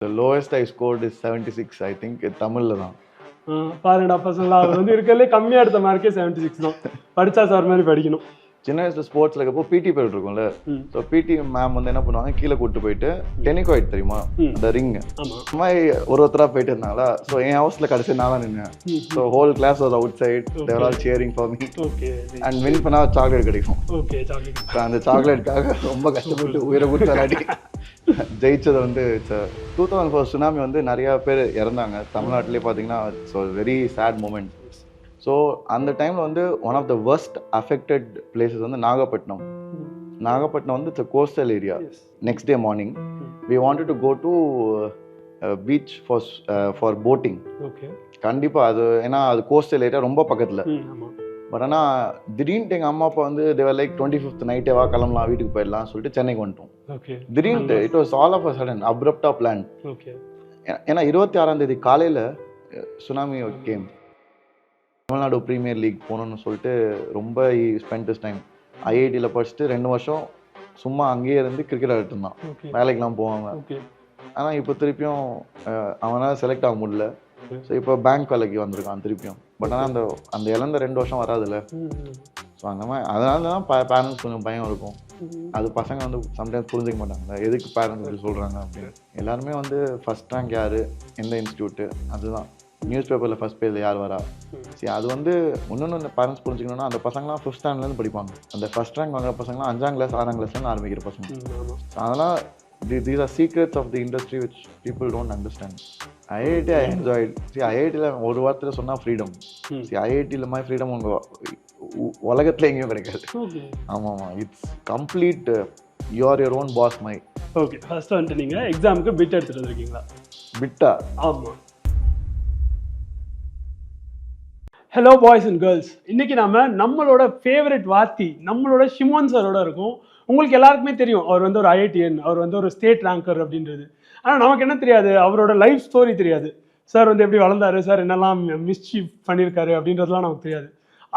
The lowest I scored is 76, I think. தமிழ்ல தான். பாருடா பசங்களா, அவர் வந்து இருக்கலே கம்மியா எடுத்த மார்க்கே 76 தான். படிச்சா சார் மாதிரி படிக்கணும். சின்ன வயசுல ஸ்போர்ட்ஸ்ல இருக்கப்போ பிடி பீரியட் இருக்கும்ல. ஸோ பிடி மேம் வந்து என்ன பண்ணுவாங்க, கீழே கூட்டு போயிட்டு டெனிகாய்ட் தெரியுமா, அந்த ரிங் மாதிரி ஒருத்தரா போயிட்டு இருந்தாங்களா. ஸோ என் ஹவுஸ்ல கடைசி நான் தான் நின்னேன். So whole class was outside, there all cheering for me. And win பண்ணா சாக்லேட் கிடைக்கும். அந்த சாக்லேட்டுக்காக ரொம்ப கஷ்டப்பட்டு உயிரை கொடுத்து விளையாடி ஜெயிச்சது வந்து 2004 சுனாமி வந்து நிறைய பேர் இறந்தாங்க தமிழ்நாட்டிலே. பார்த்தீங்கன்னா it's very sad moment. So அந்த டைமில் வந்து one of the worst affected places வந்து நாகப்பட்டினம். நாகப்பட்டினம் வந்து it's a coastal area. Next day morning we wanted to go to beach for boating. கண்டிப்பாக அது ஏன்னா அது கோஸ்டல் ஏரியா ரொம்ப பக்கத்தில். பட் ஆனால் திடீர்னு எங்கள் அம்மா அப்பா வந்து தேவர் லைக் 25th நைட்டே வா கிளம்பலாம் வீட்டுக்கு போயிடலாம் சொல்லிட்டு சென்னைக்கு வந்துட்டோம். திடீர்னு it was all of a sudden அப்ரப்டா பிளான். ஏன்னா 26ஆம் தேதி காலையில் tsunami came. Tamil Nadu premier league போகணுன்னு சொல்லிட்டு ரொம்ப ஸ்பெண்ட் திஸ் டைம். ஐஐடியில் படிச்சுட்டு 2 வருஷம் சும்மா அங்கேயே இருந்து கிரிக்கெட் ஆடிட்டு இருந்தான். வேலைக்கெலாம் போவாங்க. ஆனால் இப்போ திருப்பியும் அவனால் செலக்ட் ஆக முடியல. ஸோ இப்போ பேங்க் வேலைக்கு வந்திருக்கான் திருப்பியும். பட் ஆனால் அந்த இழந்த 2 வருஷம் வராதுல்ல. ஸோ அந்த மாதிரி அதனால தான் பேரண்ட்ஸ் கொஞ்சம் பயம் இருக்கும். அது பசங்க வந்து சம்டைம்ஸ் புரிஞ்சிக்க மாட்டாங்க எதுக்கு பேரண்ட்ஸ் இப்படி சொல்கிறாங்க அப்படின்னு. எல்லாருமே வந்து ஃபஸ்ட் ரேங்க் யார், எந்த இன்ஸ்டியூட்டு, அதுதான் நியூஸ் பேப்பரில் ஃபஸ்ட் பேஜில் யார் வரா. சரி, அது வந்து இன்னொன்று பேரண்ட்ஸ் புரிஞ்சுக்கணுன்னா அந்த பசங்களாம் 5th ஸ்டாண்டர்ட்லேருந்து படிப்பாங்க. அந்த ஃபஸ்ட் ரேங்க் வாங்குற பசங்களாம் 5ஆம் கிளாஸ் 6ஆம் கிளாஸ்லேருந்து ஆரம்பிக்கிற பசங்க. அதெல்லாம் these are secrets of the industry which people don't understand. IIT I enjoyed. See, IITல ஒரு வாரத்தில் சொன்னால் ஃப்ரீடம். See, IITல மாதிரி ஃப்ரீடம் உங்கள் உலகத்தில் எங்கேயும் கிடைக்காது. ஆமாம், it's complete you are your own boss my. Okay, first வந்துட்டு நீங்கள் எக்ஸாமுக்கு பிட் எடுத்துகிட்டு வந்திருக்கீங்களா? பிட்டா? ஆமாம். ஹலோ பாய்ஸ் அண்ட் கேர்ள்ஸ், இன்றைக்கி நம்மளோட ஃபேவரட் வாத்தி நம்மளோட ஷிமோன் சாரோட இருக்கும். உங்களுக்கு எல்லாருக்குமே தெரியும் அவர் வந்து ஒரு IITN, அவர் வந்து ஒரு ஸ்டேட் ரேங்கர் அப்படின்றது. ஆனால் நமக்கு என்ன தெரியாது, அவரோட லைஃப் ஸ்டோரி தெரியாது. சார் வந்து எப்படி வளர்ந்தாரு, சார் என்னெல்லாம் மிஸ்சீவ் பண்ணியிருக்காரு அப்படின்றதுலாம் நமக்கு தெரியாது.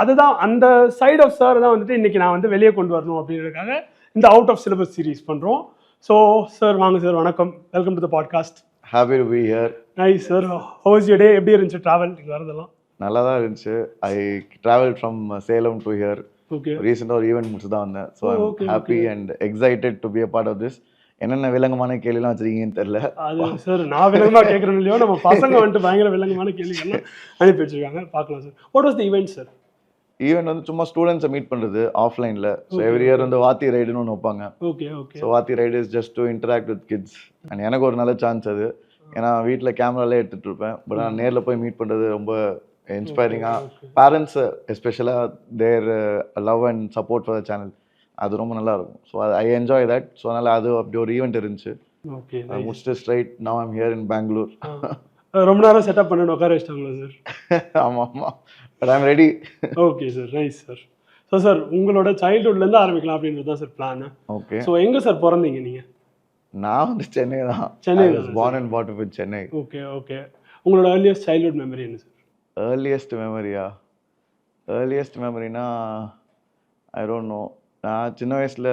அதுதான் அந்த சைட் ஆஃப் சார் தான் வந்துட்டு இன்றைக்கி நான் வந்து வெளியே கொண்டு வரணும் அப்படின்றதுக்காக இந்த அவுட் ஆஃப் சிலபஸ் சீரீஸ் பண்ணுறோம். ஸோ சார் வாங்க சார், வணக்கம், welcome to the podcast. Happy to be here. Nice sir. How was your day? எப்படி இருந்துச்சு ட்ராவல் இங்கே வரதெல்லாம்? நல்லா தான் இருந்துச்சு. I travel from Salem to here. ரீசெண்டாக ஒரு ஈவெண்ட் முடிச்சு தான் வந்தேன். So I'm happy and excited to be a part of this. என்னென்ன விலங்கமான கேள்விலாம் வச்சிருக்கீங்கன்னு தெரியல. அது சார் நான் விலங்கமாக கேட்குறேன் இல்லையோ, நம்ம பசங்க வந்துட்டு பயங்கர விலங்கமான கேள்விகள்லாம் அனுப்பி வச்சிருக்காங்க. பார்க்கலாம் sir. What was the event sir? Event வந்து சும்மா ஸ்டூடெண்ட்ஸை மீட் பண்ணுறது ஆஃப்லைனில். ஸோ எவ்ரி இயர் வந்து வாத்தி ரைடுன்னு ஒன்று வைப்பாங்க. So Vaathi ride is just to interact with kids. And எனக்கு ஒரு நல்ல சான்ஸ் அது. ஏன்னா வீட்டில் கேமராலே எடுத்துகிட்டு இருப்பேன். பட் நான் நேரில் போய் மீட் பண்ணுறது ரொம்ப இன்ஸ்பைரிங்காக. பேரண்ட்ஸ் எஸ்பெஷலாக their love and support for the channel, அது ரொம்ப நல்லா இருக்கும். So I enjoy that. So அதனால் அது அப்படி ஒரு ஈவெண்ட் இருந்துச்சு. முடிச்சுட்டு straight now I'm here in Bangalore. ரொம்ப நேரம் செட்டப் பண்ணி உட்கார வச்சிட்டாங்களா சார்? ஆமாம், but I'm ready. Okay sir, nice sir. So sir உங்களோட சைல்ட்ஹுட்லேருந்து ஆரம்பிக்கலாம் அப்படின்றது தான் சார் பிளான். ஓகே. ஸோ எங்கே சார் பிறந்தீங்க நீங்கள்? நான் வந்து சென்னை தான். Chennai born and brought up in Chennai. Okay okay. உங்களோட ஏர்லியஸ்ட் சைல்ட்ஹுட் மெமரி என்ன சார்? ஏர்லியஸ்ட் மெமரியா? ஏர்லியஸ்ட் மெமரினா ஐ டோன்ட் நோ. நான் சின்ன வயசில்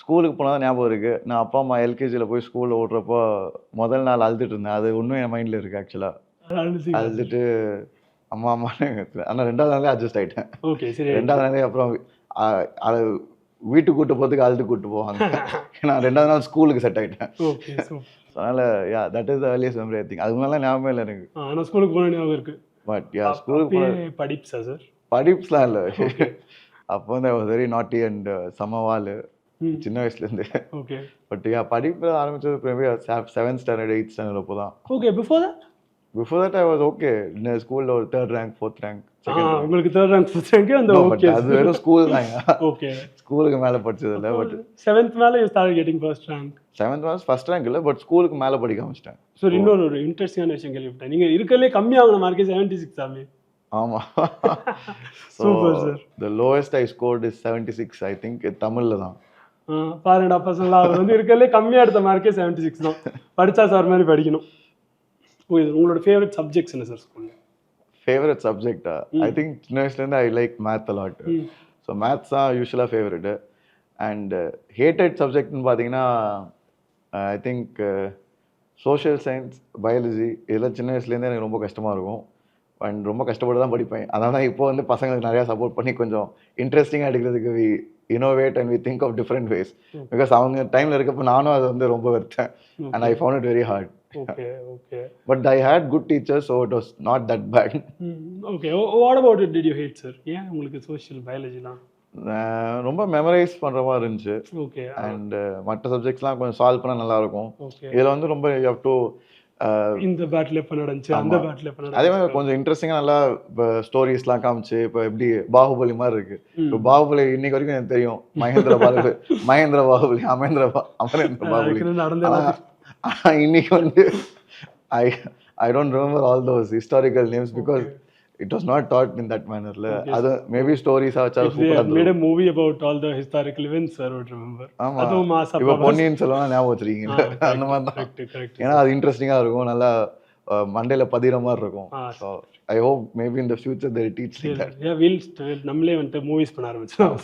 ஸ்கூலுக்கு போனால் தான் ஞாபகம் இருக்குது. நான் அப்பா அம்மா எல்கேஜியில் போய் ஸ்கூலில் ஓட்டுறப்போ முதல் நாள் அழுதுட்டு இருந்தேன். அது இன்னும் என் மைண்டில் இருக்குது ஆக்சுவலாக. அழுதுட்டு அம்மா அம்மான்னு. ஆனால் 2வது நாளே அட்ஜஸ்ட் ஆகிட்டேன். ஓகே சரி. 2வது நாளே அப்புறம் அது வீட்டுக்கு கூட்டு போகிறதுக்கு அழுது கூப்பிட்டு போவாங்க. நான் 2வது நாள் ஸ்கூலுக்கு செட் ஆகிட்டேன். ஓகே. அதனால் yeah that is the earliest memory I think. அதுக்கு முன்னாடி ஞாபகம் இல்லை எனக்கு. ஆனால் ஸ்கூலுக்கு போன ஞாபகம் இருக்குது. பட் யா ஸ்கூலுக்கு போன படிப்ஸா சார்? படிப்ஸ்லாம் இல்லை. அப்போ வந்து I was very naughty and சமவால் சின்ன வயசுலேருந்து. ஓகே. பட் யா படிப்பு ஆரம்பிச்சது 7th ஸ்டாண்டர்ட் 8th ஸ்டாண்டர்ட் அப்போ தான். Okay. Before that I was okay. இந்த ஸ்கூலில் ஒரு 3rd ரேங்க் 4th ரேங்க். உங்களுக்கு 3rd ரேங்க் 4th ரேங்க் அந்த ஓகே. அது வெறும் ஸ்கூல் தான். ஓகே. ஸ்கூலுக்கு மேலே படிச்சது இல்லை. பட் 7th மேலே you start getting first rank. 7th was first rank இல்லை, பட் ஸ்கூலுக்கு மேலே படிக்க ஆரம்பிச்சிட்டேன். சார் இன்னொரு ஒரு இன்ட்ரெஸ்டிங்கான விஷயம் கேள்விப்பட்டேன். நீங்கள் இருக்கலே கம்மியாகின மார்க்கே 76 ஆமே. ஆமாம். Super sir. The lowest I scored is 76, I think. தமிழில் தான். பாருடா பசங்களா, அவர் வந்து இருக்கலே கம்மியாக எடுத்த மார்க்கே 76 தான். படித்தா சார் மாதிரி படிக்கணும். உங்களோட ஃபேவரட் சப்ஜெக்ட்ஸ் என்ன சார் ஸ்கூலில்? ஃபேவரட் சப்ஜெக்டா? ஐ திங்க் சின்ன வயசுலேருந்து I like math a lot. So maths தான் யூஸ்வலாக ஃபேவரெட்டு. அண்ட் ஹேட்டட் சப்ஜெக்ட்னு பார்த்தீங்கன்னா I think social science, biology இதெல்லாம் சின்ன வயசுலேருந்தே எனக்கு ரொம்ப கஷ்டமாக இருக்கும். அண்ட் ரொம்ப கஷ்டப்பட்டு தான் படிப்பேன். அதனால தான் இப்போ வந்து பசங்களுக்கு நிறையா சப்போர்ட் பண்ணி கொஞ்சம் இன்ட்ரெஸ்டிங்காக எடுக்கிறதுக்கு we innovate and we think of different ways. Because அவங்க டைமில் இருக்கப்போ நானும் அதை வந்து ரொம்ப வெறுத்தேன். And I found it very hard. But I had good teachers, so it was not that bad. Okay. What about it did you hate, sir? ஏன் உங்களுக்கு சோஷியல் பயாலஜிலாம் ரொம்ப மெமரைஸ் பண்ணுற மாதிரி இருந்துச்சு. ஓகே. அண்ட் மற்ற சப்ஜெக்ட்ஸ்லாம் கொஞ்சம் சால்வ் பண்ணால் நல்லாயிருக்கும். இதில் வந்து ரொம்ப யூ ஹவ் டு இந்த பேட்டில் எப்போ நடந்துச்சு, அந்த பேட்டில் எப்போ நடந்துச்சு, அதே மாதிரி கொஞ்சம் இன்ட்ரெஸ்டிங்காக நல்லா இப்போ ஸ்டோரிஸ்லாம் காமிச்சு இப்போ எப்படி பாகுபலி மாதிரி இருக்கு. இப்போ பாகுபலி இன்னைக்கு வரைக்கும் எனக்கு தெரியும். மகேந்திர பாகுபலி, அமரேந்திர பாகுபலி. ஆனால் இன்னைக்கு வந்து I don't remember all those historical names because it was not taught in that manner. அது maybe stories ஆச்சா சூப்பரா made a movie about all the historical events, sir would remember. அதுவும் மாசா இப்போ பொன்னியின் செல்வன் ஞாபகம் வச்சிருக்கீங்க அந்த மாதிரி தான். ஏன்னா அது இன்ட்ரெஸ்டிங்கா இருக்கும், நல்லா மண்டையில பதிகிற மாதிரி இருக்கும். So I hope maybe in the future they teach like that. Yeah, we'll நம்மளே வந்து மூவிஸ் பண்ண ஆரம்பிச்சோம்.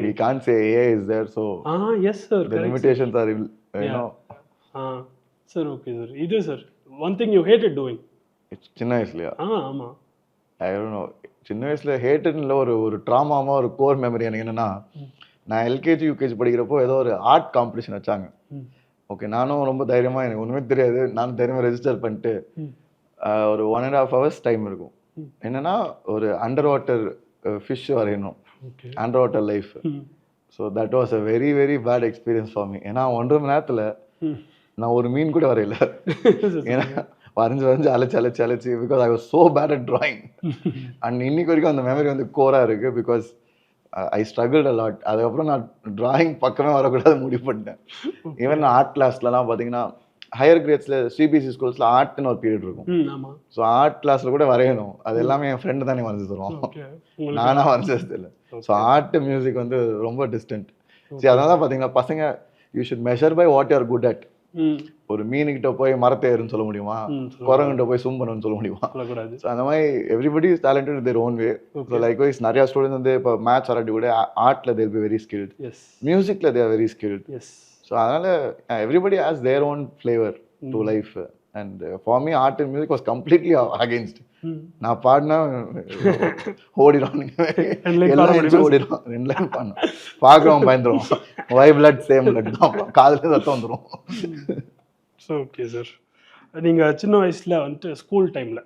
We can't say AI is there, so yes sir, the limitations are, you know. Sir, okay sir. இது sir, one thing you hated doing. சின்ன வயசுலயா? ஆமா. I don't know. சின்ன வயசுல ஹேட்டட்ல ஒரு ட்ராமாமா ஒரு கோர் மெமரி எனக்கு என்னன்னா, நான் எல்கேஜி யூகேஜி படிக்கிறப்போ ஏதோ ஒரு ஆர்ட் காம்படிஷன் வச்சாங்க. ஓகே, நானும் ரொம்ப தைரியமா, எனக்கு ஒன்றுமே தெரியாது, நானும் தைரியமா ரெஜிஸ்டர் பண்ணிட்டு ஒரு 1.5 hours டைம் இருக்கும். என்னன்னா ஒரு அண்டர் வாட்டர் ஃபிஷ் வரையணும், under water life. So that was a very very bad experience for me. ஏன்னா 1.5 மணி நேரத்தில் நான் ஒரு மீன் கூட வரையில. ஏன்னா வரைஞ்சு அழைச்சி because I was so bad at drawing. And இன்னைக்கு வரைக்கும் அந்த மெமரி வந்து கோராக இருக்கு because I struggled a lot. அதுக்கப்புறம் நான் டிராயிங் பக்கமே வரக்கூடாது முடிவு பண்ணிட்டேன். ஈவன் நான் ஆர்ட் கிளாஸ்லலாம் பார்த்தீங்கன்னா ஹையர் கிரேட்ஸில் சிபிஎஸ்இ ஸ்கூல்ஸில் ஆர்ட்னு ஒரு பீரியட் இருக்கும். ஸோ ஆர்ட் கிளாஸில் கூட வரையணும், அது எல்லாமே என் ஃப்ரெண்டு தானே வரைஞ்சி தருவோம், நானாக வரைஞ்சது இல்லை. ஸோ ஆர்ட் மியூசிக் வந்து ரொம்ப டிஸ்டன்ட். சரி, அதனால தான் பார்த்தீங்கன்னா பசங்க you should measure by what you are good at. ஒரு மீனுக்கிட்ட போய் மரத்தை ஏறுன்னு சொல்ல முடியுமா, குரங்கிட்ட போய் சூம் பண்ணணும்னு சொல்ல முடியுமா? ஸோ அந்த மாதிரி everybody is talented in their own way. So likewise நிறையா ஸ்டூடெண்ட்ஸ் வந்து இப்போ மேத்ஸ் ஆராட்டி கூட ஆர்ட்டில் தேர் பி வெரி ஸ்கில்ட், மியூசிக்கில் தேர் வெரி ஸ்கில்ட். ஸோ அதனால everybody has their own flavour to life. And for me art and music was completely against. நான் பாடினா ஓடிடும், ஓடிடும், 2 லைன் பாடினேன், பார்க்குறவன் பயந்துருவான், வை பிளட் சேம் பிளட் தான், காதுல ரத்தம் வந்துடும். ஓகே சார், நீங்கள் சின்ன வயசில் வந்துட்டு ஸ்கூல் டைமில்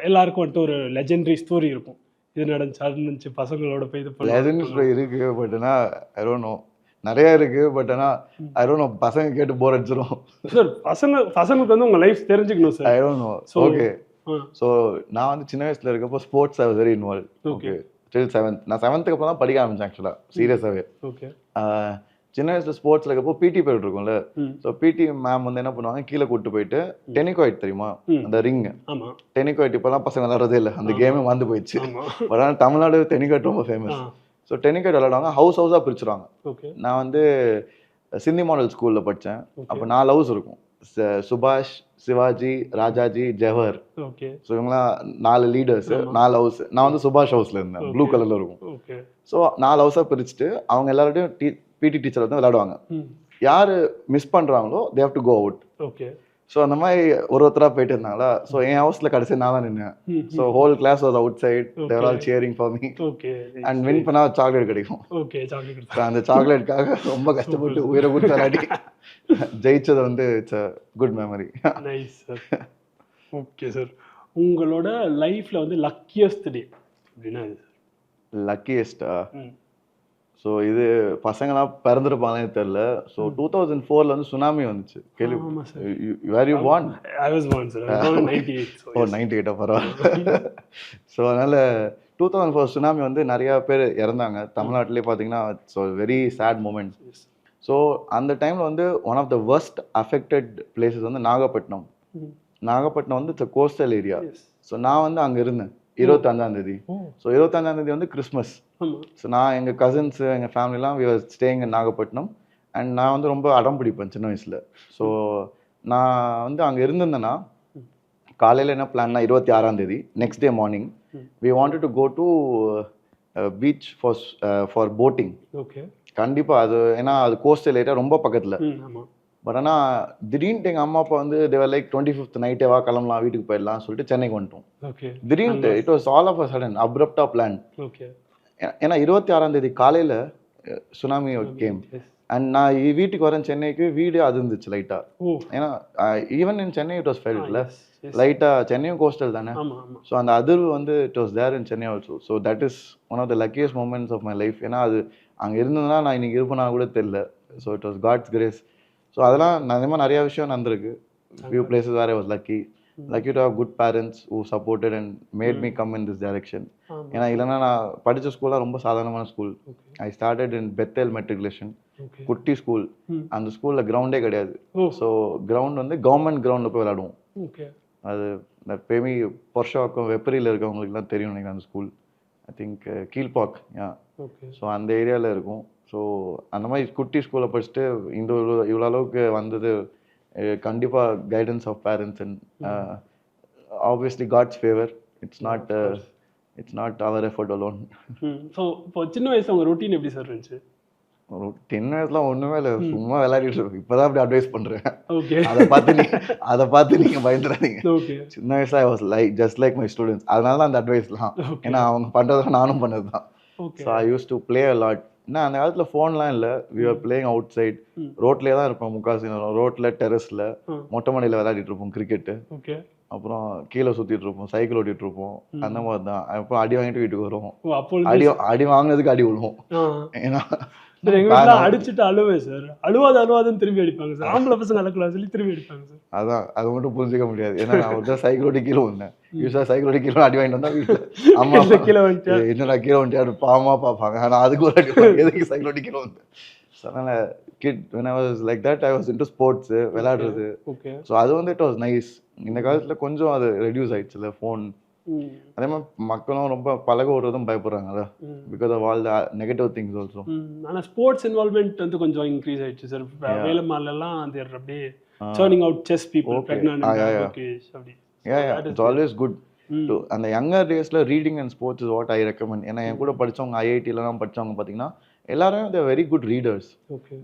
எல்லாருக்கும் வந்துட்டு ஒரு லெஜெண்டரி ஸ்டோரி இருக்கும், இது நடந்துச்சு அது நடந்துச்சு பசங்களோட போய் இது பண்ண. லெஜெண்டரி ஸ்டோரி இருக்கு, பட் ஆனால் ஐ டோன்ட் நோ, நிறைய இருக்கு, பட் ஆனால் ஐ டோன்ட் நோ, பசங்க கேட்டு போர் அடிச்சிடும். சார் பசங்களுக்கு வந்து உங்கள் லைஃப் தெரிஞ்சுக்கணும் sir. I don't no. Okay, so நான் வந்து சின்ன வயசுல இருக்கப்போ sports I was very involve. Okay, till 7th. நான் 7th அப்புறம் தான் படிக்க ஆரம்பிச்சேன் ஆக்சுவலாக சீரியஸாகவே. ஓகே, சின்ன வயசுல ஸ்போர்ட்ஸ்ல இருக்கப்போ பிடி பீரியட் இருக்கும்ல. ஸோ பிடி மேம் வந்து என்ன பண்ணுவாங்க, கீழே கூட்டு போயிட்டு 𝒔𝒐𝒄𝒄𝒆𝒔𝒔 தெரியுமா, அந்த ரிங் 𝒔𝒐𝒄𝒄𝒆𝒔𝒔 இப்போலாம் பசங்க விளாட்றதே இல்லை, அந்த கேமே வந்து போயிடுச்சு. பட் ஆனால் தமிழ்நாடு 𝒔𝒐𝒄𝒄𝒆𝒔𝒔 ரொம்ப ஃபேமஸ். ஸோ 𝒔𝒐𝒄𝒄𝒆𝒔𝒔 விளாடுவாங்க, ஹவுஸாக பிரிச்சுருவாங்க. நான் வந்து சிந்தி மாடல் ஸ்கூலில் படித்தேன். அப்போ 4 ஹவுஸ் இருக்கும், சுபாஷ், சிவாஜி, ராஜாஜி, ஜவஹர். ஸோ இவங்களாம் 4 லீடர்ஸ், 4 ஹவுஸ். நான் வந்து சுபாஷ் ஹவுஸில் இருந்தேன், ப்ளூ கலரில் இருக்கும். ஸோ 4 ஹவுஸாக பிரிச்சுட்டு அவங்க எல்லாரோடையும் பிடி டீச்சர் வந்து விளையாடுவாங்க. யார் மிஸ் பண்ணுறாங்களோ they have to go out. Okay, so அந்த மாதிரி ஒருத்தராக போயிட்டு இருந்தாங்களா. ஸோ என் ஹவுஸில் கடைசி நான் தான் நின்னேன். So whole class was outside, there all cheering for me. And win பண்ணால் சாக்லேட் கிடைக்கும். அந்த சாக்லேட்டுக்காக ரொம்ப கஷ்டப்பட்டு உயிரை கொடுத்து விளையாடி ஜெயிச்சது வந்து it's a good memory. Nice sir. Okay sir, உங்களோட லைஃப்பில் வந்து லக்கியஸ்ட் டே அப்படின்னா லக்கியஸ்டா? ஸோ இது பசங்களாம் பிறந்திருப்பாங்களே தெரியல. ஸோ 2004 வந்து சுனாமி வந்துச்சு, கேள்வி? Where you born? I was born sir. 98. Oh 98 பரவாயில்ல. ஸோ அதனால் 2004 சுனாமி வந்து நிறையா பேர் இறந்தாங்க தமிழ்நாட்டிலே பார்த்தீங்கன்னா. So very sad moment. So அந்த டைமில் வந்து one of the worst affected places வந்து நாகப்பட்டினம். நாகப்பட்டினம் வந்து இட்ஸ் கோஸ்டல் ஏரியா. ஸோ நான் வந்து அங்கே இருந்தேன் 25ஆம் தேதி. ஸோ 25ஆம் தேதி வந்து கிறிஸ்மஸ். ஸோ நான் எங்கள் கசின்ஸு எங்கள் ஃபேமிலிலாம் we are staying in Nagapattinam. And நான் வந்து ரொம்ப அடம் பிடிப்பேன் சின்ன வயசில். ஸோ நான் வந்து அங்கே இருந்திருந்தேன்னா காலையில் என்ன பிளான்னா 26ஆம் தேதி next day morning we wanted to go to beach for boating. Okay, கண்டிப்பாக அது ஏன்னா அது கோஸ்டல் ஏரியா ரொம்ப பக்கத்தில். பட் ஆனால் திடீர்னு எங்கள் அம்மா அப்பா வந்து தேவர் லைக் 25th நைட்டே வா கிளம்பலாம் வீட்டுக்கு போயிடலாம் சொல்லிட்டு சென்னைக்கு வந்துட்டோம். ஓகே. திடீர்னு it was all of a sudden அப்ரப்டா பிளான். ஓகே. ஏன்னா 26ஆம் தேதி காலையில் சுனாமி கேம் அண்ட் நான் வீட்டுக்கு வரேன் சென்னைக்கு, வீடு அது இருந்துச்சு லைட்டாக. ஏன்னா even in Chennai it was felt இல்லை லைட்டாக, சென்னையும் கோஸ்டல் தானே. ஸோ அந்த அதிர்வு வந்து it was there in Chennai also. So that is one of the luckiest moments of my life. ஏன்னா அது அங்கே இருந்ததுன்னா நான் இன்னைக்கு இருப்பேனா கூட தெரியல. So it was God's grace. So அதெல்லாம் அதே மாதிரி நிறையா விஷயம் நடந்திருக்கு. Few places where I was lucky to have good parents who supported and made me come in this direction. ஏன்னா இல்லைன்னா நான் படித்த ஸ்கூலாக ரொம்ப சாதாரணமான school. I started in Bethel matriculation, குட்டி ஸ்கூல். அந்த ஸ்கூலில் கிரவுண்டே கிடையாது. ஸோ கிரவுண்ட் வந்து கவர்மெண்ட் கிரவுண்டில் போய் விளையாடுவோம். அது பேமி பொர்ஷாக்கம் வெப்பரியில் இருக்கவங்களுக்குலாம் தெரியும் நினைக்கிறேன் அந்த school. I think Kilpauk. So அந்த ஏரியாவில் இருக்கும். ஸோ அந்த மாதிரி குட்டி ஸ்கூலில் படிச்சுட்டு இந்த இவ்வளோ அளவுக்கு வந்தது கண்டிப்பாக guidance of parents and obviously God's favour. It's not our effort alone. So இப்போ சின்ன வயசு உங்கள் ரொட்டீன் எப்படி சார் இருந்துச்சு? ஒரு 10 வயசுலாம் ஒன்றுமே இல்லை, சும்மா விளையாடிட்டு இருக்கோம். இப்போதான் அப்படி அட்வைஸ் பண்ணுறேன். ஓகே. அதை பார்த்து நீங்கள் பயந்துடாதீங்க. சின்ன வயசுல I was just like my students. அதனால தான் அந்த அட்வைஸ்லாம். ஏன்னா அவங்க பண்ணுறதுலாம் நானும் பண்ணது தான். So I use to play a lot. ஏன்னா அந்த காலத்தில் ஃபோன்லாம் இல்லை, we are playing outside. ரோட்லேயே தான் இருப்போம் முக்கால்வாசி நேரம். ரோட்டில் டெரஸில் மொட்டை மாடியில் விளையாடிட்டு இருப்போம் கிரிக்கெட்டு. அப்புறம் கீழே சுற்றிட்டு இருப்போம், சைக்கிள் ஓட்டிகிட்டு இருப்போம். அந்த மாதிரி தான். அப்புறம் அடி வாங்கிட்டு வீட்டுக்கு வருவோம். அடி வாங்கினதுக்கு அடி விழுவோம். ஏன்னா அடிச்சுட்டு அழுவேன் சார். அழுவாதுன்னு திரும்பி அடிப்பாங்க சார். ஆம்பளை பசங்க அழக்கலாம் சொல்லி திரும்பி அடிப்பாங்க சார். அதான் அதை மட்டும் புரிஞ்சிக்க முடியாது. ஏன்னா நான் ஒரு தான் சைக்கிள் ஓட்டி கீழே வந்தேன். யூஸாக சைக்கிள் ஓட்டி கீழே அடி வாங்கிட்டு வந்தா வீட்டில் அம்மா கீழே வந்துட்டு என்னடா கீழே வந்துட்டு பாவமாக பார்ப்பாங்க. ஆனால் அதுக்கு ஒரு அடி எதுக்கு சைக்கிள் ஓட்டி கீழே வந்தேன். ஸோ அதனால் kid when I was like that I was into sports, விளையாடுறது. ஸோ அது வந்து இட் வாஸ் நைஸ். இந்த காலத்தில் கொஞ்சம் அது ரெடியூஸ் ஆயிடுச்சுல ஃபோன். அதே மாதிரி மக்களும் ரொம்ப பழக விடுறதும் பயப்படுறாங்க because of all the negative things also. ஆனால் ஸ்போர்ட்ஸ் இன்வால்வ்மெண்ட் வந்து கொஞ்சம் இன்க்ரீஸ் ஆயிடுச்சு சார். வேலம்மாலெல்லாம் தேர் அப்படியே churning out chess people pregnant அப்படி. இட்ஸ் ஆல்வேஸ் குட் டு அந்த யங்கர் டேஸில் reading and sports is what I recommend. ஏன்னா என் கூட படித்தவங்க ஐஐடிலலாம் படித்தவங்க பார்த்தீங்கன்னா எல்லாரும் they very good readers.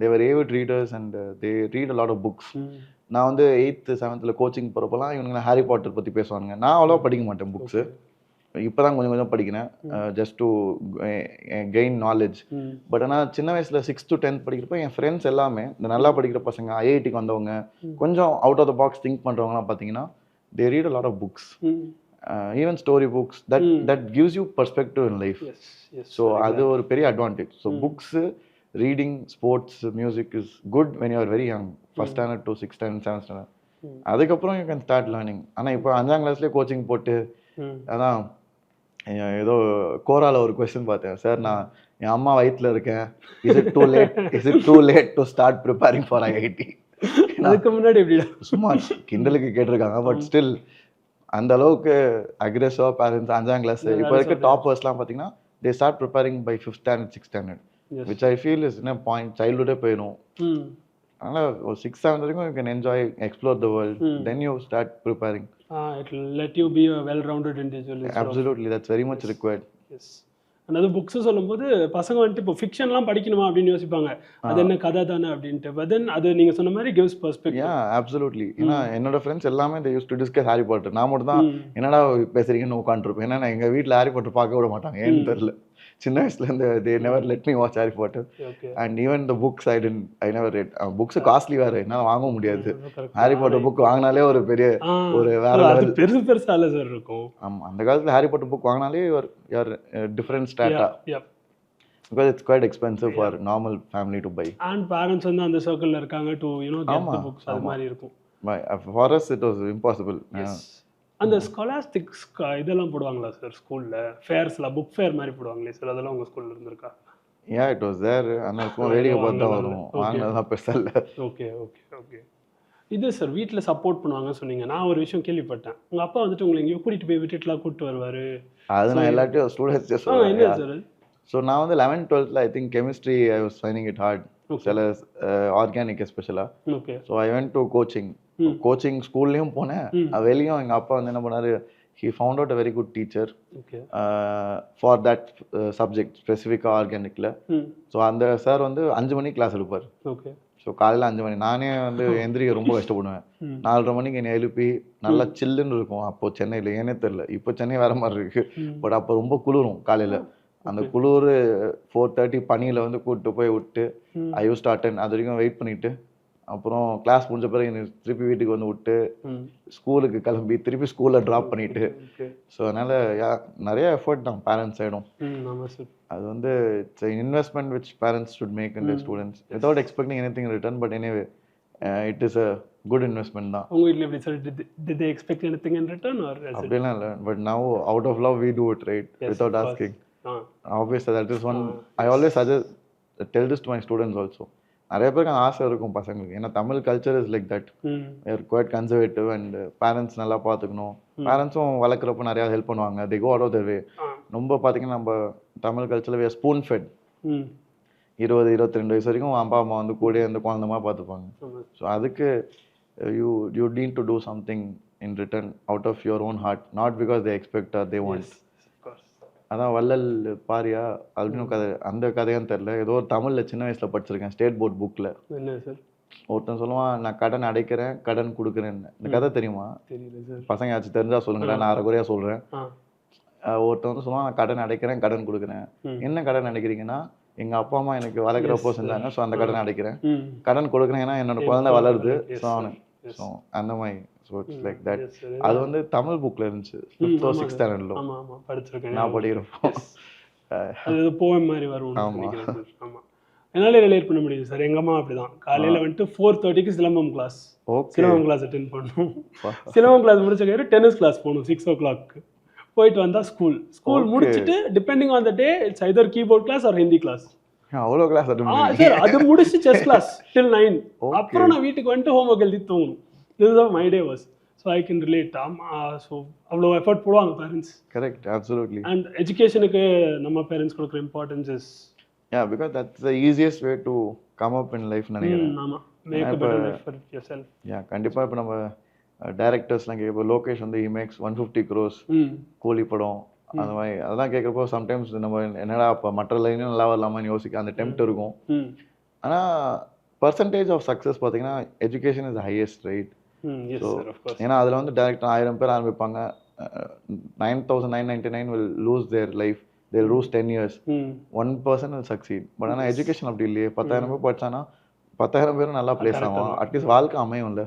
They were avid readers and they read a lot of books. நான் வந்து 8th 7th கோச்சிங் போகிறப்பெல்லாம் இவங்க ஹாரி பாட்டர் பற்றி பேசுவாங்க. நான் அவ்வளோவா படிக்க மாட்டேன் புக்ஸு. இப்போ தான் கொஞ்சம் கொஞ்சம் படிக்கிறேன் just to gain knowledge. But ஆனால் சின்ன வயசில் 6th to 10th படிக்கிறப்ப என் ஃப்ரெண்ட்ஸ் எல்லாமே இந்த நல்லா படிக்கிற பசங்க, ஐஐடிக்கு வந்தவங்க, கொஞ்சம் out of the box think பண்ணுறவங்கலாம் பார்த்தீங்கன்னா they read a lot of books, even story books. That gives you perspective in life. So அது ஒரு பெரிய advantage. So books, reading, sports, music is good when you are very young, 1st standard to 6th standard 7th standard. அதுக்கப்புறம் you can start learning. ஆனால் இப்போ 5ஆம் கிளாஸ்லேயே coaching போட்டு அதான் ஏதோ கோரால ஒரு கொஸ்டின் பார்த்தேன் சார், நான் என் அம்மா வயிற்றுல இருக்கேன், is it too late to start preparing for IIT? அதுக்கு முன்னாடி எப்படி சும்மா கிண்டலுக்கு கேட்டிருக்காங்க. பட் ஸ்டில் அந்த அளவுக்கு அக்ரெசிவா பேரண்ட்ஸ் 5ஆம் கிளாஸ் இப்போ இருக்க டாப்பர்ஸ்லாம் பார்த்தீங்கன்னா they start preparing by 5th standard 6th standard, which I feel is in a point childhood போயிடும். அதனால் ஒரு 6th 7th வரைக்கும் you can enjoy, explore the world, then you start preparing. It will let you be a well-rounded individual. Absolutely, that's very much required. Yes. அதாவது books சொல்லும்போது பசங்க வந்துட்டு இப்போ ஃபிக்ஷன்லாம் படிக்கணுமா அப்படின்னு யோசிப்பாங்க, அது என்ன கதை தானே அப்படின்ட்டு. பட் தென் அது நீங்க சொன்ன மாதிரி கிவ்ஸ் பெர்ஸ்பெக்டிவ். அப்சல்யூட்லி. ஏன்னா என்னோட ஃப்ரெண்ட்ஸ் எல்லாமே they used to discuss Harry Potter. நான் மட்டும் தான் என்னடா பேசுறீங்கன்னு உட்காந்துருப்பேன். ஏன்னா எங்க வீட்டில் ஹாரி பாட்டர் பார்க்க விட மாட்டாங்க, ஏன்னு தெரியல. சின்ன வயசுலேருந்து they never let me watch Harry Potter. And even the books I never read. Books costly வேறு, என்னால் வாங்க முடியாது. ஹாரி பாட்டர் புக் வாங்கினாலே ஒரு பெரிய ஒரு வேற லெவல், பெருசால சார் இருக்கும். ஆமாம், அந்த காலத்தில் ஹாரி பாட்டர் புக் வாங்கினாலே you are different strata, because it's quite expensive for normal family to buy. And parents வந்து அந்த சர்க்கிள்ல இருக்காங்க to get the books, அது மாதிரி இருக்கும். For us it was impossible. அந்த ஸ்காலாஸ்டிக்ஸ் இதெல்லாம் போடுவாங்களா சார் ஸ்கூல்ல? ஃபேர்ஸ்ல புக் ஃபேர் மாதிரி போடுவாங்களே சார், அதெல்லாம் உங்க ஸ்கூல்ல இருந்திருக்கா? it was there. ஆனால் சும்மா வேடிக்கை பார்த்தா வரும், வாங்கினதான் பெருசா இல்லை. ஓகே. இது சார் வீட்டில் சப்போர்ட் பண்ணுவாங்கன்னு சொன்னீங்க. நான் ஒரு விஷயம் கேள்விப்பட்டேன், உங்க அப்பா வந்துட்டு உங்களை எங்கேயோ கூட்டிட்டு போய் விட்டுட்டுலாம் கூப்பிட்டு வருவாரு. அது நான் எல்லாத்தையும் ஸ்டூடெண்ட்ஸ் சொல்லுவேன். என்ன சார்? ஸோ நான் வந்து 11th 12th I think chemistry I was finding it hard, சில ஆர்கானிக் எஸ்பெஷலாக. So I went to coaching ஸ்கூல்லையும் போனேன், வெளியும் எங்கள் அப்பா வந்து என்ன பண்ணாரு, he found out a very good teacher for that subject, specific organicல. ஸோ அந்த சார் வந்து 5 மணிக்கு கிளாஸ் எடுப்பார். ஸோ ஸோ காலையில் 5 மணி நானே வந்து எந்திரிக்க ரொம்ப கஷ்டப்படுவேன். 4:30 மணிக்கு என்னை எழுப்பி நல்லா சில்லுன்னு இருக்கும். அப்போ சென்னையில் ஏனே தெரில, இப்போ சென்னை வேற மாதிரி இருக்கு. பட் அப்போ ரொம்ப குளிரும் காலையில். அந்த குளிர் 4:30 பனியில் வந்து கூப்பிட்டு போய் விட்டு ஐ யூஸ் டு அட்டெண்ட். அது வரைக்கும் வெயிட் பண்ணிட்டு அப்புறம் கிளாஸ் முடிஞ்ச பிறகு என்னை திருப்பி வீட்டுக்கு வந்து விட்டு ஸ்கூலுக்கு கிளம்பி திருப்பி ஸ்கூலில் ட்ராப் பண்ணிட்டு. ஸோ அதனால நிறைய எஃபர்ட் தான் பேரண்ட்ஸ் சைடும். அது வந்து it's investment which parents should make in the students without expecting anything in return. But anyway it is a good investment தான். உங்க வீட்ல எப்படி sir did they expect anything in return or அப்படிலாம் இல்லை. But now out of love we do it, right? Without asking. Obviously that is one I always suggest, tell this to my students also. நிறைய பேருக்கு அந்த ஆசை இருக்கும் பசங்களுக்கு. ஏன்னா Tamil culture is like that. Quite conservative and parents நல்லா பார்த்துக்கணும். பேரண்ட்ஸும் வளர்க்குறப்ப நிறையா ஹெல்ப் பண்ணுவாங்க. they go out of their way. ரொம்ப பார்த்தீங்கன்னா நம்ம தமிழ் கல்ச்சரில் ஸ்பூன் ஃபெட். 20-22 வயசு வரைக்கும் அப்பா அம்மா வந்து கூட வந்து குழந்தைமா பார்த்துப்பாங்க. ஸோ அதுக்கு you need to do something in return out of your own heart, not because they expect or they want. அதான் வள்ளல் பாரியா அப்படின்னு கதை, அந்த கதையான்னு தெரில, ஏதோ ஒரு தமிழில் சின்ன வயசில் படிச்சிருக்கேன் ஸ்டேட் போர்ட் புக்கில். என்ன சார்? ஒருத்தன் சொல்லுவான், நான் கடன் அடைக்கிறேன் கடன் கொடுக்குறேன்னு. இந்த கதை தெரியுமா? பசங்க யாச்சும் தெரிஞ்சா சொல்லுங்கடா, நான் அரைக்குறையாக சொல்கிறேன். ஒருத்தன் வந்து சொல்லுவான், நான் கடன் அடைக்கிறேன் கடன் கொடுக்குறேன். என்ன கடன் அடைக்கிறீங்கன்னா, எங்கள் அப்பா அம்மா எனக்கு வளர்க்குறப்போ செஞ்சாங்க, ஸோ அந்த கடன் அடைக்கிறேன். கடன் கொடுக்குறேன் ஏன்னா என்னோட குழந்தை வளருது, ஸோ அவனுக்கு ஸோ அந்த மாதிரி. So it's like that. அது வந்து தமிழ் புக்கில் இருந்துச்சு 5th or 6th ஸ்டாண்டர்டில் நான் படிக்கிறப்போ. அது போயம் மாதிரி வரும். ஆமாம், என்னாலே ரிலேட் பண்ண முடியுது சார். எங்கள் அம்மா அப்படிதான் காலையில் வந்துட்டு 4:30க்கு சிலம்பம் கிளாஸ் அட்டென்ட் பண்ணணும். சிலம்பம் கிளாஸ் முடிச்ச கையில் டென்னிஸ் கிளாஸ் போகணும் 6 o'clock. போயிட்டு வந்தால் ஸ்கூல் முடிச்சுட்டு depending on the day it's either keyboard class or Hindi class. அவ்வளோ கிளாஸ் சார் அது முடிச்சு செஸ் கிளாஸ் till 9. அப்புறம் நான் வீட்டுக்கு வந்துட்டு ஹோம் ஒர்க் எழுதி தூங்கணும். This is how my day was. So I can relate. So அவ்வளோ எஃபர்ட் போடுவாங்க பேரண்ட்ஸ். Correct, absolutely. And educationக்கு நம்ம பேரண்ட்ஸ் கொடுக்குற importance is because that's the easiest way to come up in life நினைக்கிறேன். ஆமாம், make a better life for yourself. கண்டிப்பாக இப்போ நம்ம டைரக்டர்ஸ்லாம் கேட்போம், லோகேஷ் வந்து he makes 150 crores கூலி படம் அந்த மாதிரி. அதெல்லாம் கேட்குறப்போ சம்டைம்ஸ் நம்ம என்னடா இப்போ மற்ற லைனும் நல்லா வரலாமான்னு யோசிக்க அந்த டெம்ப்ட் இருக்கும். ஆனால் பர்சன்டேஜ் ஆஃப் சக்ஸஸ் பார்த்தீங்கன்னா education is highest, right? So ஏன்னா அதில் வந்து டேரக்டாக 1000 பேர் ஆரம்பிப்பாங்க. 9,999 will lose their life. They'll lose 10 years. 1 person will succeed. But ஆனால் எஜுகேஷன் அப்படி இல்லையே. 10,000 பேர் படித்தானா 10,000 பேரும் நல்லா பிளேஸ் ஆகும். அட்லீஸ்ட் வாழ்க்கை அமையும்ல.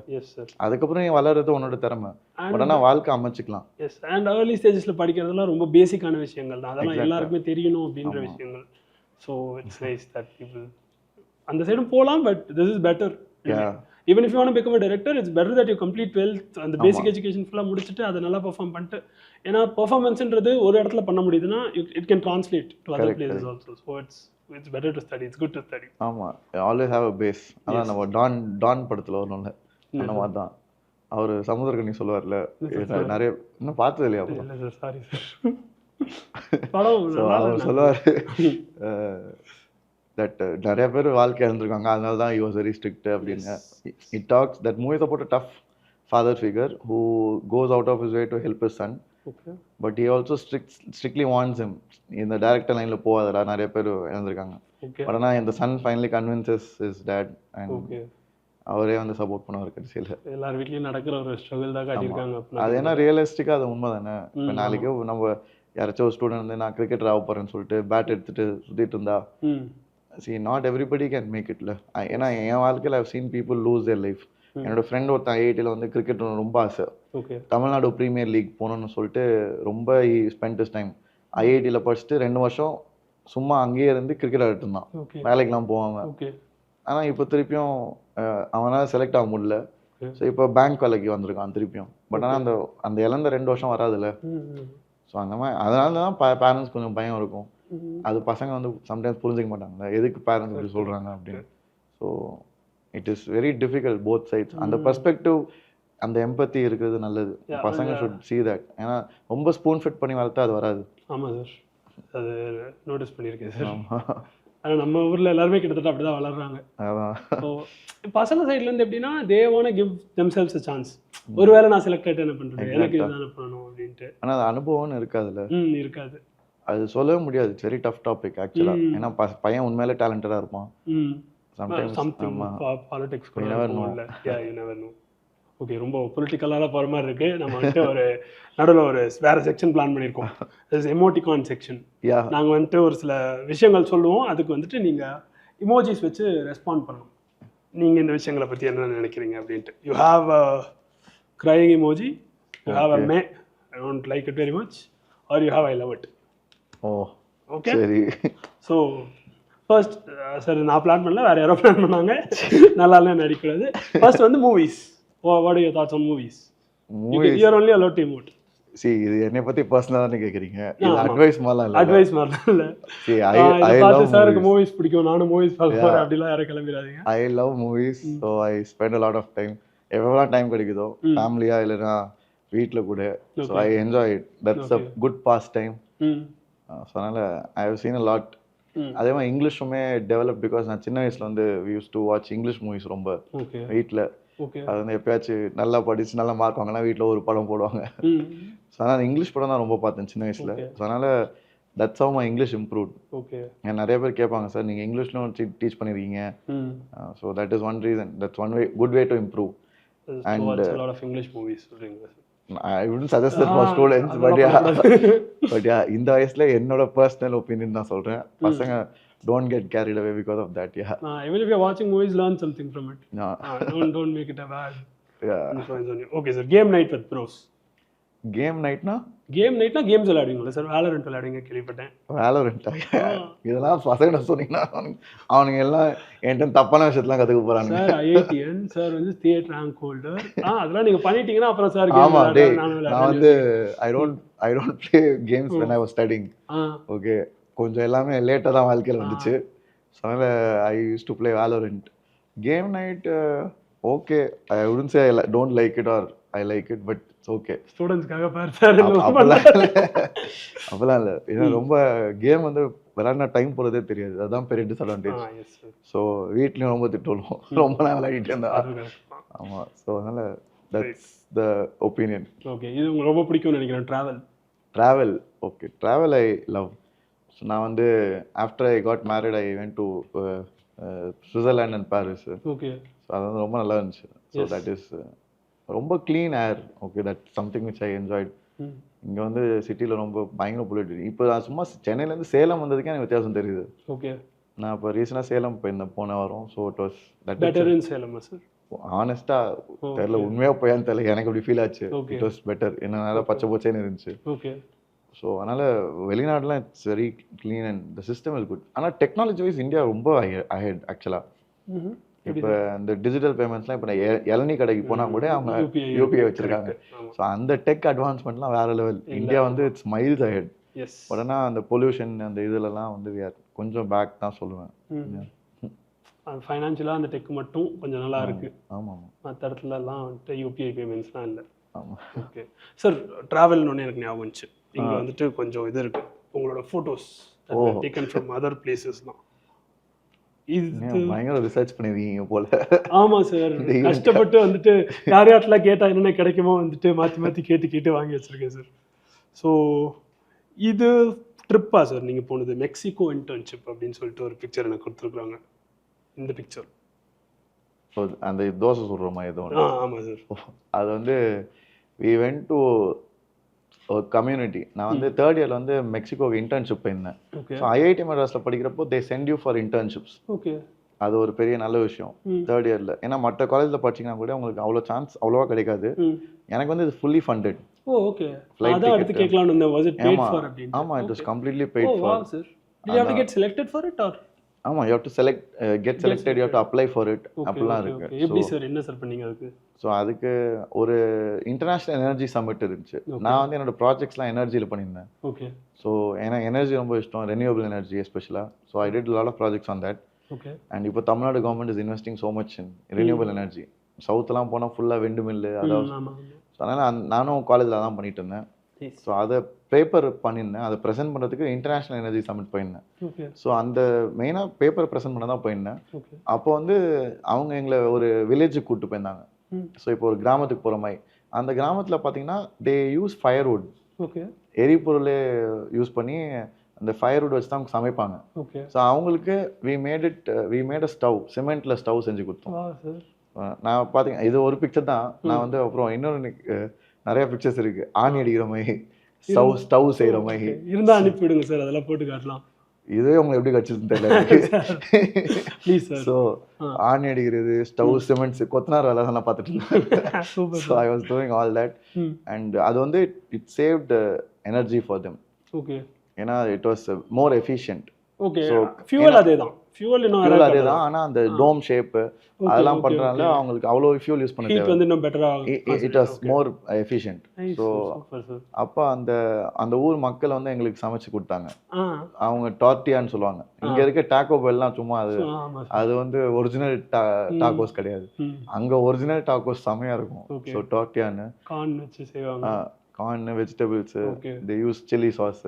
அதுக்கப்புறம் நீ வளர்றது உன்னோட திறமை. பட் ஆனால் வாழ்க்கை அமைச்சிக்கலாம். அண்ட் ஏர்லி ஸ்டேஜஸில் படிக்கிறதுலாம் ரொம்ப பேசிக்கான விஷயங்கள் தான். அதெல்லாம் எல்லாருக்குமே தெரியணும் அப்படின்ற விஷயங்கள். So it's nice that people அந்த சைடும் போகலாம். But this is better. Even if you want to become a director, it's better that you complete 12th and the basic education ஃபுல்லாக முடிச்சுட்டு அதை நல்லா பெர்ஃபார்ம் பண்ணிட்டு. ஏன்னா பெர்ஃபார்மன்ஸ்ன்றது ஒரு இடத்துல பண்ண முடியுதுன்னா it can translate to other places also. So it's better to study. It's good to study. ஆமாம், always have a base. அதான் நம்ம டான் படத்தில் வரணும்ல, அந்த மாதிரி தான். அவர் சமுத்திரக்கனி சொல்லுவார்ல, நிறைய இன்னும் பார்த்தது இல்லையா? இல்லை சார், சாரி சார். அவர் சொல்லுவார் தட் நிறைய பேர் வாழ்க்கை இழந்திருக்காங்க, அதனால தான் he was very strict அப்படின்னு. It talks that movie is about a tough father figure who goes out of his way to help his son. But he also strictly warns him, இந்த director லைனில் போகாதடா, நிறைய பேர் இழந்திருக்காங்க. But ஆனால் இந்த son finally convinces his dad and அவரே வந்து சப்போர்ட் பண்ணுவார் கடைசியில். எல்லார் வீட்லையும் நடக்கிற ஒரு ஸ்ட்ரகிள் தான் காட்டியிருக்காங்க. அது ஏன்னா ரியலிஸ்டிக்காக அது உண்மை தானே. இப்போ நாளைக்கு நம்ம யாராச்சும் ஒரு ஸ்டூடெண்ட் வந்து நான் கிரிக்கெட்டர் ஆக போகிறேன்னு சொல்லிட்டு பேட் எடுத்துகிட்டு சுற்றிட்டு இருந்தா, see, not everybody can make it. ஏன்னா என் வாழ்க்கையில் I've seen people lose their life. என்னோட ஃப்ரெண்ட் ஒருத்தன் ஐஐடியில் வந்து கிரிக்கெட் ரொம்ப ஆசை. தமிழ்நாடு ப்ரீமியர் லீக் போகணுன்னு சொல்லிட்டு ரொம்ப ஸ்பெண்ட் his டைம். ஐஐடியில் படிச்சுட்டு 2 வருஷம் சும்மா அங்கேயே இருந்து கிரிக்கெட் ஆடிட்டு இருந்தான், வேலைக்கெலாம் போவாங்க. ஆனால் இப்போ திருப்பியும் அவனால் செலக்ட் ஆக முடியல. ஸோ இப்போ பேங்க் வேலைக்கு வந்திருக்கான் திருப்பியும். பட் ஆனால் அந்த இழந்த 2 வருஷம் வராதுல்ல. ஸோ அந்த மாதிரி அதனால தான் பேரண்ட்ஸ் கொஞ்சம் பயம் இருக்கும். அது பசங்க வந்து சம்டைம்ஸ் புரிஞ்சிக்க மாட்டாங்க, எதுக்கு பேரண்ட்ஸ் இப்படி சொல்கிறாங்க அப்படின்னு. So it is very difficult both sides. அந்த பெர்ஸ்பெக்டிவ், அந்த எம்பத்தி இருக்கிறது நல்லது. பசங்க ஷுட் see that. ஏன்னா ரொம்ப ஸ்பூன் ஃபிட் பண்ணி வளர்த்தா அது வராது. ஆமாம் சார், அது நோட்டீஸ் பண்ணியிருக்கேன் சார். ஆனால் நம்ம ஊரில் எல்லாருமே கிட்டத்தட்ட அப்படி தான் வளர்றாங்க. அதான் ஸோ பசங்க சைட்லேருந்து எப்படின்னா they want to give themselves a chance. ஒருவேளை நான் செலக்ட் ஆகிட்டு என்ன பண்ணுறது, எனக்கு இதுதான் பண்ணணும் அப்படின்ட்டு. ஆனால் அது அனுபவம்னு இருக்காதுல்ல. இருக்காது, அது சொல்லவே முடியாது. இட்ஸ் வெரி டஃப் டாபிக் ஆக்சுவலாக. ஏன்னா பையன் உண்மையிலே டேலண்டடாக இருப்பான். சம்திங் பாலிடிக்ஸ் கூட இருக்கும்ல. You never know. ஓகே, ரொம்ப பொலிட்டிக்கலாக போகிற மாதிரி இருக்குது. நம்ம வந்துட்டு ஒரு நடுவில் ஒரு வேறு செக்ஷன் பிளான் பண்ணியிருக்கோம். எமோட்டிகான் செக்ஷன். நாங்கள் வந்துட்டு ஒரு சில விஷயங்கள் சொல்லுவோம், அதுக்கு வந்துட்டு நீங்கள் இமோஜிஸ் வச்சு ரெஸ்பாண்ட் பண்ணணும். நீங்கள் இந்த விஷயங்களை பற்றி என்ன நினைக்கிறீங்க அப்படின்ட்டு. You have a crying emoji, you have a meh, I don't like it very much, or you have I love it. Okay, சரி. So first சரி, நான் பிளான் பண்ணல, வேற யாரோ பிளான் பண்ணாங்க. நல்லா இல்ல நடிக்கிறது. ஃபர்ஸ்ட் வந்து movies. What are your thoughts on movies? You are only allowed to emote. See, இது என்னை பத்தி பர்சனலா தானே கேக்குறீங்க. இது அட்வைஸ் மாதிரிலாம் இல்ல. அட்வைஸ் மாதிரிலாம் இல்ல. See, I love சாருக்கு மூவிஸ் பிடிக்கும், நானும் மூவிஸ் பார்க்க போறேன் அப்படிலாம் யாரும் கிளம்பிடாதீங்க. I love movies, so I spend a lot of time. எவ்வளவு டைம் கிடைக்குதோ ஃபேமிலியா இல்லைன்னா வீட்டில் கூட. So I enjoy it. That's a good pastime. So அதனால் I have seen a lot. அதே மாதிரி இங்கிலீஷுமே டெவலப் பிகாஸ் நான் சின்ன வயசில் வந்து we use to watch English movies ரொம்ப வீட்டில். அது வந்து எப்பயாச்சும் நல்லா படிச்சு நல்லா மார்க் வாங்கினா வீட்டில் ஒரு படம் போடுவாங்க. ஸோ அதனால் இங்கிலீஷ் படம் தான் ரொம்ப பார்த்தேன் சின்ன வயசில். ஸோ அதனால் that's how my English improved. நிறைய பேர் கேட்பாங்க, சார் நீங்கள் இங்கிலீஷ்லும் டீச் பண்ணியிருக்கீங்க. So that is one reason. That's one way, good way to improve. And watch a lot of English movies. I wouldn't suggest that for students, but yeah, இந்த வயசுல என்னோட personal opinion நான் சொல்றேன். பசங்க don't get carried away because of that. Even if you're watching movies, learn something from it. Don't make it a bad influence on you. Okay sir, game night with bros. Game நைட்னா games விளையாடுவீங்களா sir? Valorant விளையாடுவீங்க கேள்விப்பட்டேன். வேலரண்டா? இதெல்லாம் பசங்க சொன்னீங்கன்னா அவனுங்க எல்லாம் என்கிட்ட தப்பான விஷயத்தெல்லாம் கற்றுக்க போகிறாங்க. சார் ஐஐடிஎன் சார் வந்து ஸ்டேட் ரேங்க் ஹோல்டர். அதெல்லாம் நீங்கள் பண்ணிட்டீங்கன்னா அப்புறம் சார் ஆமாம் டே, நான் வந்து I don't play games when I was studying. Okay, கொஞ்சம் எல்லாமே லேட்டாக தான் வாழ்க்கையில் வந்துச்சு. ஸோ அதனால் I use to play Valorant. Game night okay, I wouldn't say I don't like it or I like it, but it's okay. ஸ்டூடண்ட்ஸ்க்காக பார் sir. அப்பெல்லாம் இல்லை, ஏன்னா ரொம்ப கேம் வந்து விளையாடினா டைம் போகிறதே தெரியாது. அதுதான் பெரிய டிஸ்அட்வான்டேஜ். ஸோ வீட்லேயும் ரொம்ப திட்டுவோம், ரொம்ப நான் விளையாடிட்டு இருந்தா. ஆமாம், ஸோ அதனால் தட்ஸ் த ஒப்பீனியன். ஓகே, இது உங்களுக்கு ரொம்ப பிடிக்கும்னு நினைக்கிறேன். Travel okay, travel I love. So நான் வந்து after I got married I went to Switzerland and Paris. Okay, so அது வந்து ரொம்ப நல்லா இருந்துச்சு. ஸோ தட் இஸ் ரொம்ப clean air. Okay, that something which I enjoyed. இங்கே வந்து சிட்டியில் ரொம்ப பயங்கர பொல்யூட்டட். இப்போ நான் சும்மா சென்னையிலேருந்து சேலம் வந்ததுக்கே எனக்கு வித்தியாசம் தெரியுது. ஓகே, நான் இப்போ ரீசெண்டாக சேலம் போயிருந்தேன் போன வாரம். So it was that better in Salem sir. ஆனஸ்ட்டாக தெரியல, உண்மையாக போயான்னு தெரியல, எனக்கு அப்படி ஃபீல் ஆச்சு. It was better. என்ன நல்லா பச்சை பச்சைன்னு இருந்துச்சு. ஓகே, ஸோ அதனால் வெளிநாடுலாம் it's very clean and the system is good. ஆனால் டெக்னாலஜி வைஸ் இந்தியா ரொம்ப அஹெட் ஆக்சுவலாக. இப்போ இந்த டிஜிட்டல் பேமெண்ட்ஸ்லாம் இப்போ நான் இளநீ கடைக்கு போனால் கூட அவங்க யூபிஐ வச்சுருக்காங்க. ஸோ அந்த டெக் அட்வான்ஸ்மெண்ட்லாம் வேறு லெவல். இந்தியா வந்து இட்ஸ் மைல்ஸ் அஹெட். உடனே அந்த பொல்யூஷன் அந்த இதுலலாம் வந்து கொஞ்சம் பேக் தான் சொல்லுவேன். ஃபைனான்ஷியலாக அந்த டெக் மட்டும் கொஞ்சம் நல்லா இருக்குது. ஆமாம், மற்ற இடத்துலலாம் வந்துட்டு யூபிஐ பேமெண்ட்ஸ்லாம் இல்லை. ஆமாம். ஓகே சார், ட்ராவல்னு ஒன்று எனக்கு ஞாபகம் வந்துச்சு. இங்கே வந்துட்டு கொஞ்சம் இது இருக்குது, உங்களோட ஃபோட்டோஸ் டேக்கன் ஃப்ரம் அதர் பிளேசஸ்லாம். இது பயங்கர ரிசர்ச் பண்ணிருக்கீங்க போல. ஆமா சார், கஷ்டப்பட்டு வந்துட்டு யார் யார்ட்டெல்லாம் கேட்டால் என்னென்ன கிடைக்குமோ வந்துட்டு மாற்றி கேட்டு வாங்கி வச்சிருக்கேன் சார். ஸோ இது ட்ரிப்பா சார் நீங்கள் போனது? மெக்சிகோ இன்டர்ன்ஷிப் அப்படின்னு சொல்லிட்டு ஒரு பிக்சர் எனக்கு கொடுத்துருக்குறாங்க. இந்த பிக்சர் அந்த தோசை சுடுற மாதிரி ஏதோ. ஆமாம் சார். அது வந்து we went to ஒரு கம்யூனிட்டி. நான் வந்து தேர்ட் இயரில் வந்து மெக்சிகோக்கு இன்டர்ன்ஷிப் போயிருந்தேன். ஸோ ஐஐடி மெட்ராஸில் படிக்கிறப்போ தே send you for internships. Okay, அது ஒரு பெரிய நல்ல விஷயம் தேர்ட் இயரில். ஏன்னா மற்ற காலேஜில் படிச்சிங்கன்னா கூட உங்களுக்கு அவ்வளோ சான்ஸ் அவ்வளோவா கிடைக்காது. எனக்கு வந்து இது ஃபுல்லி ஃபண்டட். ஓகே, அதான் அடுத்து கேட்கலாம்னு இருந்தேன். வாஸ் இட் பெய்ட் ஃபார் அப்படி? ஆமாம், it was completely paid for. Sir, do you have to get selected for it or? ஆமாம், you have to get selected, you have to apply for it. அப்படிலாம் இருக்கு. எப்படி sir, என்ன sir பண்ணீங்க அதுக்கு? So அதுக்கு ஒரு இன்டர்நேஷ்னல் எனர்ஜி சமிட் இருந்துச்சு. நான் வந்து என்னோட ப்ராஜெக்ட்ஸ்லாம் எனர்ஜியில் பண்ணியிருந்தேன். ஓகே, ஸோ எனக்கு எனர்ஜி ரொம்ப இஷ்டம், ரெனியூவபிள் எனர்ஜி எஸ்பெஷலாக. So I did lot of projects on that. Okay, and இப்போ Tamil Nadu government is investing so much in renewable energy. சவுத்லாம் போனால் ஃபுல்லாக விண்டு மில்லு, அதாவது. ஸோ அதனால் நானும் காலேஜில் தான் பண்ணிட்டு இருந்தேன். ஸோ அதை பேப்பர் பண்ணியிருந்தேன். அதை ப்ரெசென்ட் பண்ணுறதுக்கு இன்டர்நேஷ்னல் எனர்ஜி சமிட் போயிருந்தேன். ஸோ அந்த மெயினாக பேப்பர் ப்ரெசென்ட் பண்ண தான் போயிருந்தேன். அப்போ வந்து அவங்க எங்களை ஒரு வில்லேஜுக்கு கூப்பிட்டு போயிருந்தாங்க. ஸோ இப்போ ஒரு கிராமத்துக்கு போகிற மாதிரி. அந்த கிராமத்தில் பார்த்தீங்கன்னா தே யூஸ் ஃபயர்வுட். ஓகே, எரிபொருளே யூஸ் பண்ணி அந்த ஃபயர்வுட் வச்சு தான் சமைப்பாங்க. ஓகே. ஸோ அவங்களுக்கு வி மேட் அ ஸ்டவ், சிமெண்ட்ல ஸ்டவ் செஞ்சு கொடுத்தோம். நான் பார்த்தீங்க இது ஒரு பிக்சர் தான். நான் வந்து அப்புறம் இன்னொன்று நிறைய பிக்சர்ஸ் இருக்கு. ஆணி அடிக்கிற மாதிரி ஸ்டவ் செய்யற மாதிரி இருந்தா அனுப்பிவிடுங்க சார், அதெல்லாம் போட்டு காட்டலாம். இதே உங்களுக்கு எப்படி கிடைச்சதுன்னு தெரியல. ஸோ ஆணி அடிக்கிறது, ஸ்டவ், சிமெண்ட்ஸ், கொத்தனார் வேலை தான் நான் பார்த்துட்டு இருந்தேன். So I was doing all that. And அது வந்து it saved energy for them. Okay. ஏன்னா it was more efficient. Okay. Fuel அதேதான். ஃபியூவல் அதேதான். ஆனா அந்த டோம் ஷேப் அதெல்லாம் பண்றதுனால அவங்களுக்கு அவ்வளோ ஃபியூல் யூஸ் பண்ண தேவை. வந்து இன்னும் பெட்டரா it was more efficient. So அப்ப அந்த ஊர் மக்கள் வந்து எங்களுக்கு சமைச்சு கொடுத்தாங்க. அவங்க டார்டியான்னு சொல்லுவாங்க. இங்க இருக்க டாக்கோ பெல்லாம் சும்மா அது வந்து ஒரிஜினல் டாக்கோஸ் கிடையாது. அங்க ஒரிஜினல் டாக்கோஸ் செமையா இருக்கும். ஸோ டார்டியான்னு கார்ன் வச்சு செய்வாங்க. Corn, vegetables, they use chilli sauce,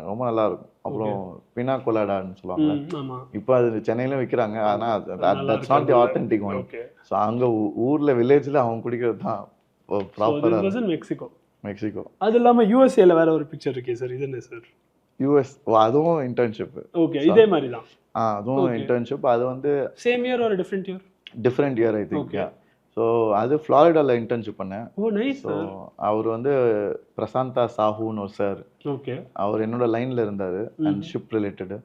ரொம்ப நல்லா இருக்கும். அப்புறம் பினா கொலாடான்னு சொல்லுவாங்க. இப்போ அது சென்னையில விற்கிறாங்க. ஆனா that's not the authentic one. So அங்க ஊர்ல வில்லேஜ்ல அவங்க குடிக்கிறது தான் ப்ராப்பரா. மெக்சிகோ. அது இல்லாம யூஎஸ்ஏல வேற ஒரு பிக்சர் இருக்கே சார், இது என்ன சார்? யூஎஸ் அதுவும் இன்டர்ன்ஷிப். ஓகே. இதே மாதிரி தான். அதுவும் இன்டர்ன்ஷிப். அது வந்து same year R different year? Different year I think. So அது ஃப்ளாரிடாவில் இன்டர்ன்ஷிப் பண்ணேன். ஓ நைஸ். ஸோ அவர் வந்து பிரசாந்தா சாஹூன்னு ஒரு சார். ஓகே. அவர் என்னோட லைனில் இருந்தார் and ship related.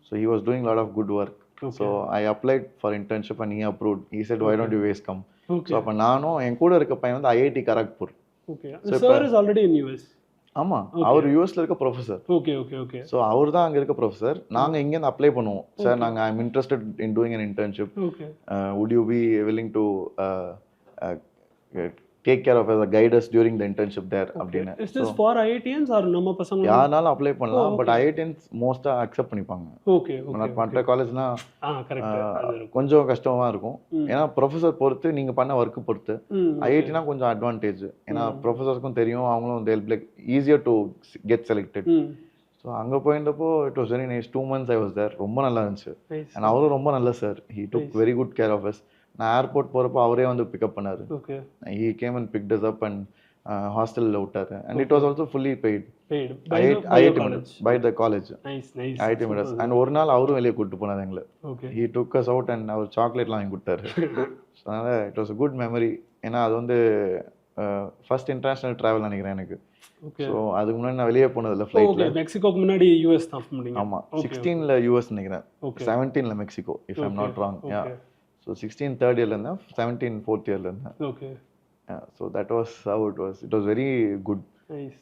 So he was doing lot of good work. So I applied for internship and he approved. He said why don't you waste come. So அப்போ நானும் என் கூட இருக்க பையன் வந்து IIT Kharagpur. Okay. Sir is already in US. ஆமா, அவர் யூஎஸ்ல இருக்க professor. Okay okay okay. So அவர் தான் அங்கே இருக்க ப்ரொஃபசர். நாங்கள் இங்கேருந்து அப்ளை பண்ணுவோம். சார் நாங்கள் I am interested in doing an internship. Would you be willing to take care of as a guide us during the internship there அப்படினு. Is this for IITians or நம்ம பசங்க யாரானாலும் apply பண்ணலாம். But IITians மோஸ்டா accept பண்ணிப்பாங்க. Okay okay. மற்ற காலேஜ்னா correct கொஞ்சம் கஷ்டமா இருக்கும். ஏன்னா ப்ரொஃபசர் பொறுத்து நீங்க பண்ண வர்க் பொறுத்து. IITனா கொஞ்சம் அட்வான்டேஜ். ஏன்னா ப்ரொஃபசர்ஸ்க்கும் தெரியும், அவங்களும் they'll be like easier to get selected. So அங்கே போயிருந்தப்போ it was very nice. 2 months I was there. ரொம்ப நல்லா இருந்துச்சு. அண்ட் அவரும் ரொம்ப நல்ல sir. He took very good care of us. நான் ஏர்போர்ட் போகிறப்போ அவரே வந்து பிக்கப் பண்ணார். He came and picked us up and ஹாஸ்டலில் விட்டார். And it was also fully paid IIT Madras by the college. IIT Madras. And ஒரு நாள் அவரும் வெளியே கூப்பிட்டு போனார் எங்களை. He took us out and அவர் சாக்லேட்லாம் வாங்கி கொடுத்தாரு. ஸோ அதனால் it was a good memory. ஏன்னா அது வந்து ஃபர்ஸ்ட் இன்டர்நேஷனல் ட்ராவல் நினைக்கிறேன் எனக்கு. ஸோ அதுக்கு முன்னாடி நான் வெளியே போனதில்லை ஃப்ளைட்டில். மெக்சிகோக்கு முன்னாடி யூஎஸ் தான் பண்ணீங்க? ஆமாம், 16ல யூஎஸ் நினைக்கிறேன், 17ல Mexico if I am not wrong. So 16 third இயர்ல இருந்தேன், 17 ஃபோர்த் இயர்ல இருந்தேன். Okay. So that was how it was. It was very good. Nice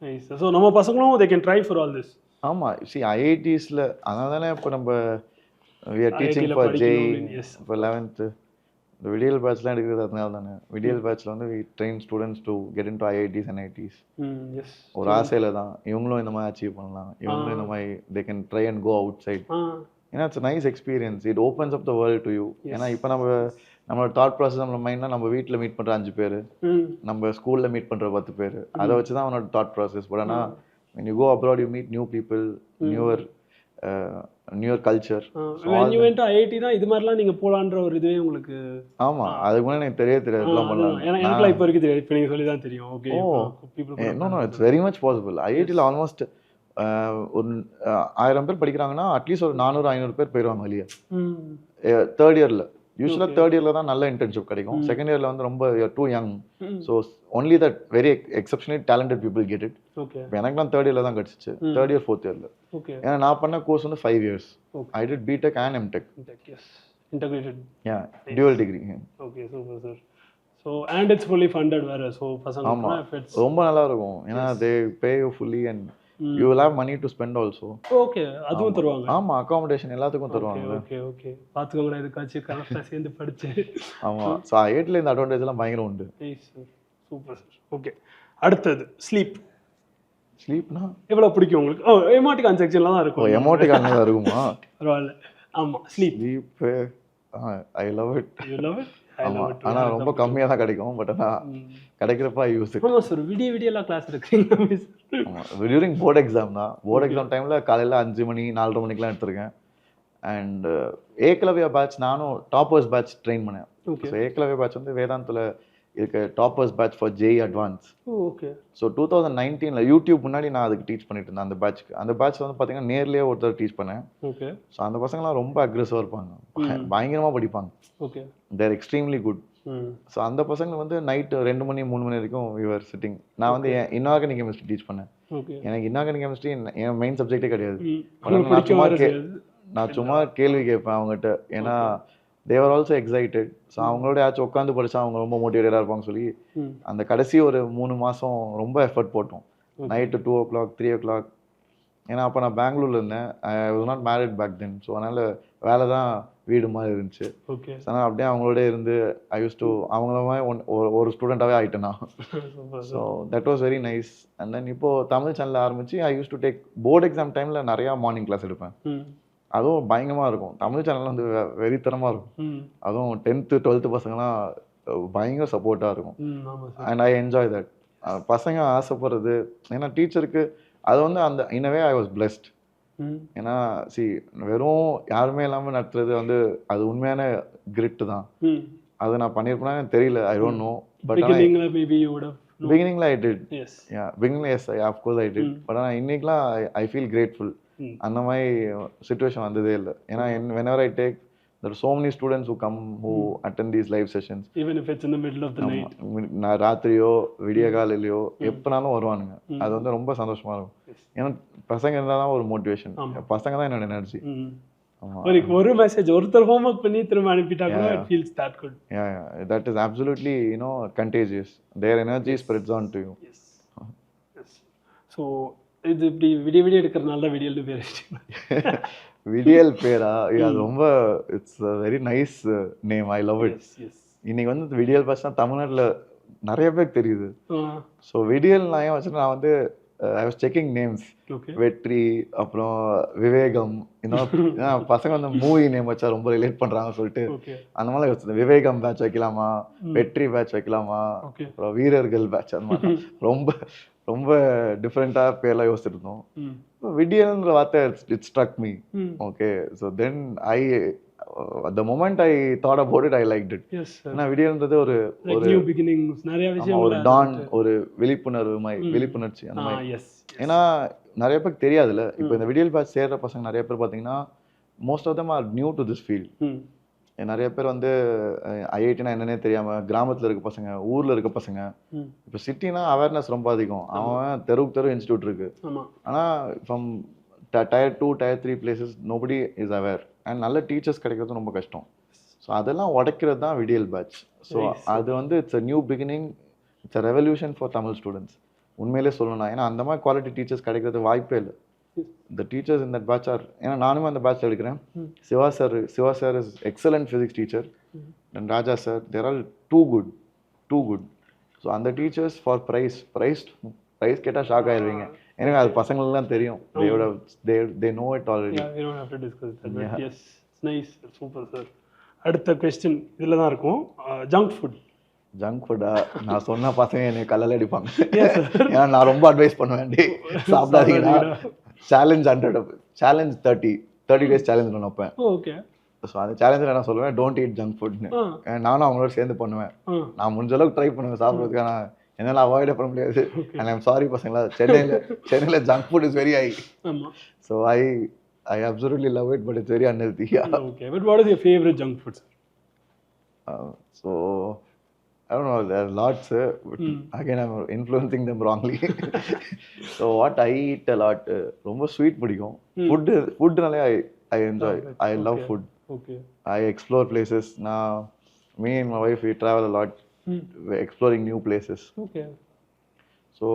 nice. So நம்ம பசங்களும் they can try for all this. ஆமாம், சி ஐஐடிஸ்ல அதனால தானே இப்போ நம்ம we are teaching for JEE இப்போ 11th. இந்த விடியல் பேட்ச்லாம் எடுக்கிறது அதனால தானே. விடியல் பேட்ச்ல வந்து we train students to get in to IITs and IITs. ஒரு ஆசையில தான் இவங்களும் இந்த மாதிரி அச்சீவ் பண்ணலாம், இவங்களும் இந்த மாதிரி they can try and go outside. ஏன்னா it's nice experience. It opens up the world to you. ஏன்னா இப்போ நம்மளோட தாட் ப்ராசஸ், நம்மளோட மைண்ட்னா நம்ம வீட்டில் மீட் பண்ணுற 5 பேர், நம்ம ஸ்கூலில் மீட் பண்ணுற 10 பேர், அதை வச்சு தான் அவனோட தாட் ப்ராசஸ். பட் ஆனால் when you go abroad you meet new people, newer culture. when you went to IIT தான் இது மாதிரிலாம் நீங்கள் போகலான்ற ஒரு இதுவே உங்களுக்கு? ஆமாம், அதுக்கு முன்னாடி எனக்கு தெரியாது இதெல்லாம் பண்ணலாம். ஏன்னா எனக்குலாம் இப்போ வரைக்கும் தெரியாது, இப்போ நீங்கள் சொல்லி தான் தெரியும். Okay. No it's very much possible. ஐஐடியில் ஆல்மோஸ்ட் ஒரு 1000 பேர் படிக்கிறாங்கன்னா அட்லீஸ்ட் ஒரு 400-500 பேர் போயிடுவாங்க வெளியே தேர்ட் இயர்ல. யூஸ்வலாக தேர்ட் இயர்ல தான் நல்ல இன்டர்ன்ஷிப் கிடைக்கும். செகண்ட் இயர்ல வந்து ரொம்ப too young. So only that very exceptionally talented people get it. எனக்குலாம் தேர்ட் இயர்ல தான் கிடைச்சிச்சு, தேர்ட் இயர் ஃபோர்த் இயர்ல. ஏன்னா நான் பண்ண கோர்ஸ் வந்து 5 years. I did BTech and MTech. Integrated. Yeah, dual degree. Okay, super sir. So and it's fully funded வேற. ஸோ பசங்க ரொம்ப நல்லா இருக்கும். ஏன்னா they pay you fully and you will have money to spend also. Okay, அதுவும் தருவாங்க. ஆமா, அகாமடேஷன் எல்லாத்துக்கும் தருவாங்க. Okay okay. பாத்துக்கோங்க, இதுக்காச்சு கரெக்ட்டா சேர்ந்து படிச்சு. ஆமா, சோ ஐஐடில இந்த அட்வான்டேஜ் எல்லாம் பயங்கர உண்டு. Nice sir, super sir. Okay, அடுத்தது ஸ்லீப். ஸ்லீப்னா எவ்வளவு பிடிக்கும் உங்களுக்கு? ஓ, எமோட்டிகான் செக்ஷன்ல தான் இருக்கும். எமோட்டிகான்ல தான் இருக்குமா? பரவாயில்ல. ஆமா, sleep I love it. You love it? ஆனா ரொம்ப கம்மியா தான் கிடைக்கும். பட் ஆனா கிடைக்கிறப்ப ஐ யூஸ் இட். ஆமா சார், விடியெல்லாம் கிளாஸ் எடுக்கிறீங்க. டியூரிங் போர்ட் எக்ஸாம் தான். போர்ட் எக்ஸாம் டைம்ல காலையில 5 மணி 4:30 மணிக்கெல்லாம் எடுத்திருக்கேன். அண்ட் ஏகலவ்யா பேட்ச் நானும் டாப்பர்ஸ் பேட்ச் ட்ரெயின் பண்ணேன். ஸோ ஏகலவ்யா பேட்ச் வந்து வேதாந்தில் இருக்க toppers batch for JEE advance. Okay. So 2019 YouTube முன்னாடி நான் அதுக்கு டீச் பண்ணிட்டு இருந்தேன் அந்த பேட்ச்க்கு. அந்த பேட்ச் வந்து பார்த்தீங்கன்னா நேர்லேயே ஒருத்தர் டீச் பண்ணேன். ஓகே. ஸோ அந்த பசங்களாம் ரொம்ப அக்ரெசிவாக இருப்பாங்க, பயங்கரமாக படிப்பாங்க. ஓகே. தேர் எக்ஸ்ட்ரீம்லி குட். ஸோ அந்த பசங்க வந்து நைட்டு 2 மணி 3 மணி வரைக்கும் விவர் சிட்டிங். நான் வந்து இன்ஆர்கானிக் கெமிஸ்ட்ரி டீச் பண்ணேன். எனக்கு இன்ஆர்கானிக் கெமிஸ்ட்ரி என் மெயின் சப்ஜெக்டே கிடையாது. நான் சும்மா கேள்வி கேட்பேன் அவங்ககிட்ட, ஏன்னா தேவர் ஆல்சோ எக்ஸைட்டட். ஸோ அவங்களோட யாச்சும் உட்காந்து படித்தா அவங்க ரொம்ப மோட்டிவேட்டடாக இருப்பாங்க சொல்லி அந்த கடைசி ஒரு 3 மாதம் ரொம்ப எஃபர்ட் போட்டோம். Night 2 o'clock 3 o'clock. ஏன்னா அப்போ நான் பெங்களூரில் இருந்தேன். I was not married back then. So அதனால் வேலை தான் வீடு மாதிரி இருந்துச்சு. ஓகே. ஆனால் அப்படியே அவங்களோட இருந்து ஐ யூஸ் டு அவங்கள ஒரு ஸ்டூடெண்ட்டாகவே ஆகிட்டேன் நான். So that was very nice. And then இப்போது தமிழ் சேனல் ஆரம்பித்து I use to take board exam டைமில் நிறையா மார்னிங் கிளாஸ் எடுப்பேன். அதுவும் பயங்கரமாக இருக்கும். தமிழ் சேனல் வந்து வெறித்தனமாக இருக்கும். அதுவும் 10th 12th பசங்களாம் பயங்கர சப்போர்ட்டாக இருக்கும். And I enjoy that. பசங்க ஆசைப்படுறது, ஏன்னா டீச்சருக்கு அது வந்து அந்த இன்னவே ஐ வாஸ் பிளெஸ்ட். ஏன்னா வெறும் யாருமே இல்லாமல் நடத்துறது வந்து அது உண்மையான கிரிட்டு தான். அது நான் பண்ணியிருப்பேன்னா எனக்கு தெரியல, ஐ டோன்ட் நோ. பட் பிகினிங்ல ஐ டிட். பிகினிங்ல yes of course I did. But ஆனால் இன்னைக்கெலாம் ஐ ஃபீல் கிரேட்ஃபுல். அந்த மாதிரி சுச்சுவேஷன் வந்ததே இல்லை. ஏன்னா whenever I take, there are so many students who come who attend these live sessions, even if it's in the middle of the night. நான் ராத்திரியோ விடிய காலையிலயோ எப்பனாலும் வருவானுங்க. அது வந்து ரொம்ப சந்தோஷமா இருக்கும். ஏன்னா பசங்க இருந்தால் தான் ஒரு மோட்டிவேஷன். பசங்க தான் என்னோட எனர்ஜி. ஒரு மெசேஜ் ஒருத்தர் ஹோம்வொர்க் பண்ணி திரும்ப அனுப்பிட்டா கூட it feels that good. Yeah, that is absolutely, contagious. Their energy spreads on to you. Yes. So இது இப்படி விடிய எடுக்கிறனால தான் விடியல்னு பேர் வச்சிட்டீங்க. விடியல் பேரா? அது ரொம்ப it's very nice name. I love it. இன்னைக்கு வந்து விடியல் பேட்ச்னா தமிழ்நாட்டில் நிறைய பேருக்கு தெரியுது. ஸோ விடியல் நான் ஏன் வச்சுன்னா, நான் வந்து ஐ வாஸ் செக்கிங் நேம்ஸ். வெற்றி, அப்புறம் விவேகம், இன்னும் பசங்க வந்து மூவி நேம் வச்சா ரொம்ப ரிலேட் பண்றாங்கன்னு சொல்லிட்டு அந்த மாதிரி வச்சிருந்தேன். விவேகம் பேட்ச் வைக்கலாமா, வெற்றி பேட்ச் வைக்கலாமா, அப்புறம் வீரர்கள் பேட்ச், அந்த மாதிரி ரொம்ப ரொம்ப டிஃப்ரெண்டாக பேர்லாம் யோசிச்சுட்டு இருந்தோம். விடியல்ன்ற வார்த்தை it struck me. Okay, so then the moment I thought about it, I liked it. ஏன்னா விடியல்ன்றது ஒரு டான், ஒரு விழிப்புணர்ச்சி அந்த மாதிரி. ஏன்னா நிறைய பேருக்கு தெரியாதுல்ல. இப்போ இந்த விடியல் பேட்ச் சேர்ற பசங்க நிறைய பேர் பார்த்தீங்கன்னா most of them are new to this field. நிறைய பேர் வந்து ஐஐடினா என்னன்னே தெரியாம கிராமத்துல இருக்க பசங்க, ஊர்ல இருக்க பசங்க. இப்போ சிட்டினா அவேர்னஸ் ரொம்ப அதிகம். அவன் தெருவுக்கு தெரு இன்ஸ்டியூட் இருக்கு. ஆனா from tier 2 tier 3 places nobody is aware. And நல்ல டீச்சர்ஸ் கிடைக்கிறது ரொம்ப கஷ்டம். ஸோ அதெல்லாம் உடைக்கிறது தான் விடியல் பேட்ச். ஸோ அது வந்து it's a new beginning, it's a revolution for Tamil students. உண்மையிலே சொல்லணும். ஏன்னா அந்த மாதிரி குவாலிட்டி டீச்சர்ஸ் கிடைக்கிறது வாய்ப்பே இல்லை. The teachers in that batch are, ஏன்னா நானும் அந்த பேட்ச் எடுக்கிறேன். Siva sir is excellent physics teacher. And Raja sir, there all too good. So அந்த டீச்சர்ஸ் ஃபார் ப்ரைஸ் கேட்டால் ஷாக் ஆயிடுவீங்க. எனக்கு அது பசங்களுக்குலாம் தெரியும். they know it already. Yeah, we don't have to discuss that. But yes, it's nice. Super sir. அடுத்த question இதுல தான் இருக்கும். ஜங்க் ஃபுட்டா? நான் சொன்ன பசங்க என்னை கல்லல அடிப்பாங்க. ஏன்னா நான் ரொம்ப அட்வைஸ் பண்ணுவேன், சாப்பிடாதீங்கன்னா. சேலஞ்ச் 100, சேலஞ்ச் 30 days சேலஞ்ச் நான் வைப்பேன். ஓகே. ஸோ அந்த சேலஞ்சில் நான் சொல்லுவேன் டோன்ட் ஈட் ஜங்க் ஃபுட்னு. நானும் அவங்களோட சேர்ந்து பண்ணுவேன். நான் முடிஞ்ச அளவுக்கு ட்ரை பண்ணுவேன் சாப்பிட்றதுக்கு. ஆனால் என்னால் அவாய்டே பண்ண முடியாது. அண்ட் ஐம் சாரி பசங்களா, சென்னையில் junk food is very high. So I absolutely love it, but it's very unhealthy. Okay, but what is your favorite junk food? So I don't know, there are lots, but again I'm influencing them wrongly. So what I eat a lot, ரொம்ப sweet பிடிக்கும். ஃபுட்னாலே I enjoy. I love food. Okay. I explore places. Now me and my wife, we travel a lot, exploring new places. Okay. So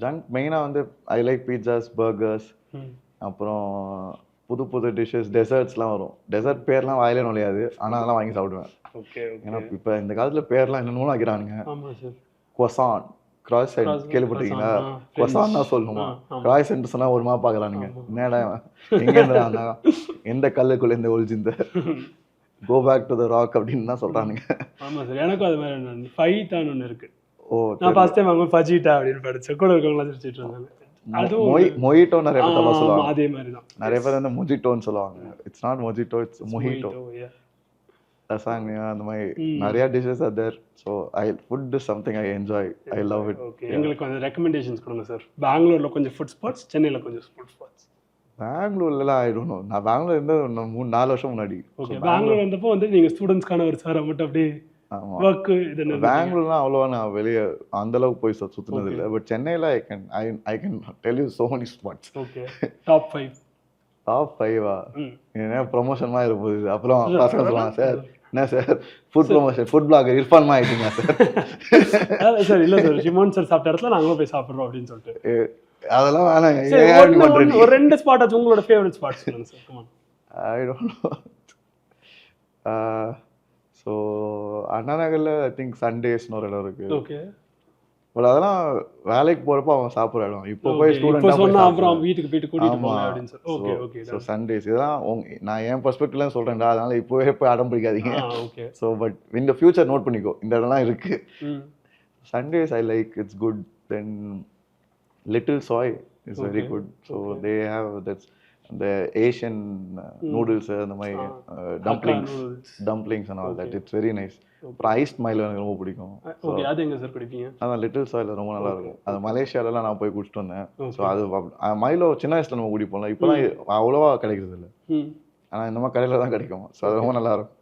junk மெயினாக வந்து I like pizzas, burgers, அப்புறம் புது dishes, டெசர்ட்ஸ்லாம் வரும். Dessert பேர்லாம் வாயிலே நுழையாது, ஆனால் அதெல்லாம் வாங்கி சாப்பிடுவேன். ஏன்னா இப்போ இந்த காலத்தில் பேர்லாம் என்னென்னமோ வைக்கிறானுங்க. கொசான், கிராய்சன்ட் கேள்விப்பட்டீங்களா? கொசான் தான் சொல்லணுமா? கிராய்சன்ட் சொன்னால் ஒரு மாதிரி பார்க்கலானுங்க. என்னடா எங்கேருந்தா எந்த கல்லுக்குள்ள இந்த ஒழிஞ்சிந்த go back to the rock அப்படின்னு தான் சொல்கிறானுங்க. ஆமாம் சார், எனக்கும் அது மாதிரி ஃபைட்டான்னு ஒன்று இருக்குது. நான் ஃபர்ஸ்ட் டைம் அவங்க ஃபஜிட்டா அப்படின்னு படித்தேன். கூட இருக்கவங்களாம் சிரிச்சிட்டு இருந்தாங்க. மொஜிட்டோ நிறைய பேர் சொல்லுவாங்க. அதே மாதிரி தான் நிறைய பேர் வந்து மொஜிட்டோன்னு சொல்லுவாங்க. It's not mojito, it's mohito. lasagna அந்த மாதிரி நிறைய dishes are there. So food is something I enjoy, I love it. Okay, எங்களுக்கு கொஞ்சம் ரெக்கமெண்டேஷன்ஸ் கொடுங்க சார். பெங்களூர்ல கொஞ்சம் ஃபுட் ஸ்பாட்ஸ், சென்னையில் கொஞ்சம் ஃபுட் ஸ்பாட்ஸ். பெங்களூர்லாம் I don't know. நான் பெங்களூர் இருந்து 3-4 வருஷம் முன்னாடி. ஓகே, பெங்களூர் வந்தப்போ வந்து நீங்கள் ஸ்டூடெண்ட்ஸ்க்கான ஒரு சாரை மட்டும் அப்படியே ஒர்க்கு இது என்ன? பெங்களூர்லாம் அவ்வளோவா நான் வெளியே அந்த அளவுக்கு போய் சுற்றுனது இல்லை. பட் சென்னையில் I can tell you so many spots. Okay, top 5. Top 5ஆ? என்ன ப்ரொமோஷன் மாதிரி இருப்போது. அப்புறம் பசங்க சொல்லுவாங்க, சார் என்ன sir food promotion, food blogger Irfan ஆகிட்டீங்க சார். சார் இல்லை சார், ஷிமோன் சார் சாப்பிட்ட இடத்துல நாங்களும் போய் சாப்பிட்றோம் அப்படின்னு சொல்லிட்டு. அதெல்லாம் வேணாம். ஒரு 2 ஸ்பாட் ஆச்சு உங்களோட ஃபேவரட் ஸ்பாட்ஸ் சொல்லுங்க sir. Come on. I don't know. So அண்ணா நகரில் ஐ திங்க் சண்டேஸ்னு ஒரு இடம் இருக்கு. ஓகே, பட் அதெல்லாம் வேலைக்கு போறப்போ அவங்க சாப்பிட்ற இடம். இப்போ போய் ஸ்டூடெண்ட் அப்புறம் வீட்டுக்கு போயிட்டு கூட்டிட்டு போங்க அப்படின்னு சொல்லி. Okay okay. ஸோ சண்டேஸ் இதெல்லாம் நான் என் பெர்ஸ்பெக்டிவ்ல சொல்றேன்டா, அதனால இப்போவே போய் அடம் பிடிக்காதீங்க. ஓகே. ஸோ பட் இந்த ஃபியூச்சர் நோட் பண்ணிக்கோ, இந்த இடம்லாம் இருக்கு. Sundays I like, it's good. Then little Sai is very good. So they have that's the Asian noodles அந்த மாதிரி dumplings and all that. It's very nice. அப்புறம் ஐஸ் மைல் எனக்கு ரொம்ப பிடிக்கும். ஓகே, அது எங்க சார் குடிப்பீங்க? அதான் லிட்டில் சாயில் ரொம்ப நல்லா இருக்கும். அது மலேசியாலலாம் நான் போய் குடிச்சிட்டு வந்தேன். ஸோ அது மைலோ சின்ன வயசுல நம்ம குடிப்போம்ல, இப்போலாம் அவ்வளோவா கிடைக்கிறது இல்லை. ஆனால் இந்த மாதிரி கடையில் தான் கிடைக்கும். ஸோ அது ரொம்ப நல்லா இருக்கும்.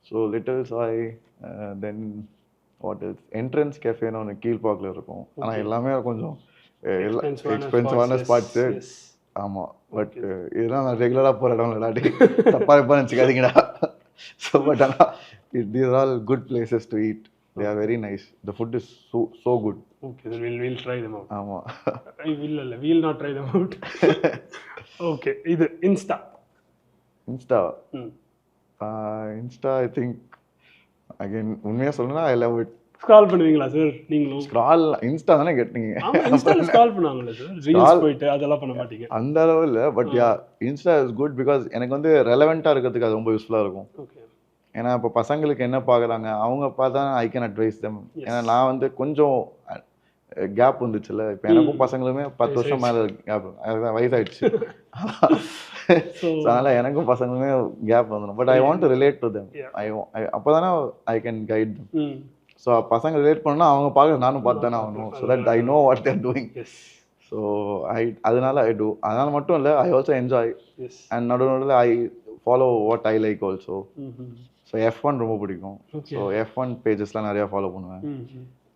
So little Chai, then what is entrance கேஃபேன்னு ஒன்று கீழ்பாக்கில் இருக்கும். ஆனால் எல்லாமே கொஞ்சம் எக்ஸ்பென்சிவான ஸ்பாட்ஸு. ஆமாம், பட் இதெல்லாம் நான் ரெகுலராக போகிற இடம் இல்லாட்டி தப்பாக நினச்சிக்காதீங்கடா. ஸோ பட் ஆனால் these are all good places to eat. They are very nice. The food is so good. Okay, then we'll try them out. ஆமாம், we'll not try them out. Okay, இது இன்ஸ்டா I think again உண்மையாக சொல்லணும்னா I love it. Scroll பண்ணுவீங்களா sir நீங்களும்? Scroll Insta தானே கேட்டீங்க? இன்ஸ்டால scroll பண்ணுவாங்கல்ல சார், ரீல்ஸ் போயிட்டு அதெல்லாம் பண்ண மாட்டீங்க? அந்த அளவு இல்லை, but yeah Insta is good because எனக்கு வந்து ரெலவெண்ட்டாக இருக்கிறதுக்கு அது ரொம்ப யூஸ்ஃபுல்லாக இருக்கும். ஓகே, ஏன்னா இப்போ பசங்களுக்கு என்ன பார்க்குறாங்க அவங்க பார்த்தா ஐ கேன் அட்வைஸ் தம். ஏன்னா நான் வந்து கொஞ்சம் கேப் வந்துச்சுல்ல, இப்போ எனக்கும் பசங்களுமே 10 வருஷம் மேலே கேப், அதுதான் வயசாயிடுச்சு. அதனால் எனக்கும் பசங்களுமே கேப் வந்துடும். But I want to relate to them. அப்போ தானே I can guide them. So பசங்க ரிலேட் பண்ணா அவங்க பார்க்க நானும் பார்த்து தானே ஆகணும். So that I know what they're doing. So அதனால ஐ டூ. அதனால மட்டும் இல்லை, ஐ ஆல்சோ என்ஜாய். அண்ட் நடுவில் I follow what I like also. So F1 ரொம்ப பிடிக்கும். ஸோ F1 பேஜஸ்லாம் நிறையா ஃபாலோ பண்ணுவேன்.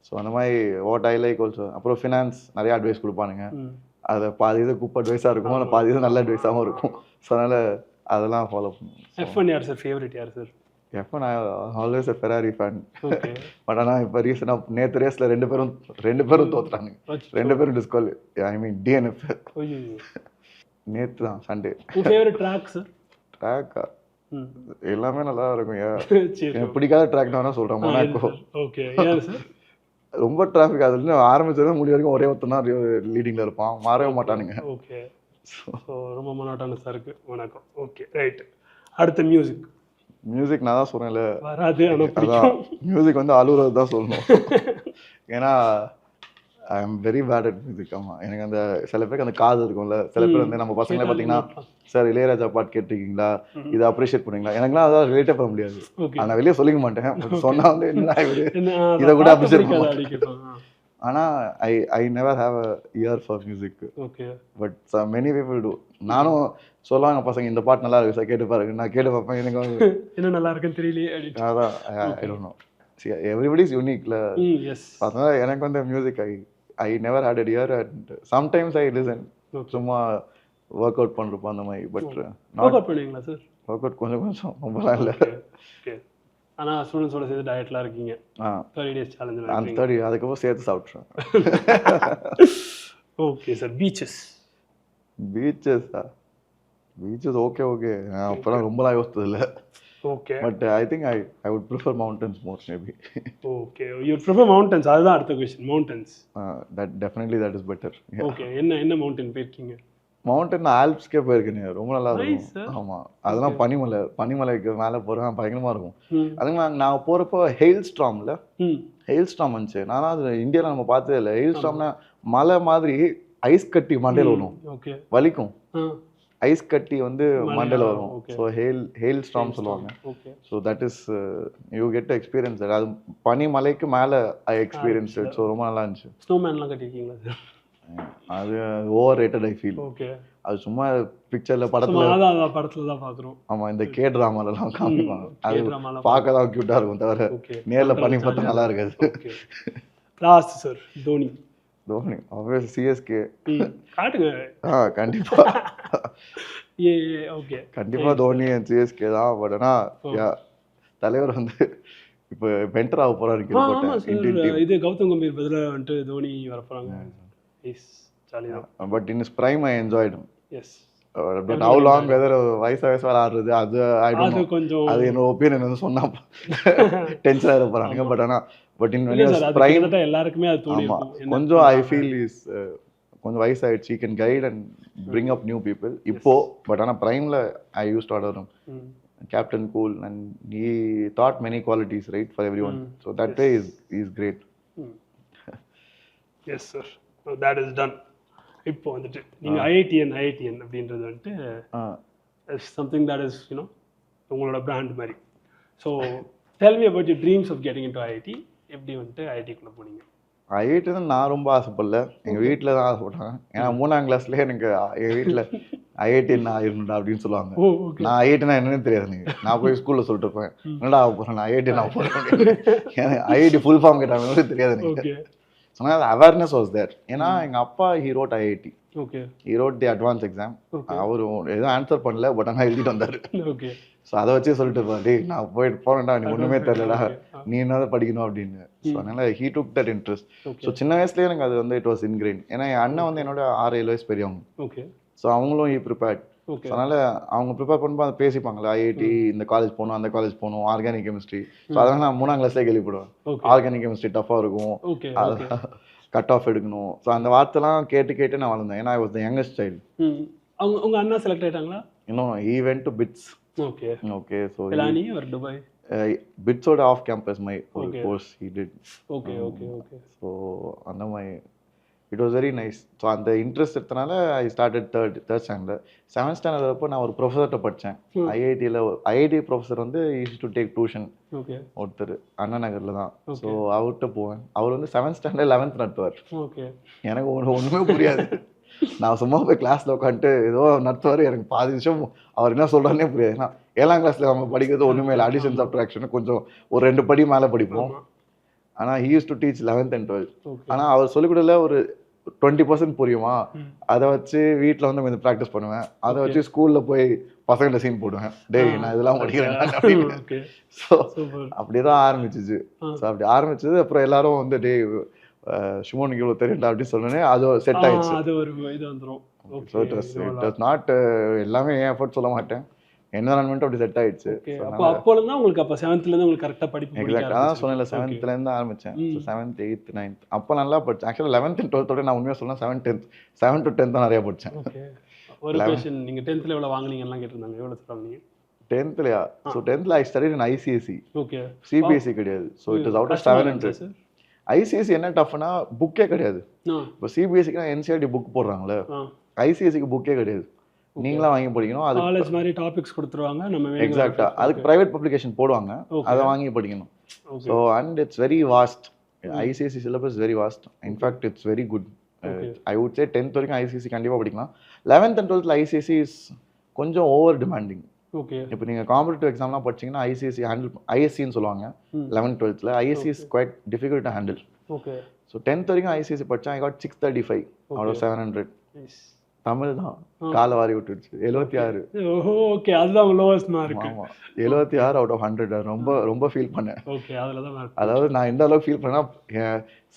ஸோ அந்த மாதிரி வாட் ஐ லைக் ஆல்சோ. அப்புறம் ஃபினான்ஸ் நிறையா அட்வைஸ் கொடுப்பானுங்க. அதை பாதி இது குப்பை அட்வைஸாக இருக்கும், ஆனால் பாதி இது நல்ல அட்வைஸாகவும் இருக்கும். ஸோ அதனால் அதெல்லாம் ஃபாலோ பண்ணுவேன். F1 யார் சார் ஃபேவரட்? யார் sir F1? I always a Ferrari fan. But ஆனால் இப்போ ரீசெண்டாக நேற்று ரேஸில் ரெண்டு பேரும் தோத்துறாங்க. 2 பேரும் டிஸ்குவால். ஐ மீன் DNF. நேற்று தான் சண்டே. Favourite track sir? ட்ராக்கா எல்லாமே நல்லா இருக்கும். எனக்கு பிடிக்காத ட்ராக் நான் சொல்கிறேன், மொனாக்கோ. ஓகே, சார் ரொம்ப டிராஃபிக். அதுல ஆரம்பிச்சது முடிய வரைக்கும் ஒரே ஒருத்தனா லீடிங்கில் இருப்பான், மாறவே மாட்டானுங்க. ஓகே, ஸோ ரொம்ப மொனாட்டோனஸாக இருக்குது மொனாக்கோ. Okay, right. அடுத்த மியூசிக் நான் தான் சொல்கிறேன்ல வராது. அதான் மியூசிக் வந்து அழுகுறது தான் சொல்லணும். ஏன்னா I am very bad at music. ஆமாம், எனக்கு அந்த சில பேருக்கு அந்த காது இருக்கும்ல, சில பேர் வந்து நம்ம பசங்களே பார்த்தீங்கன்னா, சார் இளையராஜா பாட்டு கேட்டிருக்கீங்களா, இதை அப்ரிஷியேட் பண்ணுவீங்களா? எனக்குலாம் அதான் ரிலேட்டே பண்ண முடியாது. நான் வெளியே சொல்லிக்க மாட்டேன், சொன்னா வந்து என்ன இதை கூட அப்ரிஷியேட் பண்ண மாட்டேன். ஆனால் I never have a ear for music. Okay, but many people too. நானும் சொல்லுவாங்க பசங்க இந்த பாட்டு நல்லா இருக்கு சார் கேட்டு பாருங்க, நான் கேட்டு பார்ப்பேன். எனக்கு என்ன நல்லா இருக்குன்னு தெரியலையே. அதான் I don't know. Everybody is யூனிக்ல. அதனால எனக்கு வந்து music I never had a ear. And sometimes I listen, சும்மா ஒர்க் அவுட் பண்ணுறப்போ அந்த மாதிரி. பட் ஒர்க் அவுட் பண்ணுவீங்களா சார்? ஒர்க் அவுட் கொஞ்சம் ரொம்பலாம் இல்லை. ஓகே, ஆனால் ஸ்டூடெண்ட்ஸோட சேர்த்து டயட்லாம் இருக்கீங்க. 30 days சேலஞ்ச். அந்த 30 அதுக்கப்புறம் சேர்த்து சாப்பிட்றேன். Okay sir. பீச்சஸா? Beaches okay. நான் அப்போலாம் ரொம்பலாம் யோசித்தது இல்லை. Okay, but I think I would prefer mountains more maybe. Okay, you prefer mountains. அதுதான் அடுத்த question. Mountains definitely that is better. Okay, என்ன மவுண்டன் போயிருக்கீங்க? மவுண்டன் ஆல்ப்ஸ்க்கே போயிருக்கேன், ரொம்ப நல்லா இருக்கும். ஆமாம், அதெல்லாம் பனிமலைக்கு மேலே போகிறேன், பயங்கரமாக இருக்கும். அதுங்க நான் போகிறப்போ ஹெயில் ஸ்டாம் வந்துச்சு. நானும் அது இந்தியாவில் நம்ம பார்த்ததே இல்லை. ஹெயில் ஸ்டாம்னா மலை மாதிரி ஐஸ் கட்டி மண்டையில் விடும், வலிக்கும். ஐஸ் கட்டி வந்து மண்டையில் வரும். okay. ஸோ ஹெயில் ஸ்டார்ம் சொல்லுவாங்க. Okay. So that is you get experience. அது பனி மலைக்கு மேலே ஐ எக்ஸ்பீரியன்ஸ். ஸோ ரொம்ப நல்லா இருந்துச்சு. ஸ்னோமேன்லாம் கட்டியிருக்கீங்களா சார்? அது over rated I feel. Okay. அது சும்மா பிக்சர்ல படத்துல தான் பாக்குறோம். ஆமா, இந்த கே டிராமாலாம் காமிப்பாங்க. அது பார்க்க தான் கியூட்டா இருக்கும், தவிர நேர்ல பண்ணி பார்த்தா நல்லா இருக்காது. Last sir Dhoni. Obvious CSK காட்டுங்க. கண்டிப்பா ஓகே, கண்டிப்பா தோனி சிஎஸ்கே தான். பட் ஆனா தலைவர் வந்து இப்போ வென்டர் ஆக போறாரு. இது கௌதம் கம்பீர் பதிலா வந்துட்டு தோனி வர போறாங்க. இஸ் ஜாலியா. But in his prime I enjoyed him. Yes. But how long whether வயசு ஆடுறது அது ஐ டோன்ட் நோ. கொஞ்சம் அது என்னோட ஒபினியன் வந்து சொன்னா டென்ஷன் ஆக போறாங்க. பட் ஆனா பட் இன் பிரைம் எல்லாருக்குமே அது தோனி இருக்கும். கொஞ்சம் ஐ ஃபீல் இஸ் கொஞ்சம் வயசாயிடுச்சு. he can guide and bring up new people இப்போ. பட் ஆனா பிரைம்ல I used to order captain cool and he taught many qualities, right, for everyone. So that way is great. Yes sir, so that is done. இப்போ வந்துட்டு நீங்க IITN அப்படின்றது வந்துட்டு something that is, you know, உங்களோட brand மாதிரி. So tell me about your dreams of getting into IIT. எப்படி வந்துட்டு ஐஐடிக்குள்ள போனீங்க? ஐஐடி தான் நான் ரொம்ப ஆசைப்படல, எங்கள் வீட்டில் தான் ஆசைப்பட்டாங்க. ஏன்னா 3ஆம் கிளாஸ்லேயே எனக்கு எங்கள் வீட்டில் ஐஐடி என்ன ஆயிருந்தா அப்படின்னு சொல்லுவாங்க. நான் ஐஐடினா என்னன்னு தெரியாது எனக்கு. நான் போய் ஸ்கூலில் சொல்லிட்டு இருப்பேன், என்னடா ஆக போகிறேன் நான் ஐஐடி நான் போகிறேன். ஐஐடி ஃபுல் ஃபார்ம் கேட்டாங்க தெரியாது எனக்கு. சொன்னால் அவேர்னஸ் வாஸ் தேர். ஏன்னா எங்கள் அப்பா he wrote IIT. He wrote the advance exam. அவர் எதுவும் ஆன்சர் பண்ணல, பட் ஆனால் எழுதிட்டு வந்தார். ஸோ அதை வச்சே சொல்லிட்டு இருப்பேன், டே நான் போயிட்டு போனேன்டா, நீ ஒன்றுமே தெரியலடா, நீ என்ன படிக்கணும் அப்படின்னு. ஸோ அதனால he took that interest. So சின்ன வயசுலேயே எனக்கு அது வந்து இட் வாஸ் இன்கிரைன். ஏன்னா என் அண்ணன் வந்து என்னோட 6-7 வயசு பெரியவங்க. ஸோ அவங்களும் ஹீ ப்ரிப்பேர்ட். அதனால அவங்க ப்ரிப்பேர் பண்ணும்போது அதை பேசிப்பாங்களா, ஐஐடி இந்த காலேஜ் போகணும் அந்த காலேஜ் போகணும், ஆர்கானிக் கெமிஸ்ட்ரி. ஸோ அதெல்லாம் நான் 3ஆம் கிளாஸ்லேயே கேள்விப்படுவேன், ஆர்கானிக் கெமிஸ்ட்ரி டஃபாக இருக்கும், கட் ஆஃப் எடுக்கணும். ஸோ அந்த வார்த்தைலாம் கேட்டு நான் வளர்ந்தேன். ஏன்னா I was the youngest child. உங்க அண்ணா செலக்ட் ஆயிட்டாங்களா? இன்னும் he went to BITS. Okay, so Pilani or Dubai? BITS oda off campus my course he did. Okay. So and my it was very nice. So அந்த interest எடுத்தனால I started third standard. 7th standard அப்போ நான் ஒரு ப்ரொஃபஸர்கிட்ட படித்தேன். IIT professor வந்து use to take tuition. ஒருத்தர் அண்ணா நகரில் தான். So அவர்கிட்ட போவேன். அவர் வந்து 7th standard 11th நடத்துவார். எனக்கு ஒன்றுமே புரியாது. நான் சும்மா போய் கிளாஸில் உட்காந்துட்டு ஏதோ நடத்துவார். எனக்கு பாதி விஷயம் அவர் என்ன சொல்கிறாருன்னே புரியாது. ஏன்னா 7ஆம் கிளாஸில் நம்ம படிக்கிறது ஒன்றுமே இல்லை, அடிஷன் சப்ட்ராக்ஷன் கொஞ்சம் ஒரு 2 படி மேலே படிப்போம். ஆனால் he used to teach 11th and 12th. ஆனால் அவர் சொல்லிக் கொடுல ஒரு 20% புரியுமா, அதை வச்சு வீட்டில் வந்து கொஞ்சம் ப்ராக்டிஸ் பண்ணுவேன். அதை வச்சு ஸ்கூலில் போய் பசங்களை சீன் போடுவேன், டேய் நான் இதெல்லாம் படிக்கிறேன் அப்படின்னு. ஸோ அப்படிதான் ஆரம்பிச்சிச்சு. ஸோ அப்படி ஆரம்பிச்சது. அப்புறம் எல்லாரும் வந்து டே ஷிமோனுக்கு இவ்வளோ தெரியும்டா அப்படின்னு சொன்னோன்னே அது செட் ஆயிடுச்சு. அது ஒரு இது வந்துரும். ஸோ இட் வாஸ் நாட் எல்லாமே ஏன் எஃபர்ட் சொல்ல மாட்டேன், என்வரான்மெண்ட் அப்படி செட் ஆயிடுச்சு. அப்போல தான் உங்களுக்கு அப்போ 7th இருந்து உங்களுக்கு கரெக்டாக படிப்பு எக்ஸாக்ட் அதான் சொன்னேன்ல, 7th இருந்து ஆரம்பிச்சேன். 7th 8th 9th அப்போ நல்லா படிச்சேன். ஆக்சுவலாக 11th and 12th நான் உண்மையாக சொல்லலாம் 7 to 10th தான் நிறைய படித்தேன். ஒரு கொஸ்டின், நீங்கள் 10th எவ்வளோ வாங்குனீங்கலாம் கேட்டிருந்தாங்க, எவ்வளோ வாங்குனீங்க 10thலயா? ஸோ 10thல I studied in ICSE. CBSE கிடையாது. So it is out of 700. ICSE என்ன டஃப்னா புக்கே கிடையாது. இப்போ சிபிஎஸ்சிக்கு என்சிஆர்டி புக் போடுறாங்களே, ஐசிஎஸ்சிக்கு புக்கே கிடையாது, நீங்களா வாங்கி படிக்கணும். அது காலேஜ் மாதிரி டாபிக்ஸ் கொடுத்துருவாங்க நம்ம. எக்ஸாக்ட்டா அதுக்கு பிரைவேட் பப்ளிகேஷன் போடுவாங்க, அதை வாங்கி படிக்கணும். So and it's very vast. ICSE syllabus very vast. In fact it's very good. I would say 10th வரைக்கும் ஐசிஎஸ்சி கண்டிப்பாக படிக்கலாம். 11th and 12th ICSE is கொஞ்சம் ஓவர் டிமாண்டிங். இப்போ நீங்கள் காம்படிட்டிவ் எக்ஸாம்லாம் படிச்சிங்கன்னா ஐசிஎஸ்சி ஹேண்டில் ஐஎஸ்சின்னு சொல்லுவாங்க. 11th 12th ISC is quite difficult to handle. So 10th வரைக்கும் ஐசிஎஸ்சி படித்தேன். I got 635 out of 700. Tamil தான் காலை வாரி விட்டுருச்சு. 76. ஓகே, அதுதான் லோவஸ்ட் மார்க். ஆமா, 76 out of 100. ரொம்ப ரொம்ப ஃபீல் பண்ணேன். அதாவது நான் எந்த அளவுக்கு ஃபீல் பண்ணா,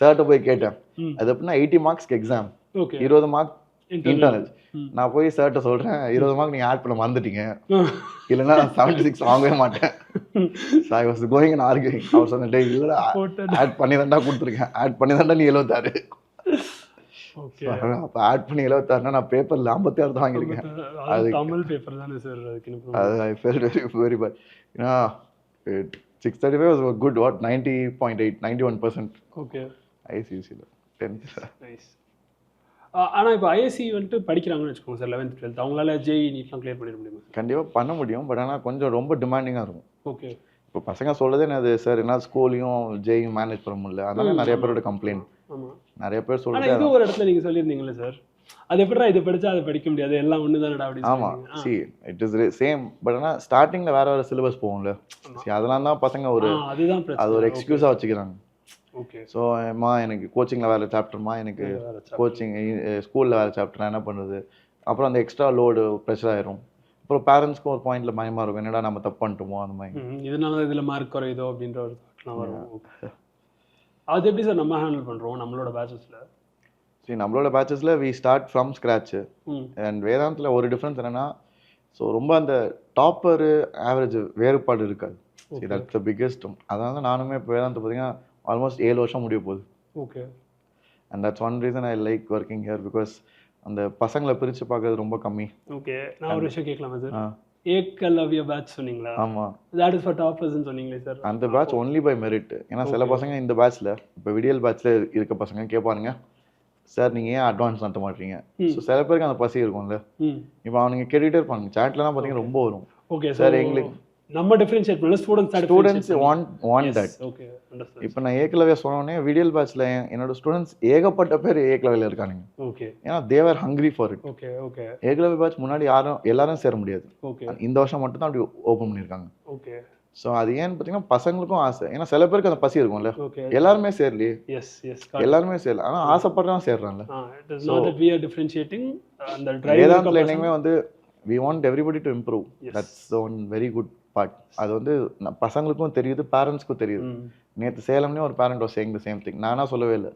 சார்ட்ட போய் கேட்டேன், அது எப்படின்னா 80 மார்க்ஸ்க்கு எக்ஸாம், 20 மார்க் இன்டர்னல். நான் போய் சார்ட்ட சொல்றேன், 20 மார்க் நீங்க ஆட் பண்ண மறந்துட்டீங்க, இல்லைன்னா 76 வாங்கவே மாட்டேன். I was going and arguing. அவர் சொன்னே, இல்லடா ஆட் பண்ணி தான்டா கொடுத்துருக்கேன், ஆட் பண்ணி தான்டா நீ 76. அப்போ ஆட் பண்ணி 76னா நான் பேப்பரில் 56 தான் வாங்கியிருக்கேன். அது தமிழ் பேப்பர் தானே சார். அது ஐ ஃபெல்ட் வெரி பேட். ஏன்னா 635 வாஸ் குட். வாட் 90.8 91%. ஓகே, ஐசிஎஸ்சியில் 10th. நைஸ். ஆனால் இப்போ ஐஎஸ்சி வந்துட்டு படிக்கிறாங்கன்னு வச்சுக்கோங்க சார் 11th 12th அவங்களால ஜேஇ நீட்லாம் கிளியர் பண்ணிட முடியுமா சார்? கண்டிப்பாக பண்ண முடியும், பட் ஆனால் கொஞ்சம் ரொம்ப டிமாண்டிங்காக இருக்கும். ஓகே. இப்போ பசங்க சொல்றதே என்னது சார், என்ன ஸ்கூலையும் ஜேயும் மேனேஜ் பண்ண முடியல, அதனால நிறைய பேரோட கம்ப்ளைண்ட். ஆமாம், நிறைய பேர் ஆனால் சொல்றது. இது ஒரு இடத்துல நீங்கள் சொல்லியிருந்தீங்களே சார், அது எப்படிடா இதை படித்தா அதை படிக்க முடியாது, எல்லாம் ஒன்று தானடா அப்படின்னு. ஆமாம், see it is same, but ஆனால் ஸ்டார்டிங்கில் வேற வேறு சிலபஸ் போகும்ல, சி அதெல்லாம் தான் பசங்க ஒரு அதுதான் அது ஒரு எக்ஸ்கியூஸாக வச்சுக்கிறாங்க. ஓகே. ஸோ அம்மா எனக்கு கோச்சிங்கில் வேறு சாப்டர்மா, எனக்கு கோச்சிங் ஸ்கூலில் வேறு சாப்டர், நான் என்ன பண்ணுறது, அப்புறம் அந்த எக்ஸ்ட்ரா லோடு ப்ரெஷர் ஆயிரும். அப்புறம் பேரண்ட்ஸ்க்கும் ஒரு பாயிண்ட்ல பயமாக இருக்கும், என்னடா நம்ம தப்பு பண்ணிட்டோமோ அந்த மாதிரி. இதனால இதில் மார்க் குறையுதோ அப்படின்ற ஒரு தாட்லாம் வரும். அது எப்படி சார் நம்ம ஹேண்டில் பண்ணுறோம் நம்மளோட பேச்சஸில்? சரி, நம்மளோட பேச்சஸில் we start from scratch. And வேதாந்தில் ஒரு டிஃப்ரென்ஸ் என்னென்னா, ஸோ ரொம்ப அந்த டாப்பரு ஆவரேஜ் வேறுபாடு இருக்காது. சரி, தட்ஸ் த பிக்கெஸ்ட். அதனால நானுமே இப்போ வேதாந்த் பார்த்தீங்கன்னா ஆல்மோஸ்ட் 7 வருஷம் முடிய போகுது. Okay. And that's one reason I like working here, because அந்த பசங்களை பிரித்து பார்க்கறது ரொம்ப கம்மி. ஓகே. நான் ஒரு விஷயம் கேட்கலாமா சார்? ஏகலவ்ய பேட்ச் சொன்னீங்களா? ஆமாம், தட் இஸ் ஃபார் டாப்பர்ஸ்னு சொன்னீங்களே சார். அந்த பேட்ச் ஒன்லி பை மெரிட். ஏன்னா சில பசங்க இந்த பேட்ச்சில், இப்போ விடியல் பேட்ச்சில் இருக்க பசங்க கேட்பாருங்க, சார் நீங்கள் ஏன் அட்வான்ஸ் நடத்த மாட்டீங்க? ஸோ சில பேருக்கு அந்த பசி இருக்கும்ல, இப்போ அவனுங்க கேட்டுகிட்டே இருப்பாங்க, சாட்லாம் பார்த்தீங்கன்னா ரொம்ப வரும். ஓகே சார் எங்களுக்கு நம்ம டிஃபரன்ஷியேட் பண்ணல, students want that. Okay, understand. இப்போ நான் ஏகலவ்யா சொன்னோடனே விடியல் பேட்ச்ல என்னோட ஸ்டூடெண்ட்ஸ் ஏகப்பட்ட பேர் ஏகலவ்யால இருக்கானுங்க. ஓகே. ஏன்னா they are hungry for it. Okay. Okay. Eklavya batch முன்னாடி எல்லாரும் சேர முடியாது. ஓகே. இந்த வருஷம் மட்டும் தான் அப்படி ஓப்பன் பண்ணியிருக்காங்க. ஓகே. ஸோ அது ஏன்னு பார்த்தீங்கன்னா பசங்களுக்கும் ஆசை, ஏன்னா சில பேருக்கு அந்த பசி இருக்கும்ல, ஓகே. எல்லாருமே சேரலையே. எஸ் எஸ், எல்லாருமே சேரல, ஆனால் ஆசைப்படுறவங்க சேர்றாங்கல்ல. It is not that we are differentiating அந்த டிரைவர். வேதாந்தில் என்னைக்குமே வந்து we want everybody to improve. That's the one very good part. அது வந்து பசங்களுக்கும் தெரியுது, பேரண்ட்ஸ்க்கும் தெரியுது. நேற்று சேலம்லேயே ஒரு parent was saying the same thing. நானா சொல்லவே இல்லை,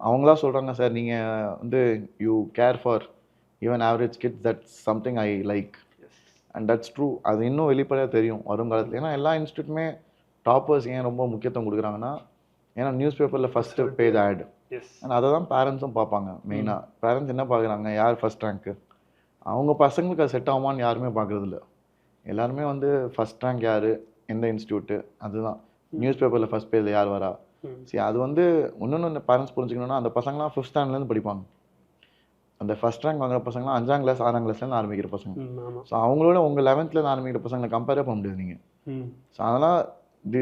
அவங்களா சொல்கிறாங்க, சார் நீங்கள் வந்து you care for even average kids, that's something I like. And that's true. அது இன்னும் வெளிப்படையாக தெரியும் வரும் காலத்தில். ஏன்னா எல்லா இன்ஸ்டியூட்டுமே டாப்பர்ஸ் ஏன் ரொம்ப முக்கியத்துவம் கொடுக்குறாங்கன்னா, ஏன்னா நியூஸ் பேப்பரில் ஃபஸ்ட்டு பேஜ் ஆட், அண்ட் அதை தான் பேரண்ட்ஸும் பார்ப்பாங்க மெயினாக. பேரண்ட்ஸ் என்ன பார்க்குறாங்க, யார் ஃபஸ்ட் ரேங்க்கு, அவங்க பசங்களுக்கு அது செட் ஆகுமான்னு யாருமே பார்க்குறது இல்லை. எல்லாருமே வந்து ஃபஸ்ட் ரேங்க் யார், எந்த இன்ஸ்டியூட்டு, அதுதான். நியூஸ் பேப்பரில் ஃபஸ்ட் பேஜில் யார் வரா. சரி, அது வந்து இன்னொன்று பேரண்ட்ஸ் புரிஞ்சுக்கணுன்னா, அந்த பசங்களாம் 5th ஸ்டாண்டர்ட்லேருந்து படிப்பாங்க. அந்த ஃபஸ்ட் ரேங்க் வாங்குற பசங்களாம் 5ஆம் கிளாஸ் 6ஆம் கிளாஸ்லேருந்து ஆரம்பிக்கிற பசங்க. ஸோ அவங்களோட உங்கள் 11th ஆரம்பிக்கிற பசங்களை கம்பேரே பண்ண முடியாது நீங்கள். ஸோ அதெல்லாம்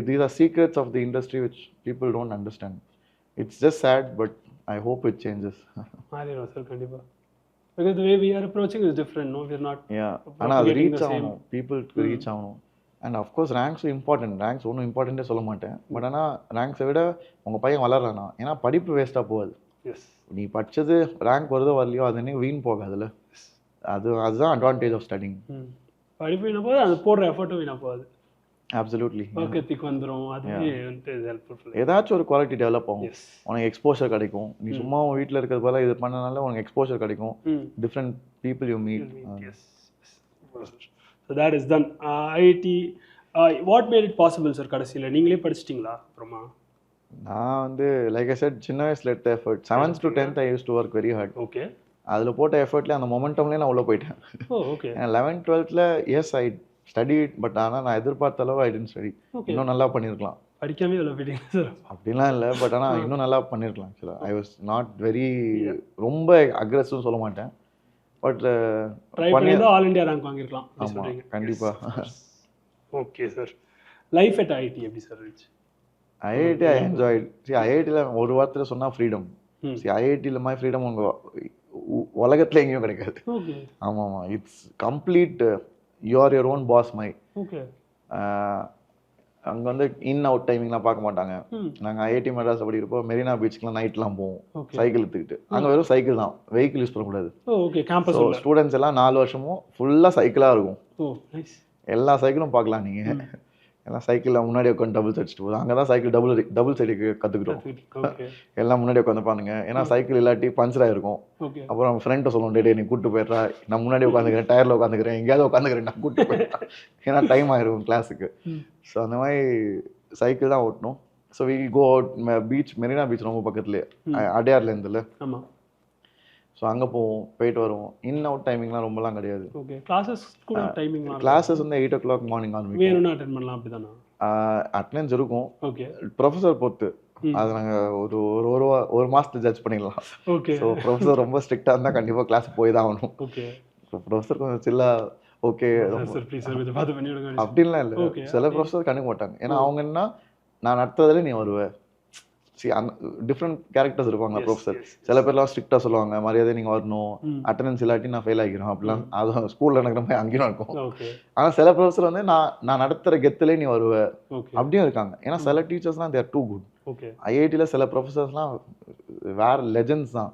these are secrets of the industry which people don't understand. It's just sad, but I hope it changes. மாறிடும் சார் கண்டிப்பாக. Because the way we are approaching is different, no, we are not. Yeah, ஆனால் அது reach ஆகணும், பீப்புளுக்கு reach ஆகணும். And of course ரேங்க்ஸும் important, ranks ஒன்றும் இம்பார்ட்டண்ட்டே சொல்ல மாட்டேன். பட் ஆனால் ரேங்க்ஸை விட உங்கள் பையன் வளர்றானா, ஏன்னா படிப்பு வேஸ்ட்டாக போகாது. நீ படித்தது ரேங்க் வருதோ வரலையோ அது என்ன வீண் போகாதுல்ல. அதுதான் அட்வான்டேஜ் ஆஃப் ஸ்டடிங். படிப்பு வீணாக போகுது, அது போடுற எஃபர்ட்டும் வீணாக போகாது. அப்சல்யூட்லி. பக்கத்துக்கு வந்துடும், அதுவே வந்து ஹெல்ப்ஃபுல். ஏதாச்சும் ஒரு குவாலிட்டி டெவலப் ஆகும், உனக்கு எக்ஸ்போஷர் கிடைக்கும். நீ சும்மா உன் வீட்டில் இருக்கிறது போல இது பண்ணனால உனக்கு எக்ஸ்போஷர் கிடைக்கும். Different people you meet. So that is done. IIT what made it possible sir? கடைசியில் நீங்களே படிச்சிட்டிங்களா அப்புறமா? நான் வந்து லைக் ஐ செட், சின்ன வயசில் எடுத்த effort. 7th to 10th I use to work very hard. Okay. அதில் போட்ட எஃபர்ட்லேயே அந்த மொமெண்டம்லேயே நான் உள்ளே போயிட்டேன். Okay. 11th 12th yes I study, but ஆனால் நான் எதிர்பார்த்த அளவு ஐ டென்ட் ஸ்டடி. இன்னும் நல்லா பண்ணியிருக்கலாம். படிக்காமே உள்ள போயிட்டீங்க சார்? அப்படிலாம் இல்லை, பட் ஆனால் இன்னும் நல்லா பண்ணியிருக்கலாம். ஆக்சுவலாக ஐ வாஸ் நாட் வெரி ரொம்ப அக்ரெசிவ் சொல்ல மாட்டேன், பட் ட்ரை பண்ணியிருந்தா ஆல் இந்தியா ரேங்க் வாங்கியிருக்கலாம். ஆமாம், கண்டிப்பாக. Okay sir. Life at IIT எப்படி சார் இருந்துச்சு? IIT I enjoyed. சரி, ஐஐடியில் ஒரு வாரத்தில் சொன்னால் ஃப்ரீடம். சரி, ஐஐடியில் மாதிரி ஃப்ரீடம் உங்கள் உலகத்தில் எங்கேயும் கிடைக்காது. ஆமாம், it's complete you are your own boss my. Okay. அங்கே வந்து இன் அவுட் டைமிங்லாம் பார்க்க மாட்டாங்க. நாங்கள் ஐஐடி மெட்ராஸ் படிக்கிறப்போ மெரினா பீச்சுக்குலாம் நைட்லாம் போவோம் சைக்கிள் எடுத்துக்கிட்டு. அங்கே வெறும் சைக்கிள் தான், வெஹிக்கிள் யூஸ் பண்ணக்கூடாது. ஸோ ஸ்டூடெண்ட்ஸ் எல்லாம் 4 வருஷமும் ஃபுல்லாக சைக்கிளாக இருக்கும். எல்லா சைக்கிளும் பார்க்கலாம் நீங்கள். எல்லாம் சைக்கிளில் முன்னாடி உட்காந்து டபுள்ஸ் அடிச்சுட்டு போதும். அங்கே தான் சைக்கிள் டபுள்ஸ் அடிக்க கற்றுக்குறோம். எல்லாம் முன்னாடி உட்காந்து பாருங்க, ஏன்னா சைக்கிள் இல்லாட்டி பஞ்சர் ஆகிருக்கும். அப்புறம் ஃப்ரெண்ட்டை சொல்லணும், டே நீ கூப்பிட்டு போயிடுறா, நான் முன்னாடி உட்காந்துக்கிறேன், டயரில் உட்காந்துக்கிறேன், எங்கேயாவது உட்காந்துக்கிறேன், நான் கூப்பிட்டு போயிடுறேன், ஏன்னா டைம் ஆகிருக்கும் கிளாஸுக்கு. ஸோ அந்த மாதிரி சைக்கிள் தான் ஓட்டணும். So we go out beach, Marina beach ரொம்ப பக்கத்துலேயே, அடையார்லேருந்துல. ஆமாம். ஸோ அங்கே போவோம், போயிட்டு வருவோம். இன் அவுட் டைமிங்லாம் ரொம்பலாம் கிடையாது. ஓகே. கிளாஸஸ் கூட டைமிங்? கிளாஸஸ் வந்து 8 o'clock மார்னிங் ஆரம்பிக்கும். வேணும்னா அட்டெண்ட் பண்ணலாம், அப்படி தானே? அட்டெண்டன்ஸ் இருக்கும். ஓகே. ப்ரொஃபஸர் பொறுத்து. அது நாங்கள் ஒரு ஒரு ஒரு மாதத்தை ஜட்ஜ் பண்ணிடலாம். ஓகே. ஸோ ப்ரொஃபஸர் ரொம்ப ஸ்ட்ரிக்டாக இருந்தால் கண்டிப்பாக கிளாஸ் போய் தான் ஆகணும். ஓகே. ப்ரொஃபஸர் கொஞ்சம் சில்லாக ஓகே சார் ப்ளீஸ் சார் இதை பார்த்து பண்ணி விடுங்க. அப்படின்லாம் இல்லை. ஓகே. சில ப்ரொஃபஸர் கண்டுக்க மாட்டாங்க. ஏன்னா அவங்க என்ன நான் நடத்துறதுல நீ வருவ. அந்த டிஃப்ரெண்ட் கேரக்டர்ஸ் இருப்பாங்க ப்ரொஃபஸர். சில பேர்லாம் ஸ்ட்ரிக்டாக சொல்லுவாங்க, மரியாதை நீங்கள் வரணும், அட்டண்டன்ஸ் இல்லாட்டி நான் ஃபெயில் ஆகிக்கிறோம் அப்படிலாம். அதுவும் ஸ்கூலில் நடக்கிற மாதிரி அங்கேயும் இருக்கும். ஆனால் சில ப்ரொஃபஸர் வந்து நான் நடத்துகிற கெத்துலே நீ வருவ அப்படியும் இருக்காங்க. ஏன்னா சில டீச்சர்ஸ்லாம் தேர் டூ குட். ஐஐடியில் சில ப்ரொஃபஸர்ஸ்லாம் வேற லெஜண்ட்ஸ் தான்.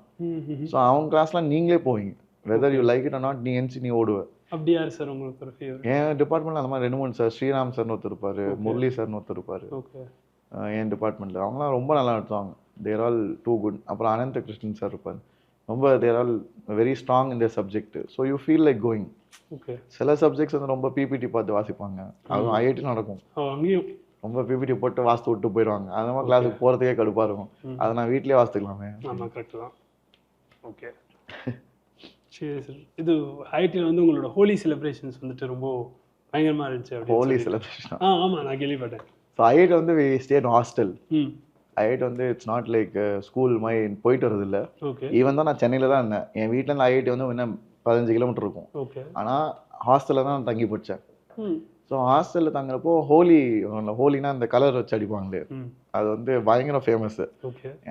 ஸோ அவங்க கிளாஸ்லாம் நீங்களே போவீங்க, whether you like it or not. நீ எஞ்சி நீ ஓடுவ. அப்படி யார் சார் உங்களுக்கு ஒரு ஃபேவரட்? என் டிபார்ட்மெண்ட்டில் அந்த மாதிரி 2-3 சார், ஸ்ரீராம் சார்னு ஒருத்தர் இருப்பார், முரளி சார்னு ஒருத்தர் இருப்பார். என் டிபார்ட்மெண்ட்டில் அவங்களாம் ரொம்ப நல்லா நடத்துவாங்க. They're all too good. அப்புறம் அனந்த கிருஷ்ணன் சார் இருப்பார், ரொம்ப they're all very strong in their subject. So you feel like going. சில சப்ஜெக்ட்ஸ் வந்து ரொம்ப பிபிடி பார்த்து வாசிப்பாங்க, அதுவும் ஐஐடி நடக்கும். ரொம்ப பிபிடி போட்டு வாசித்து விட்டு போயிடுவாங்க. அந்த மாதிரி கிளாஸுக்கு போகிறதுக்கே கடுப்பாக இருக்கும். அதை நான் வீட்லேயே வாசித்துக்கலாமே. ஆமாம், கரெக்டு தான். ஓகே, சரி சார். இது ஐஐடியில் வந்து உங்களோட ஹோலி செலிப்ரேஷன்ஸ் வந்துட்டு ரொம்ப பயங்கரமாக இருந்துச்சு. ஹோலி செலிப்ரேஷன்? ஆமாம், நான் கேள்விப்பட்டேன். ஸோ ஐஐடி வந்து we stay in hostel. IIT வந்து இட்ஸ் நாட் லைக் ஸ்கூல் மாதிரி போயிட்டு வரது இல்லை. ஈவன் தான் நான் சென்னையில் தான் இருந்தேன். என் வீட்டிலேருந்து ஐஐடி வந்து இன்னும் 15 கிலோமீட்டர் இருக்கும். ஆனால் ஹாஸ்டலில் தான் நான் தங்கி படித்தேன். ஸோ ஹாஸ்டலில் தங்குறப்போ ஹோலினா அந்த கலர் வச்சு அடிப்பாங்களே, அது வந்து பயங்கர ஃபேமஸ்.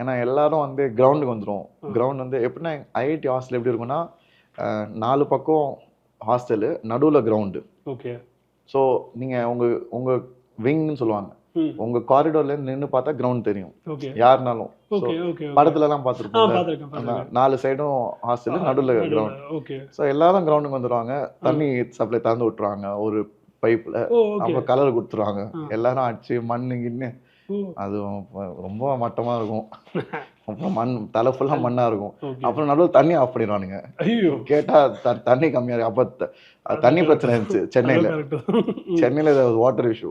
ஏன்னா எல்லாரும் வந்து கிரவுண்டுக்கு வந்துடும். கிரவுண்ட் வந்து எப்படின்னா ஐஐடி ஹாஸ்டல் எப்படி இருக்குன்னா 4 பக்கம் ஹாஸ்டலு, நடுவில் கிரவுண்டு. ஸோ நீங்கள் உங்கள் விங்னு சொல்லுவாங்க, உங்க காரிடோர்ல இருந்து நின்று பார்த்தா கிரவுண்ட் தெரியும் யாருனாலும். படத்துல எல்லாம் பார்த்துருப்போம், 4 சைடும் ஹாஸ்டல், நடுவில் கிரவுண்ட். ஸோ எல்லாரும் கிரவுண்டுக்கு வந்துடுவாங்க. தண்ணி சப்ளை திறந்து விட்டுருவாங்க ஒரு பைப்ல. அப்புறம் கலர் கொடுத்துருவாங்க. எல்லாரும் அடிச்சு மண்ணு கிண்ணு, அது ரொம்ப மட்டமா இருக்கும். அப்புறம் மண் தலை ஃபுல்லா மண்ணா இருக்கும். அப்புறம் நடுவில் தண்ணி ஆஃப் பண்ணிடுவானுங்க. கேட்டா தண்ணி கம்மியா இருக்கு. அப்ப தண்ணி பிரச்சனை இருந்துச்சு சென்னையில வாட்டர் இஷ்யூ.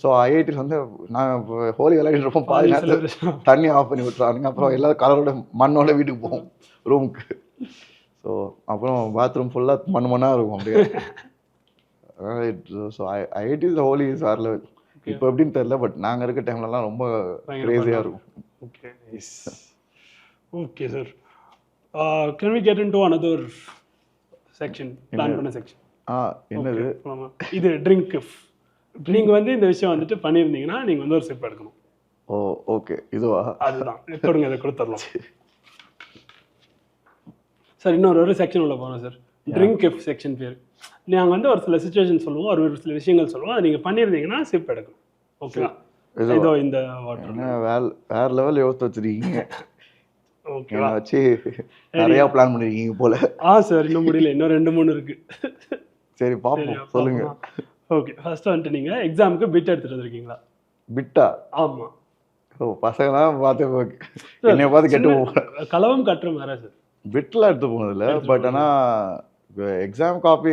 ஸோ ஐஐடி வந்து நான் ஹோலி விளையாடிட்டு இருப்போம், பாதி நேரத்தில் தண்ணி ஆஃப் பண்ணி விட்டுறானுங்க. அப்புறம் எல்லாரும் கலரோட மண்ணோட வீட்டுக்கு போவோம் ரூமுக்கு. ஸோ அப்புறம் பாத்ரூம் ஃபுல்லா மண்ணா இருக்கும் அப்படியே. ஸோ ஐஐடி ஹோலி இஸ் வேற லெவல். இப்போ எப்படின்னு தெரியல, பட் நாங்கள் இருக்க டைம்லலாம் ரொம்ப கிரேசியாக இருக்கும். Okay, okay sir. Can we get into another section, plan பண்ண செக்ஷன்? என்னது இது? ட்ரிங்க். நீங்கள் வந்து இந்த விஷயம் வந்துட்டு பண்ணியிருந்தீங்கன்னா நீங்கள் வந்து ஒரு சிப் எடுக்கணும். ஓ ஓகே, இதுவா? அதுதான், கொடுங்க, இதை கொடுத்துடலாம் சார். இன்னொரு செக்ஷன் உள்ள போகிறோம் சார், ட்ரிங்க் செக்ஷன் பேர். நாங்கள் வந்து ஒரு சில சுச்சுவேஷன் சொல்லுவோம், ஒரு சில விஷயங்கள் சொல்லுவோம், அதை நீங்கள் பண்ணியிருந்தீங்கன்னா சிப் எடுக்கணும். ஓகேவா? இதோ இந்த வாட்டர் வேற லெவல் யோசித்து வச்சிருக்கீங்க. ஓகேவா? வச்சு நிறையா பிளான் பண்ணிருக்கீங்க போல. சார் இன்னும் முடியல, இன்னும் 2-3 இருக்கு. சரி பாப்போம், சொல்லுங்க. ஓகே, ஃபர்ஸ்ட் வந்துட்டு நீங்கள் எக்ஸாமுக்கு பிட் எடுத்துகிட்டு வந்திருக்கீங்களா? பிட்டா? ஆமாம். ஓ, பசங்களாம் பார்த்து என்னைய பார்த்து கெட்டு போவோம். களவும் கட்டுற மாதிரி சார். பிட்லாம் எடுத்து போனதில்லை, பட் ஆனால் எக்ஸாம் காப்பி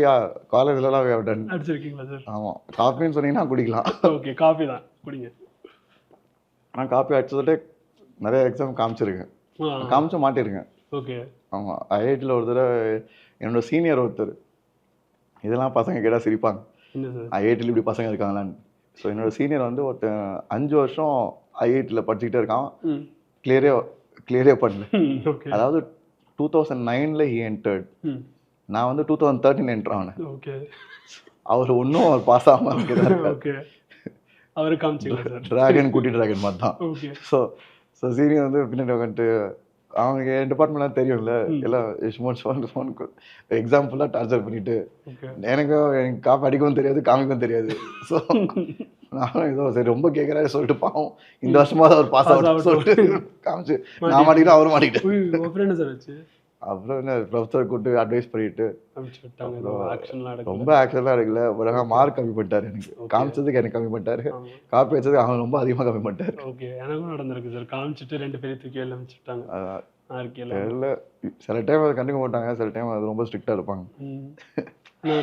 காலேஜ்லலாம் அடிச்சிருக்கீங்களா சார்? ஆமாம், காப்பின்னு சொன்னீங்கன்னா குடிக்கலாம். ஓகே, காப்பி தான் குடிங்க. நான் காப்பி அடிச்சதுட்டே நிறைய எக்ஸாம் காமிச்சிருக்கேன், காமிச்ச மாட்டிருக்கேன். ஓகே. ஆமாம், ஐஐடியில் ஒரு தடவை என்னோட சீனியர் ஒருத்தர், இதெல்லாம் பசங்க கேட்டால் சிரிப்பாங்க, ஐஐடியில் இப்படி பசங்க இருக்காங்களான்னு. ஸோ என்னோட சீனியர் வந்து ஒருத்தன் 5 வருஷம் ஐஐடியில் படிச்சுக்கிட்டே இருக்கான், கிளியரே பண்ணல. அதாவது 2009 he entered, நான் வந்து 2013 என்ட்ரு ஆனேன். அவர் ஒன்றும் அவர் பாஸ் ஆகாமல் ட்ராகன் குட்டி ட்ராகன் மாதிரி தான். ஸோ சீனியர் வந்து பின்னாடி உட்காந்துட்டு, அவங்க என் டிபார்ட்மெண்ட்லாம் தெரியும்ல, எல்லாம் ஷிமோன் எக்ஸாம் ஃபுல்லாக டார்ச்சர் பண்ணிட்டு, எனக்கு காப்பி அடிக்கவும் தெரியாது, காமிக்கவும் தெரியாது. ஸோ நானும் ஏதோ சரி ரொம்ப கேட்குறாரு சொல்லிட்டு பாவம் இந்த வருஷமா தான் அவர் பாஸ் ஆகணும் சொல்லிட்டு காமிச்சு நான் மாட்டிக்கிட்டு அவரும் மாட்டிக்கிட்டேன். அப்புறம் என்ன ப்ரொஃபஸர் கூப்பிட்டு அட்வைஸ் பண்ணிட்டு ரொம்ப ஆக்ஷன்லாம் எடுக்கல, பட் ஆனால் மார்க் கம்மி பண்ணிட்டாரு. எனக்கு காமிச்சதுக்கு எனக்கு கம்மி பண்ணிட்டாரு, காப்பி வச்சதுக்கு அவன் ரொம்ப அதிகமாக கம்மி பண்ணிட்டாரு. ஓகே, எனக்கும் நடந்திருக்கு சார். காமிச்சிட்டு 2 பேரும் தூக்கி வெளில அனுப்பிச்சுட்டாங்க. இல்லை, சில டைம் அதை கண்டுக்க மாட்டாங்க, சில டைம் அது ரொம்ப ஸ்ட்ரிக்டாக இருப்பாங்க.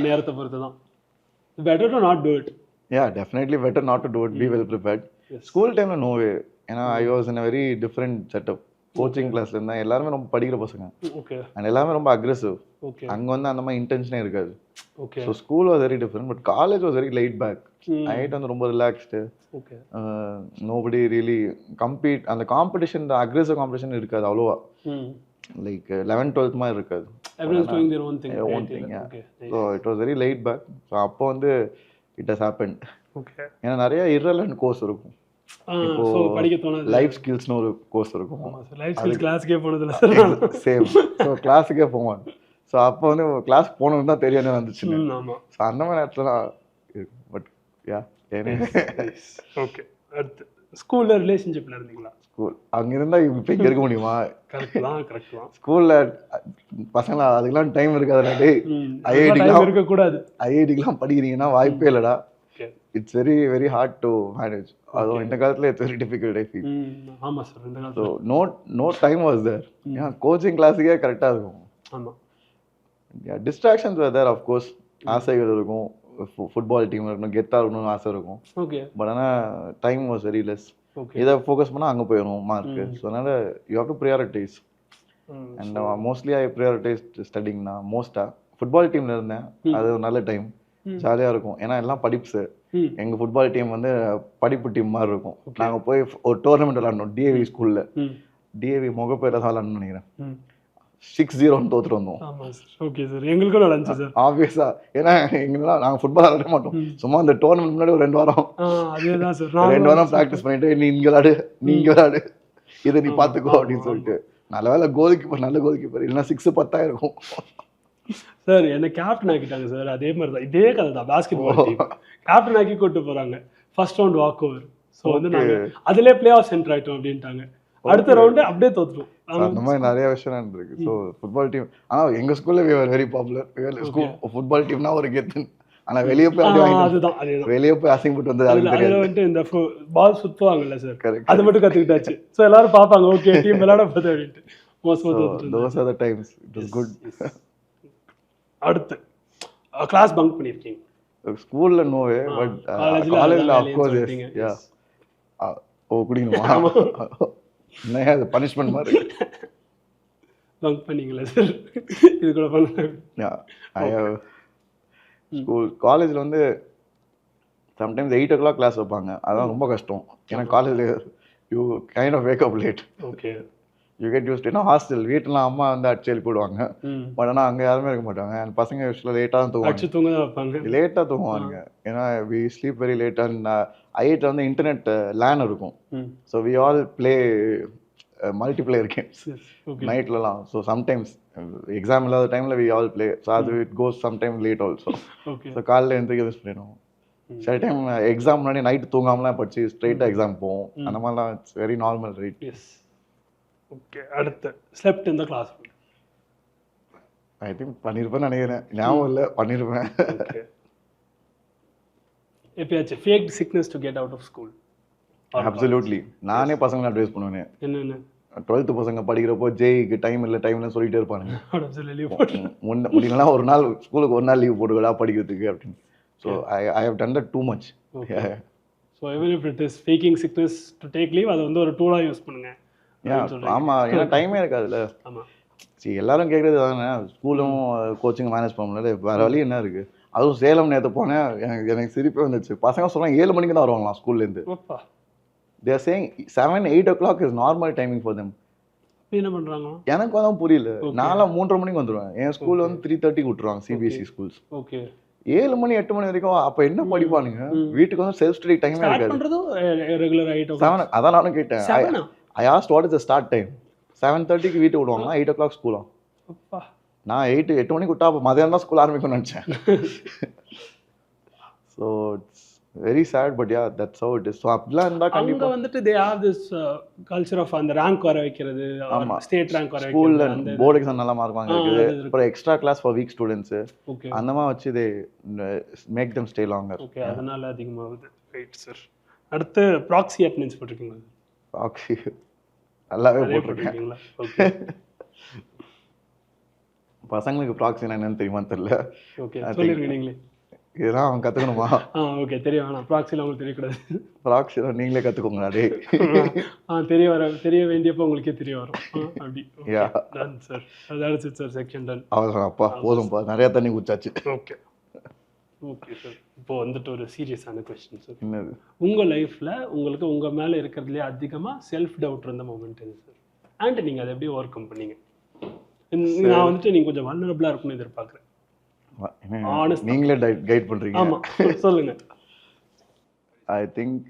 நேரத்தை பொறுத்து தான். Better to not to it. Definitely better not to do it. Be well prepared. School time no way. I was in a very different setup. Coaching கிளாஸ்ல இருந்தேன். எல்லாருமே ரொம்ப படிக்கிற பசங்க. ஓகே. அண்ட் எல்லாமே ரொம்ப அக்ரெசிவ். ஓகே. அங்க வந்து அந்த மாதிரி இன்டென்ஷனே இருக்காது. Okay. So school was very different, but college was very laid back. IIT வந்து ரொம்ப relaxed. Okay. Nobody really compete. அந்த காம்படிஷன், இந்த அக்ரெசிவ் காம்படிஷன் இருக்காது அவ்வளோவா. லைக் 11th 12th மாதிரி இருக்காது. Everyone's doing their own thing. Own thing, yeah. Okay. So it was very laid back. So அப்போ வந்து it has happened. Okay. ஏன்னா நிறைய irrelevant கோர்ஸ் இருக்கும். இப்போ சோ படிக்க தோணாது. லைஃப் ஸ்கில்ஸ்னு ஒரு கோர்ஸ் இருக்கும். ஆமா சார், லைஃப் ஸ்கில்ஸ் கிளாஸ்க்கே போனதில்ல சார். சேம். ஸோ கிளாஸுக்கே போவான். ஸோ அப்போ வந்து கிளாஸ் போகணுன்னு தான் தெரியாம வந்துச்சு. ஆமா. ஸோ அந்த மாதிரி நேரத்துலலாம் இருக்கும். But yeah okay. அடுத்து ஸ்கூல்ல ரிலேஷன்ஷிப்ல இருந்தீங்களா? ஸ்கூல் அங்க இருந்தா இப்போ இங்க இருக்க முடியுமா? கரெக்ட் தான். ஸ்கூல்ல பசங்க அதுக்கெல்லாம் டைம் இருக்காதுடா. டேய் ஐஐடிலாம் இருக்க கூடாது. ஐஐடிலாம் படிக்கிறீங்கன்னா வாய்ப்பே இல்லடா. It's very very hard to manage. அதுவும் இந்த காலத்துல it's very difficult I feel. ஆமா சார், இந்த காலத்துல நோ டைம் வாஸ் தேர். ஏன்னா கோச்சிங் கிளாஸுக்கே கரெக்டா இருக்கும். ஆமா. Distractions were there. Of course ஆசைகள் இருக்கும். ஃபுட்பால் டீம் இருக்கணும், கெத்தா இருக்கணும்னு ஆசை இருக்கும். ஓகே. பட் ஆனால் time was very less. Okay. இதை ஃபோக்கஸ் பண்ணால் அங்கே போயிடும் மார்க்கு. ஸோ அதனால you have to prioritise. And mostly I prioritise studying தான் மோஸ்ட்டாக. ஃபுட்பால் டீமில் இருந்தேன். அது ஒரு நல்ல டைம், ஜாலியாக இருக்கும். ஏன்னா எல்லாம் படிப்ஸு. எங்கள் ஃபுட்பால் டீம் வந்து படிப்பு டீம் மாதிரி இருக்கும். நாங்கள் போய் ஒரு டோர்னமெண்ட் விளாடணும் டிஏவி ஸ்கூலில். டிஏவி முகப்பேரை தான் விளாடணும்னு நினைக்கிறேன். 6-0 தோத்துட்டு வந்தோம். ஓகே சார், எங்களுக்கும் நடந்துச்சு சார். ஆப்வியஸா. ஏன்னா எங்களாம் நாங்கள் ஃபுட்பால் விளாட மாட்டோம். சும்மா அந்த டோர்னமெண்ட் முன்னாடி ஒரு 2 வாரம் அதேதான் சார், 2 வாரம் ப்ராக்டிஸ் பண்ணிட்டு நீ இங்கே விளாடு, நீ இங்கே விளாடு, இதை நீ பார்த்துக்கோ அப்படின்னு சொல்லிட்டு. நல்ல வேலை கோல் கீப்பர், நல்ல கோல் கீப்பர், இல்லைன்னா 6-10 இருக்கும் சார். என்ன கேப்டன் ஆக்கிட்டாங்க சார். அதே மாதிரி தான், இதே கதை தான். பாஸ்கெட் பால் டீம் கேப்டன் ஆக்கி கூட்டு போறாங்க. First round walk over. So வந்து நாங்கள் அதிலே பிளே ஆஃப் சென்டர் ஆகிட்டோம் அப்படின்ட்டாங்க. அடுத்த ரவுண்டு அப்படியே தோத்துட்டோம். அந்த மாதிரி நிறைய விஷயம் இருக்கு. ஸோ ஃபுட்பால் டீம் ஆனால் எங்கள் ஸ்கூலில் we are very popular. School football டீம்னா ஒரு கெத்து. ஆனால் வெளியே போய் அதுதான் வெளியே போய் அசிங்கப்பட்டு வந்து அதில் வந்துட்டு இந்த பால் சுற்றுவாங்கல்ல சார், அது மட்டும் கற்றுக்கிட்டாச்சு. ஸோ எல்லாரும் பார்ப்பாங்க, ஓகே டீம் விளையாட போகுது அப்படின்ட்டு. those are the times. It was good. அடுத்து கிளாஸ் பங்க் பண்ணிருக்கீங்க? ஸ்கூல்ல நோ வே, பட் காலேஜ்ல ஆஃப் கோர்ஸ் யா. ஓ குடிக்கணுமா? என்ன அது பனிஷ்மென்ட் மாதிரி பங்க் பண்ணீங்களா சார்? இது கூட பண்ணல. யா ஐ ஹேவ் ஸ்கூல் காலேஜ்ல வந்து சம்டைம்ஸ் 8 o'clock கிளாஸ் வைப்பாங்க. அதான் ரொம்ப கஷ்டம். ஏன்னா காலேஜ்ல you kind of wake up late. Okay. You get used. ஏன்னா ஹாஸ்டல் வீட்டில் அம்மா வந்து அடிச்சு போடுவாங்க. பட் ஆனால் அங்கே யாருமே இருக்க மாட்டாங்க. அந்த பசங்க யூஸ்வலாக லேட்டாக தான் தூங்குவாங்க. லேட்டாக தூங்குவாங்க. ஏன்னா we sleep very late. And IIT வந்து இன்டர்நெட் லேன் இருக்கும். So we all play multiplayer games நைட்லலாம். ஸோ சம்டைம்ஸ் எக்ஸாம் இல்லாத டைமில் வி ஆல் பிளே. ஸோ அது it goes sometime late also. So காலையில் எந்திரிக்க மிஸ் பண்ணிடுவோம். சில டைம் எக்ஸாம் முன்னாடி நைட்டு தூங்காமலாம் படிச்சு ஸ்ட்ரெயிட்டாக எக்ஸாம் போவோம். அந்த மாதிரிலாம் it's very normal right. Okay. அடுத்து ஸ்லெப்ட் இந்த கிளாஸ் ஐ திங்க் பண்ணியிருப்பேன்னு நினைக்கிறேன். ஞாபகம் இல்லை, பண்ணியிருப்பேன். ஓகே. எப்பயாச்சும் fake sickness to get out of school? Absolutely. நானே பசங்களை அட்வைஸ் பண்ணுவேன். என்னென்ன 12th பசங்க படிக்கிறப்போ ஜெய்க்கு டைம் இல்லை டைம்னு சொல்லிட்டே இருப்பானுங்க. முடியலாம் ஒரு நாள் ஸ்கூலுக்கு ஒரு நாள் லீவ் போட்டுக்கடா படிக்கிறதுக்கு அப்படின்னு. So I have done that too much. So even if it is faking sickness to take leave, அதை வந்து ஒரு டூலாக யூஸ் பண்ணுங்க. ஆமாம், ஏன்னா டைமே இருக்காதுல்ல. ஆமாம். சரி, எல்லாரும் கேட்குறது தானே, ஸ்கூலும் கோச்சிங் மேனேஜ் பண்ண முடியல, வேறு வழி என்ன இருக்குது? அதுவும் சேலம் நேற்று போனேன், எனக்கு சிரிப்பே வந்துச்சு. பசங்க சொல்கிறாங்க 7 மணிக்கு தான் வருவாங்களாம் ஸ்கூல்லேருந்து. They are saying 7-8 o'clock is normal timing for them. என்ன பண்ணுறாங்க எனக்கு அதான் புரியல. நான்லாம் 3:30 மணிக்கு வந்துடுவேன். என் ஸ்கூல் வந்து 3:30 விட்டுருவாங்க சிபிஎஸ்இ ஸ்கூல்ஸ். ஓகே. 7 மணி 8 மணி வரைக்கும் அப்போ என்ன படிப்பானுங்க? வீட்டுக்கு வந்து செல்ஃப் ஸ்டடி டைமே இருக்காது. அதான் நானும் கேட்டேன். I asked what is the start time. 7:30க்கு வீட்டு விடுவாங்கன்னா 8 o'clock ஸ்கூலா? நான் 8 மணிக்கு விட்டா அப்போ மதியம் தான் ஸ்கூல் ஆரம்பிக்கும்னு நினச்சேன். So it's very sad, but yeah that's how it is. So அப்படிலாம் இருந்தால் கண்டிப்பாக வந்துட்டு they have this culture of அந்த ரேங்க் வர வைக்கிறது. ஆமாம், ஸ்டேட் ரேங்க் வர வைக்கிறது. ஸ்கூலில் போர்டு எக்ஸாம் நல்ல மார்க் வாங்கிருக்குது. அப்புறம் extra class for weak students அந்த மாதிரி வச்சு they make them stay longer. Okay, அதனால அதிகமாகுது. Right sir. அடுத்து ப்ராக்ஸி அட்டெண்டன்ஸ் போட்டிருக்கீங்களா? ப்ராக்ஸி நல்லாவே போட்டிருக்கேன். ஓகே. பசங்களுக்கு ப்ராக்ஸினா என்னன்னு தெரியுமா தெரியல. ஓகே, சொல்லிருங்க நீங்களே. இதெல்லாம் அவன் கற்றுக்கணுமா? ஓகே, தெரிய வேணாம். ப்ராக்ஸியில் உங்களுக்கு தெரியக்கூடாது. ப்ராக்ஸியில் நீங்களே கற்றுக்கோங்க. டே தெரிய வேண்டியப்போ உங்களுக்கே தெரிய வரும். அப்படி டன் சார். அதான் சார் செக்ஷன் டன். அவ்வளோதான் அப்பா, போதும்ப்பா, நிறையா தண்ணி குடிச்சாச்சு. Okay okay sir. இப்போ வந்துட்டு ஒரு சீரியஸான கொஸ்டின் சார். என்னது? உங்கள் லைஃப்பில் உங்களுக்கு உங்கள் மேலே இருக்கிறதுலே அதிகமாக செல்ஃப் டவுட் இருந்த மூமெண்ட் எது சார்? அண்ட் நீங்கள் அதை எப்படி ஓவர் கம் பண்ணீங்க? நான் வந்துட்டு நீங்கள் கொஞ்சம் வல்னரபிளாக இருக்கும்னு எதிர்பார்க்குறேன். நீங்களே கைட் பண்ணுறீங்க. ஆமாம், சொல்லுங்கள். ஐ திங்க்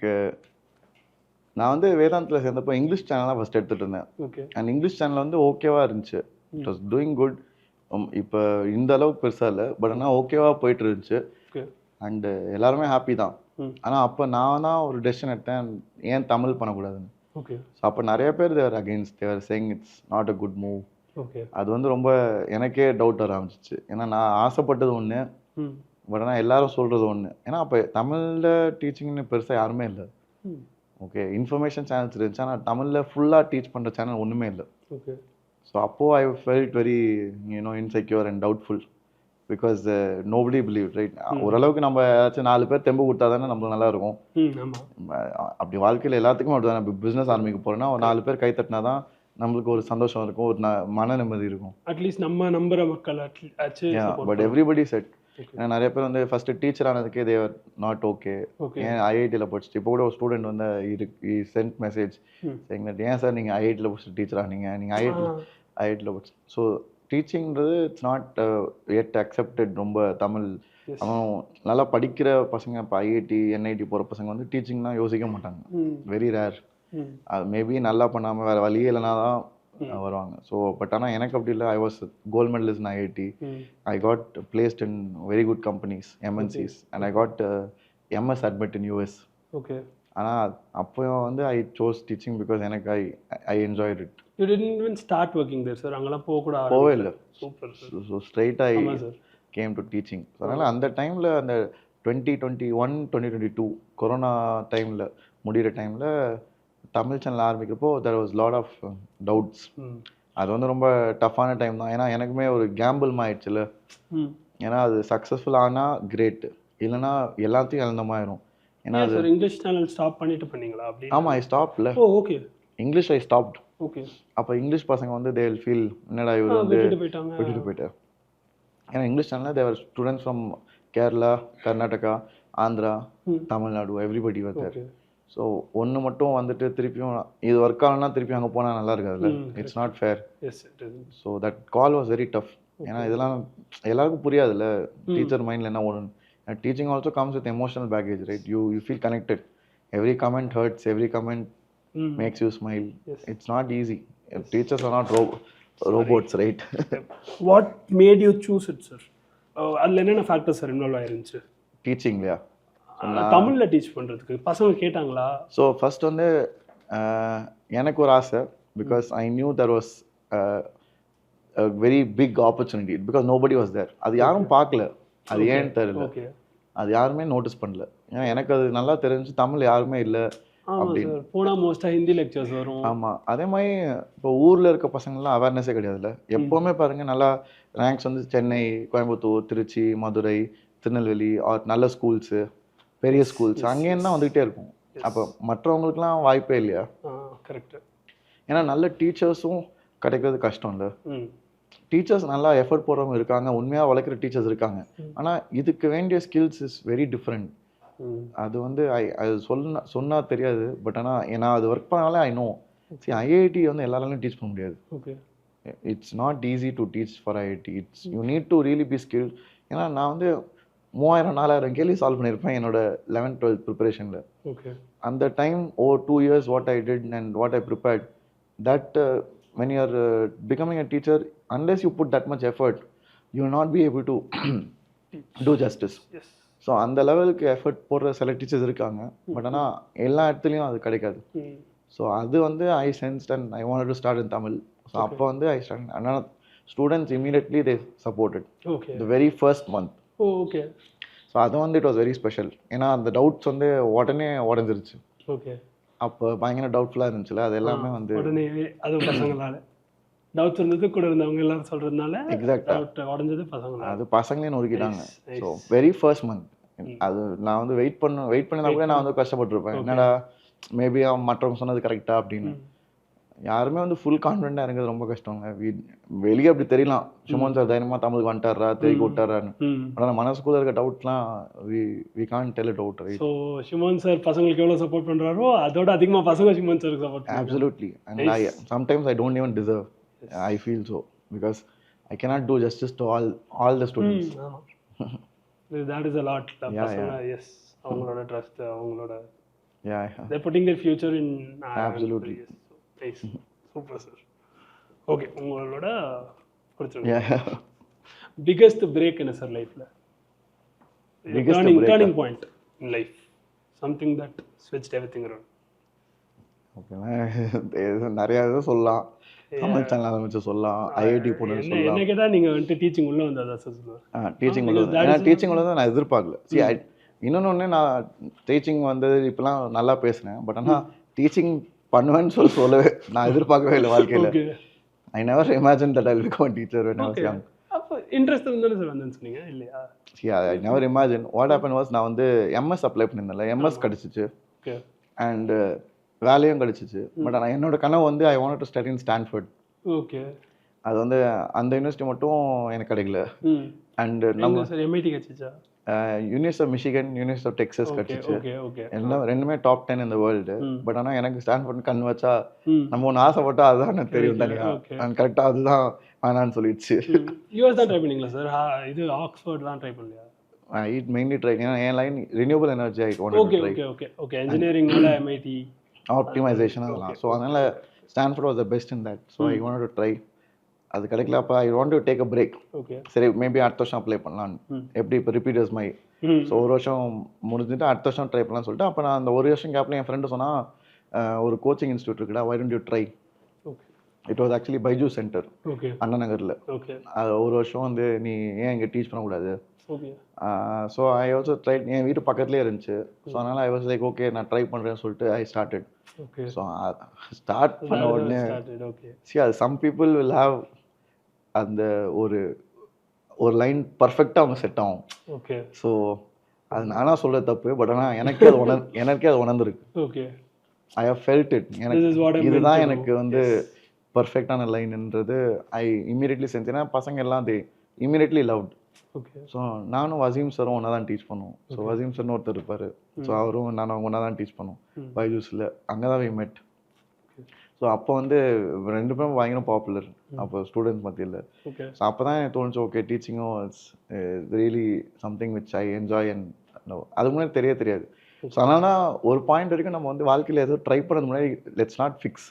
நான் வந்து வேதாந்தில் சேர்ந்தப்போ இங்கிலீஷ் சேனல் தான் ஃபஸ்ட் எடுத்துகிட்டு இருந்தேன். ஓகே. அண்ட் இங்கிலீஷ் சேனல் வந்து ஓகேவா இருந்துச்சு. It was doing good. இப்போ இந்த அளவுக்கு பெருசாக இல்லை, பட் ஆனால் ஓகேவா போயிட்டு இருந்துச்சு. அண்டு எல்லாருமே ஹாப்பி தான். ஆனால் அப்போ நான் தான் ஒரு டெசிஷன் எடுத்தேன், ஏன் தமிழ் பண்ணக்கூடாதுன்னு. ஓகே. ஸோ அப்போ நிறைய பேர் they're against, they're saying it's not a good move. Okay. அது வந்து ரொம்ப எனக்கே டவுட் வர ஆரம்பிச்சிச்சு. ஏன்னா நான் ஆசைப்பட்டது ஒன்று, பட் ஆனால் எல்லாரும் சொல்கிறது ஒன்று. ஏன்னா அப்போ தமிழில் டீச்சிங்னு பெருசாக யாருமே இல்லை. ஓகே, இன்ஃபர்மேஷன் சேனல்ஸ் இருந்துச்சு, ஆனால் தமிழில் ஃபுல்லாக டீச் பண்ணுற சேனல் ஒன்றுமே இல்லை. ஓகே. ஸோ அப்போது I felt very insecure and doubtful because nobody believe, right? ஓரளவுக்கு நம்ம ஏதாச்சும் 4 பேர் தெம்பு கொடுத்தா தானே நம்மளுக்கு நல்லா இருக்கும். அப்படி வாழ்க்கையில் எல்லாத்துக்கும் அப்படி தானே. பிஸ்னஸ் ஆரம்பிக்க போகிறோன்னா ஒரு 4 பேர் கை தட்டினா தான் நம்மளுக்கு ஒரு சந்தோஷம் இருக்கும், ஒரு மன நிம்மதி இருக்கும். அட்லீஸ்ட் நம்ம நம்புற மக்கள். But everybody said. ஏன்னா நிறைய பேர் வந்து ஃபர்ஸ்ட் டீச்சர் ஆனதுக்கே தே ஆர் நாட் ஓகே. ஏன் ஐஐடியில் படிச்சுட்டு இப்போ கூட ஒரு ஸ்டூடெண்ட் வந்து சென்ட் மெசேஜ் சேயிங் தட், ஏன் சார் நீங்கள் ஐஐடியில் படிச்சுட்டு டீச்சர் ஆனீங்க, நீங்கள் ஐஐடியில் படிச்சு. ஸோ டீச்சிங்கிறது இட்ஸ் நாட் எட் அக்செப்டட். ரொம்ப தமிழ் அவன் நல்லா படிக்கிற பசங்க, இப்போ ஐஐடி என்ஐடி போகிற பசங்க வந்து டீச்சிங்னா யோசிக்க மாட்டாங்க, வெரி ரேர். அது மேபி நல்லா பண்ணாமல் வேறு வழியே இல்லைனா தான் வருவாங்க. ஸோ பட் ஆனால் எனக்கு அப்படி இல்லை. I was gold medalist in IIT. I got placed in very good companies, MNCs, and I got MS admit in US. Okay. ஆனால் அப்போ வந்து ஐ சோஸ் டீச்சிங் பிகாஸ் எனக்கு I enjoyed it. You didn't even start working there, sir. அங்கெல்லாம் போகவே இல்லை. Super sir. So straight I came to teaching. அதனால் அந்த டைமில் அந்த 2021 2022 கொரோனா டைமில் முடிகிற டைமில் தமிழ் சேனல் ஆரம்பிக்கிறப்போ there was lot of doubts. அது வந்து ரொம்ப டஃப்பான டைம் தான். ஏன்னா எனக்குமே ஒரு கேம்பிள் ஆயிடுச்சுல. ஏன்னா அது சக்ஸஸ்ஃபுல் ஆனால் கிரேட், இல்லைன்னா எல்லாத்தையும் இழந்தமாயிரும். ஏன்னா அது இங்கிலீஷ் சேனல் ஸ்டாப் பண்ணிட்டு பண்ணீங்களா? அப்படி? ஆமாம், ஐ ஸ்டாப்ல. Okay. English I stopped. Okay. அப்போ இங்கிலீஷ் பசங்க வந்து தே வில் ஃபீல், என்னடா இவர் வந்து விட்டுட்டு போயிட்டார். ஏன்னா இங்கிலீஷ் சேனலில் there were students from Kerala, Karnataka, Andhra, Tamil Nadu, everybody were there. So ஒன்று மட்டும் வந்துட்டு திருப்பியும் இது ஒர்க் ஆகணும்னா திருப்பி அங்கே போனால் நல்லா இருக்காதுல்ல. It's not fair. So that call was very tough. ஏன்னா இதெல்லாம் எல்லாருக்கும் புரியாதுல்ல டீச்சர் மைண்டில் என்ன ஓடணும். Teaching also comes with emotional baggage, right? You feel connected. Every comment hurts, every comment makes you smile. It's not easy. Teachers are not robots, right? What made you choose it, sir? அதுல என்னென்ன factors sir involve ஆயிருந்துச்சு டீச்சிங்லையா? தமிழ்ல teach பண்றதுக்கு பசங்க கேட்டாங்களா? So first வந்து எனக்கு ஒரு ஆசை, because I knew there was a very big opportunity because nobody was there. அது யாரும் பார்க்கல, அது ஏன்னு தெரியல, அது யாருமே நோட்டீஸ் பண்ணல. ஏன்னா எனக்கு அது நல்லா தெரிஞ்சு தமிழ் யாருமே இல்லை அப்படின்னு. போனால் மோஸ்ட்டாக ஹிந்தி லெக்சர்ஸ் வரும். ஆமாம், அதே மாதிரி இப்போ ஊரில் இருக்க பசங்கள்லாம் அவேர்னஸே கிடையாதுல்ல. எப்போவுமே பாருங்கள் நல்லா ரேங்க்ஸ் வந்து சென்னை, கோயம்புத்தூர், திருச்சி, மதுரை, திருநெல்வேலி நல்ல ஸ்கூல்ஸு, பெரிய ஸ்கூல்ஸ் அங்கேயும் தான் வந்துக்கிட்டே இருக்கும். அப்போ மற்றவங்களுக்குலாம் வாய்ப்பே இல்லையா? கரெக்டு. ஏன்னா நல்ல டீச்சர்ஸும் கிடைக்கிறது கஷ்டம் இல்லை. டீச்சர்ஸ் நல்லா எஃபர்ட் போடுறவங்க இருக்காங்க, உண்மையாக வளர்க்குற டீச்சர்ஸ் இருக்காங்க. ஆனால் இதுக்கு வேண்டிய ஸ்கில்ஸ் இஸ் வெரி டிஃப்ரெண்ட். அது வந்து அது சொன்னால் தெரியாது, பட் ஆனால் நான் அது ஒர்க் பண்ணாலே ஐ நோ. சரி, ஐஐடி வந்து எல்லாராலையும் டீச் பண்ண முடியாது. Okay, it's not easy to teach for IIT. It's you need to really B skill. ஏன்னா நான் வந்து 3000-4000 கேள்வி சால்வ் பண்ணியிருப்பேன் என்னோட 11th 12th ப்ரிப்பரேஷனில். ஓகே, அந்த time over 2 years what I did and what I prepared, that when you are becoming a teacher, unless you put that much effort, you will not be able to do justice. Yes. So அந்த லெவலுக்கு effort போடுற சில teachers இருக்காங்க, but ஆனால் எல்லா இடத்துலையும் அது கிடைக்காது. ஸோ அது வந்து I sensed and I wanted to start in Tamil. So அப்போ வந்து ஐ ஸ்டார்ட். ஆனால் students immediately they supported the very first month. Okay. So அது வந்து இட் வாஸ் வெரி ஸ்பெஷல். ஏன்னா அந்த டவுட்ஸ் வந்து உடனே உடஞ்சிருச்சு. ஓகே. அப்போ பயங்கர டவுட்ஃபுல்லாக இருந்துச்சுல, அது எல்லாமே வந்து உடனே அது பசங்களால டவுட்ஸ் இருந்தது, கூட இருந்தவங்க எல்லாரும் சொல்கிறதுனால எக்ஸாக்டாக உடஞ்சது பசங்க. அது பசங்களே நொறுக்கிட்டாங்க. ஸோ வெரி ஃபர்ஸ்ட் மந்த் அது நான் வந்து வெயிட் பண்ணினா கூட நான் வந்து கஷ்டப்பட்டிருப்பேன். என்னடா மேபி அவன் மற்றவங்க சொன்னது கரெக்டா அப்படின்னு. யாருமே வந்து ஃபுல் கான்ஃபிடென்ட்டாக இருக்கிறது ரொம்ப கஷ்டங்க. வெளியே அப்படி தெரியலாம், ஷிமோன் சார் தைரியமாக தமிழுக்கு வந்துட்டாரா, தேய்க்கு விட்டாரான்னு. ஆனால் மனசுக்குள்ள இருக்க டவுட்லாம் we can't tell it out, right? So Shimon sir பசங்களுக்கு எவ்வளோ சப்போர்ட் பண்ணுறாரோ அதோட அதிகமாக பசங்க ஷிமோன் சாருக்கு சப்போர்ட் பண்ணுறாங்க. Absolutely. And sometimes I don't even deserve. I feel so because I cannot do justice to all the students. That is a lot. Yes, அவங்களோட trust, அவங்களோட they're putting their future in. Absolutely. Nice. Super sir. Okay, உங்களோட கொடுத்துருங்க. Biggest break in sir life. Turning point in life. Something that switched everything around. Okay, நிறைய சொல்லலாம். Tamil channel ஆரம்பிச்சு சொல்லலாம், IIT போனது சொல்லலாம். என்ன கேட்டால் நீங்கள் வந்துட்டு டீச்சிங் உள்ள வந்ததா சார் சொல்லுவேன். டீச்சிங் உள்ள வந்து, ஏன்னா டீச்சிங் உள்ள வந்து நான் எதிர்பார்க்கல. இன்னொன்று நான் டீச்சிங் வந்து இப்போலாம் நல்லா பேசுனேன், பட் ஆனால் டீச்சிங் பண்ணுவேன்னு சொல்லவே நான் எதிர்பார்க்கவே இல்லை வாழ்க்கையில். I never imagine that I will become a teacher when I was young. அப்போ இன்ட்ரெஸ்ட் இருந்தாலும் சார் வந்தேன்னு சொன்னீங்க இல்லையா? I never imagine. What happen was, நான் வந்து எம்எஸ் அப்ளை பண்ணியிருந்தேன்ல, எம்எஸ் கிடச்சிச்சு அண்ட் வேலையும் கிடச்சிச்சு. பட் ஆனால் என்னோட கனவு வந்து I want to study in Stanford. Okay. அது வந்து அந்த யூனிவர்சிட்டி மட்டும் எனக்கு கிடைக்கல. அண்ட் நம்ம எம்ஐடி கிடச்சிச்சா? University of Michigan, university of Texas கிடச்சிச்சு. எல்லாம் ரெண்டுமே டாப் 10 இந்த வேர்ல்டு. பட் ஆனால் எனக்கு ஸ்டான்ஃபோர்ட் கண் வச்சா நம்ம ஒன்று ஆசைப்பட்டா அதுதான் எனக்கு தெரியும் தனியாக. கரெக்டாக அதுதான் வேணான்னு சொல்லிடுச்சு. யூஎஸ் தான் ட்ரை பண்ணீங்களா சார்? இது ஆக்ஸ்ஃபோர்ட்லாம் ட்ரை பண்ணலையா? I mainly try. N line renewable energy I wanted to try. Okay. Engineering-ல MIT optimization அதெல்லாம். ஸோ அதனால Stanford was the best in that. So I wanted to try. அது கிடைக்கல, அப்போ ஐ want to take a break. சரி, maybe அடுத்த வருஷம் apply பண்ணலாம். எப்படி இப்போ ரிப்பீட்டர்ஸ் மை. ஸோ ஒரு வருஷம் முடிஞ்சுட்டு அடுத்த வருஷம் ட்ரை பண்ணலாம்னு சொல்லிட்டு, அப்போ நான் அந்த ஒரு வருஷம் கேப்ல என் ஃப்ரெண்டு சொன்னால், ஒரு கோச்சிங் இன்ஸ்டியூட் இருக்குடா, why don't you try. It was actually Byju centre, அண்ணா நகரில். அது ஒரு வருஷம் வந்து நீ ஏன் இங்கே டீச் பண்ணக்கூடாது. So I also try. என் வீட்டு பக்கத்துலேயே இருந்துச்சு. ஸோ அதனால் ஐ வாஸ் லைக் ஓகே நான் ட்ரை பண்ணுறேன்னு சொல்லிட்டு ஐ ஸ்டார்டட். ஸோ ஸ்டார்ட் பண்ண உடனே அது சம் பீப்புள் வில் ஹாவ் அந்த ஒரு லைன் பர்ஃபெக்டாக அவங்க செட் ஆகும். ஸோ அது நானாக சொல்ல தப்பு, பட் ஆனால் எனக்கே அது உணர்ந்துருக்கு. I have felt it. எனக்கு இதுதான் எனக்கு வந்து பர்ஃபெக்டான லைன்ன்றது ஐ இம்மீடியட்லி சென்ஸ். ஏன்னா பசங்க எல்லாம் தே இம்மீடியட்லி லவ்ட். ஸோ நானும் வசீம் சாரும் ஒன்றா தான் டீச் பண்ணுவோம். ஸோ வசீம் சார்னு ஒருத்தர் இருப்பார். ஸோ அவரும் நானும் ஒன்றா தான் டீச் பண்ணுவோம் பைஜூஸில். அங்கே தான் வி மெட். ஸோ அப்போ வந்து ரெண்டு பேரும் பயங்கர பாப்புலர் அப்போ ஸ்டூடெண்ட்ஸ் மத்தியில். ஸோ அப்போ தான் எனக்கு தோணுச்சு, ஓகே டீச்சிங்கும் it's really something which I enjoy. And அது முன்னாடி தெரியாது. ஸோ அதனால ஒரு பாயிண்ட் வரைக்கும் நம்ம வந்து வாழ்க்கையில் ஏதோ ட்ரை பண்ணுறது முன்னாடி லெட்ஸ் நாட் ஃபிக்ஸ்.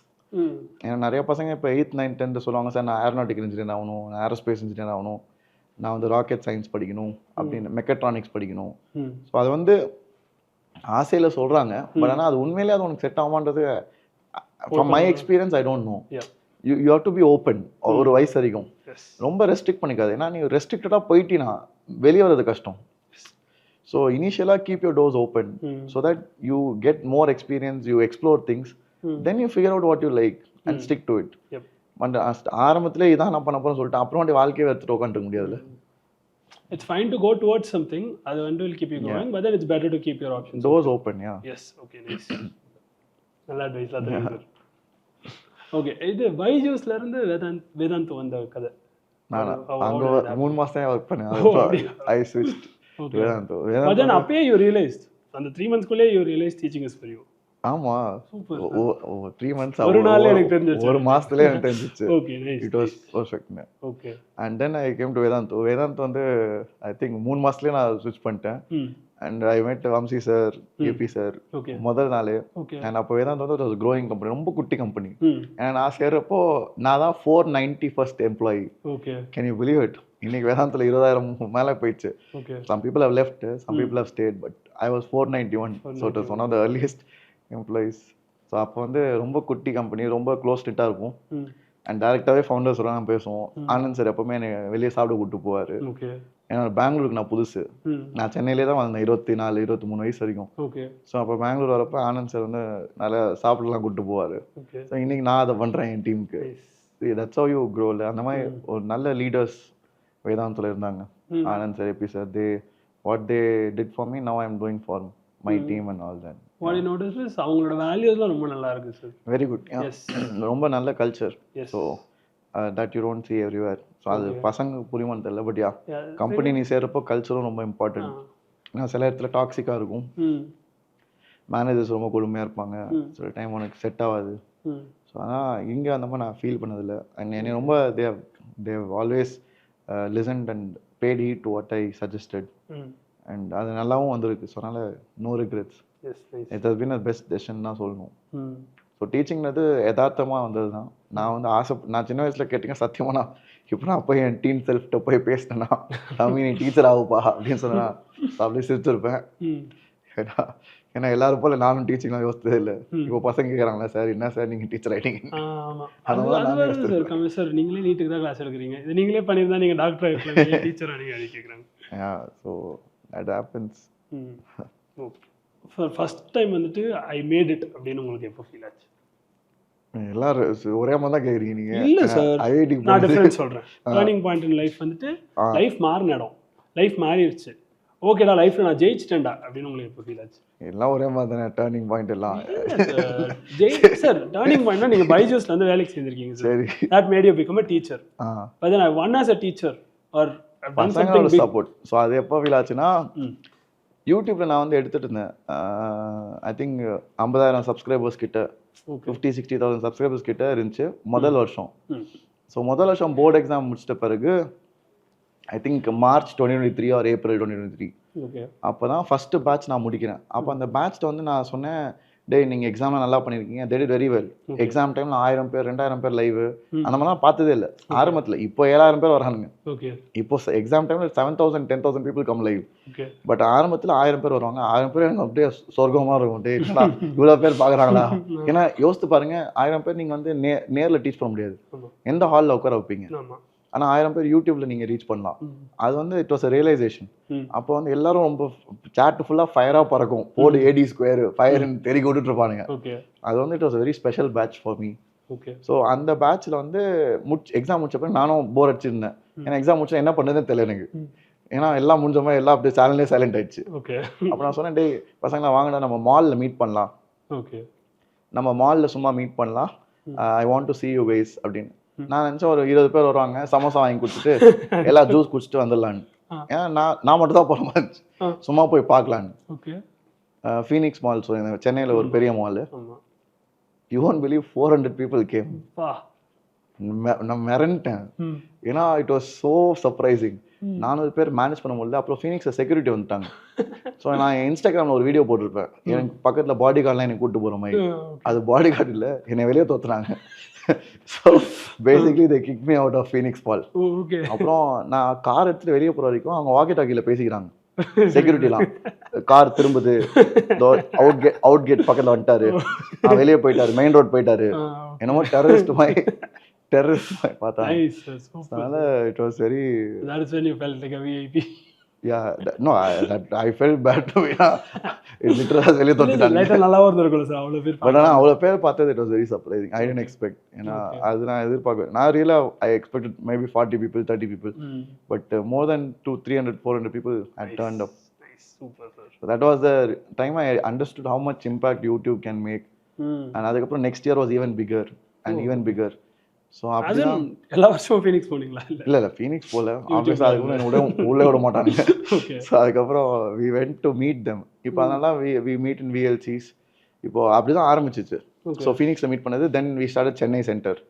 ஏன்னா நிறைய பசங்க இப்போ 8th 9th 10th சொல்லுவாங்க, சார் நான் ஏரோநாட்டிக்கல் இன்ஜினியர் ஆகணும், நான் ஏரோஸ்பேஸ் இன்ஜினியர் ஆகணும், நான் வந்து ராக்கெட் சயின்ஸ் படிக்கணும் அப்படின்னு, மெக்கட்ரானிக்ஸ் படிக்கணும். ஸோ அது வந்து ஆசையில் சொல்கிறாங்க. பட் ஆனால் அது உண்மையிலே அது உனக்கு செட் ஆகுமான்றது from my experience I don't know. You have to be open. ஒரு வயசு வரைக்கும் ரொம்ப ரெஸ்ட்ரிக்ட் பண்ணிக்காது. ஏன்னா நீ ரெஸ்ட்ரிக்டடாக போயிட்டீங்கன்னா வெளியே வர்றது கஷ்டம். ஸோ இனிஷியலாக keep your doors open so that you get more experience, you explore things, then you figure out what you like and stick to it. But ஆரம்பத்திலே இதான் நான் பண்ண போகிறேன்னு சொல்லிட்டு அப்புறம் வாழ்க்கையை எடுத்துட்டு உட்காந்துருக்க முடியாதுல்ல. It's fine to go towards something. அது வந்து will keep you going, but then it's better to keep your options doors open. Yes, okay, nice. நல்ல அட்வைஸ் தான். ஓகே, இது பைஜூஸ்ல இருந்து வேதாந்த் வந்த கதை. நான் அங்க 3 மாசம் ஒர்க் பண்ணேன். I switched to Vedantu. But then அப்பயே you realized அந்த 3 months குள்ளே you realized teaching is for you. ஆமா, 3 months ஒரு நாள்ல எனக்கு தெரிஞ்சிச்சு, ஒரு மாசத்துல எனக்கு தெரிஞ்சிச்சு. Okay, nice. It was perfect. Okay. And then I came to Vedant வந்து ஐ திங்க் 3 மாசத்துலயே நான் ஸ்விட்ச் பண்ணிட்டேன். அண்ட் ஐ மெட் வம்சி சார், கேபி சார் முதல் நாளே. அண்ட் அப்போ வேதாந்த் வந்து ஒரு க்ரோயிங் கம்பெனி, ரொம்ப குட்டி கம்பெனி. அண்ட் நான் சேர்றப்போ நான் தான் 491st employee. Can you believe it? இன்னைக்கு வேதாந்தில் 20,000 மேலே போயிடுச்சு. Some people have left, some people have stayed, but I was 491. So it was one of the earliest employees. So அப்போ வந்து ரொம்ப குட்டி கம்பெனி, ரொம்ப க்ளோஸ் ஃபிட்டாக இருக்கும். அண்ட் டேரெக்டாகவே ஃபவுண்டர்ஸ் நான் பேசுவோம். ஆனந்த் சார் எப்பவுமே என்னை வெளியே சாப்பிட கூப்பிட்டு போவார். ஏன்னா பெங்களூருக்கு நான் புதுசு, நான் சென்னையிலே தான் வந்தேன் 24 23 வயசு வரைக்கும். ஸோ அப்போ பெங்களூர் வரப்போ ஆனந்த் சார் வந்து நிறையா சாப்பிடலாம் கூப்பிட்டு போவார். ஸோ இன்னைக்கு நான் அதை பண்ணுறேன் என் டீமுக்கு. தட்ஸ் ஹவ் யூ க்ரோல. அந்த மாதிரி ஒரு நல்ல லீடர்ஸ் வேதாந்தில் இருந்தாங்க. Anand sir, AB sir, they what they did for me, now I'm doing for my team and all that. What you notice is அவங்களோட வேல்யூஸ்லாம் ரொம்ப நல்லா இருக்கு sir. Very good. Yeah. Yes. ரொம்ப நல்ல culture. Yes. So that you don't see everywhere. So அது பசங்க புரியுமான்னு தெரியல, but yeah company நீ சேர்றப்போ கல்ச்சரும் ரொம்ப இம்பார்ட்டன்ட். ஏன்னா சில இடத்துல டாக்ஸிக்காக இருக்கும், மேனேஜர்ஸ் ரொம்ப கொடுமையாக இருப்பாங்க, சில டைம் உனக்கு செட் ஆகாது. ஸோ ஆனால் இங்கே அந்த மாதிரி நான் ஃபீல் பண்ணதில்லை. அண்ட் என்னை ரொம்ப they always listened and paid heed to what I suggested. And அது நல்லாவும் வந்திருக்கு. ஸோ அதனால் no regrets. It has been a best decision தான் சொல்லணும். ஸோ டீச்சிங்னது யதார்த்தமாக வந்தது தான். நான் வந்து நான் சின்ன வயசில் கேட்டிங்க சத்தியமாக நான் இப்போ நான் போய் என் டீன் செல்ஃப்ட்ட போய் பேசினேன்னா தம்பி நீ டீச்சர் ஆகுப்பா அப்படின்னு சொன்னா அப்படியே சிரிச்சிருப்பேன். ஏன்னா எல்லாரும் போல நானும் டீச்சிங்லாம் யோசிச்சதே இல்லை. இப்போ பசங்க கேட்குறாங்களா சார் என்ன சார் நீங்கள் டீச்சர் ஆகிட்டீங்க, சார் நீங்களே நீட்டுக்கு தான் கிளாஸ் எடுக்கிறீங்க, இது நீங்களே பண்ணியிருந்தா நீங்கள் டாக்டர் ஆகிருக்கலாம், டீச்சர் நீங்கள் அடி கேட்குறாங்க. So that happens. Sir first time வந்துட்டு ஐ மேட் இட் அப்படின்னு உங்களுக்கு எப்போ ஃபீல் ஆச்சு? எல்லாரும் ஒரே மாதிரி தான் கேட்குறீங்க நீங்கள். இல்லை சார், நான் டிஃப்ரெண்ட் சொல்கிறேன். டர்னிங் பாயிண்ட் இன் லைஃப் வந்துட்டு லைஃப் மாறின இடம், லைஃப் மாறிடுச்சு, ஓகேடா லைஃப்பில் நான் ஜெயிச்சிட்டேன்டா அப்படின்னு உங்களுக்கு எப்போ ஃபீல் ஆச்சு? எல்லாம் ஒரே மாதிரி தானே டர்னிங் பாயிண்ட் எல்லாம். சார் டர்னிங் பாயிண்ட்னா நீங்கள் பைஜூஸ்ல வந்து வேலைக்கு சேர்ந்துருக்கீங்க sir, that made you become a teacher. But then I won as a teacher or பசங்களோட சப்போர்ட். ஸோ அது எப்போ ஃபீல் ஆச்சுன்னா யூடியூப்ல நான் வந்து எடுத்துட்டு இருந்தேன். ஐ திங்க் 50,000 சப்ஸ்கிரைபர்ஸ் கிட்ட, 50-60,000 சப்ஸ்கிரைபர்ஸ் கிட்ட இருந்துச்சு முதல் வருஷம். ஸோ முதல் வருஷம் போர்டு எக்ஸாம் முடிச்சிட்ட பிறகு I think March 2023 or April 2023 அப்போ தான் ஃபஸ்ட்டு பேட்ச் நான் முடிக்கிறேன். அப்போ அந்த பேட்ச்ல வந்து நான் சொன்னேன், டே நீங்கள் எக்ஸாம்லாம் நல்லா பண்ணியிருக்கீங்க, they did very well. Exam டைமில் 1000 பேர் 2000 பேர் லைவ் அந்த மாதிரிலாம் பார்த்ததே இல்லை ஆரம்பத்தில். இப்போ 7000 பேர் வரானுங்க. இப்போ எக்ஸாம் டைமில் 7,000 10,000 பீப்புள் கம் லைவ். பட் ஆரம்பத்தில் 1000 பேர் வருவாங்க. 1000 பேர் எனக்கு அப்படியே சொர்க்கமாக இருக்கும். டே இவ்வளோ பேர் பார்க்குறாங்களா? ஏன்னா யோசித்து பாருங்க, 1000 பேர் நீங்கள் வந்து நேரில் டீச் பண்ண முடியாது, எந்த ஹாலில் உட்கார வைப்பீங்க. ஆனால் 1000 பேர் யூடியூப்ல நீங்கள் ரீச் பண்ணலாம். அது வந்து இட் வாஸ் அ ரியலைசேஷன். அப்போ வந்து எல்லாரும் ரொம்ப சாட் ஃபுல்லாக ஃபயராக பறக்கும், போடு ஏடி ஸ்கொயர் ஃபயர்னு தெரிய விட்டுட்டு இருப்பானுங்க. அது வந்து it was very special batch for me. So அந்த பேட்சில் வந்து எக்ஸாம் முடிச்சப்ப நானும் போர் அடிச்சிருந்தேன். ஏன்னா எக்ஸாம் முடிச்சா என்ன பண்ணுறதுன்னு தெரியல எனக்கு. ஏன்னா எல்லாம் முடிஞ்ச மாதிரி எல்லாம் அப்படியே சேனல்லே சைலண்ட் ஆயிடுச்சு. அப்போ நான் சொன்னேன், டே பசங்களா வாங்கினா நம்ம மாலில் மீட் பண்ணலாம், நம்ம மாலில் சும்மா மீட் பண்ணலாம், ஐ want to see you guys அப்படின்னு. நான் நினச்சேன் ஒரு 20 பேர் வருவாங்க, சமோசா வாங்கி கொடுத்துட்டு எல்லா ஜூஸ் குடிச்சிட்டு வந்துடலான்னு. ஏன்னா நான் மட்டும் தான் போகிற மாதிரி இருந்துச்சு, சும்மா போய் பார்க்கலான்னு. ஃபீனிக்ஸ் மால், ஸோ சென்னையில் ஒரு பெரிய mall. You won't believe 400 people game. நான் மிரண்டேன். ஏன்னா இட் வாஸ் ஸோ சர்ப்ரைசிங். 400 பேர் மேனேஜ் பண்ண முடியல. அப்புறம் ஃபீனிக்ஸில் செக்யூரிட்டி வந்துட்டாங்க. ஸோ நான் இன்ஸ்டாகிராமில் ஒரு வீடியோ போட்டிருப்பேன், எனக்கு பக்கத்தில் பாடி கார்டெலாம் எனக்கு கூப்பிட்டு போகிற மாதிரி. அது பாடி கார்டு இல்லை, என்னை வெளியே தோத்துனாங்க. So basically they kick me out of Phoenix mall. அப்புறம் நான் கார் எடுத்துட்டு வெளியே போகிற வரைக்கும் அவங்க வாக்கி டாக்கியில் பேசிக்கிறாங்க. செக்யூரிட்டிலாம் கார் திரும்புது, அவுட் கேட் பக்கத்தில் வந்துட்டாரு, வெளியே போயிட்டாரு, மெயின் ரோட் போயிட்டாரு, என்னமோ டெரரிஸ்ட் மாதிரி பார்த்தா. அதனால it was very, yeah, no, I felt bad too. It literally வெளிய தோத்துட்டாங்க. லைட்டா நல்லாவே இருந்திருக்கும் சார் அவ்வளவு பேர். பட் அவ்வளவு பேர் பார்த்தது it was very surprising. I didn't expect. ஏன்னா அது நான் எதிர்பார்க்கல. நான் ரியலா I expected maybe 40 people 30 people, but more than 200-300-400 people had turned up. Nice, super sir. So that was the time I understood how much impact YouTube can make. And அதுக்கப்புறம் next year was even bigger and even bigger. So அப்படிதான் எல்லா வருஷமும் Phoenix போனீங்களா? இல்லை Phoenix போகல, ஆப்வியஸாக அதுக்கப்புறம் உள்ளே விட மாட்டாங்க. ஸோ அதுக்கப்புறம் we went to meet them. இப்போ அதனால வி மீட் இன் VLCs. இப்போ அப்படி தான் ஆரம்பிச்சிச்சு. ஸோ ஃபீனிக்ஸில் மீட் பண்ணது, then we started Chennai centre.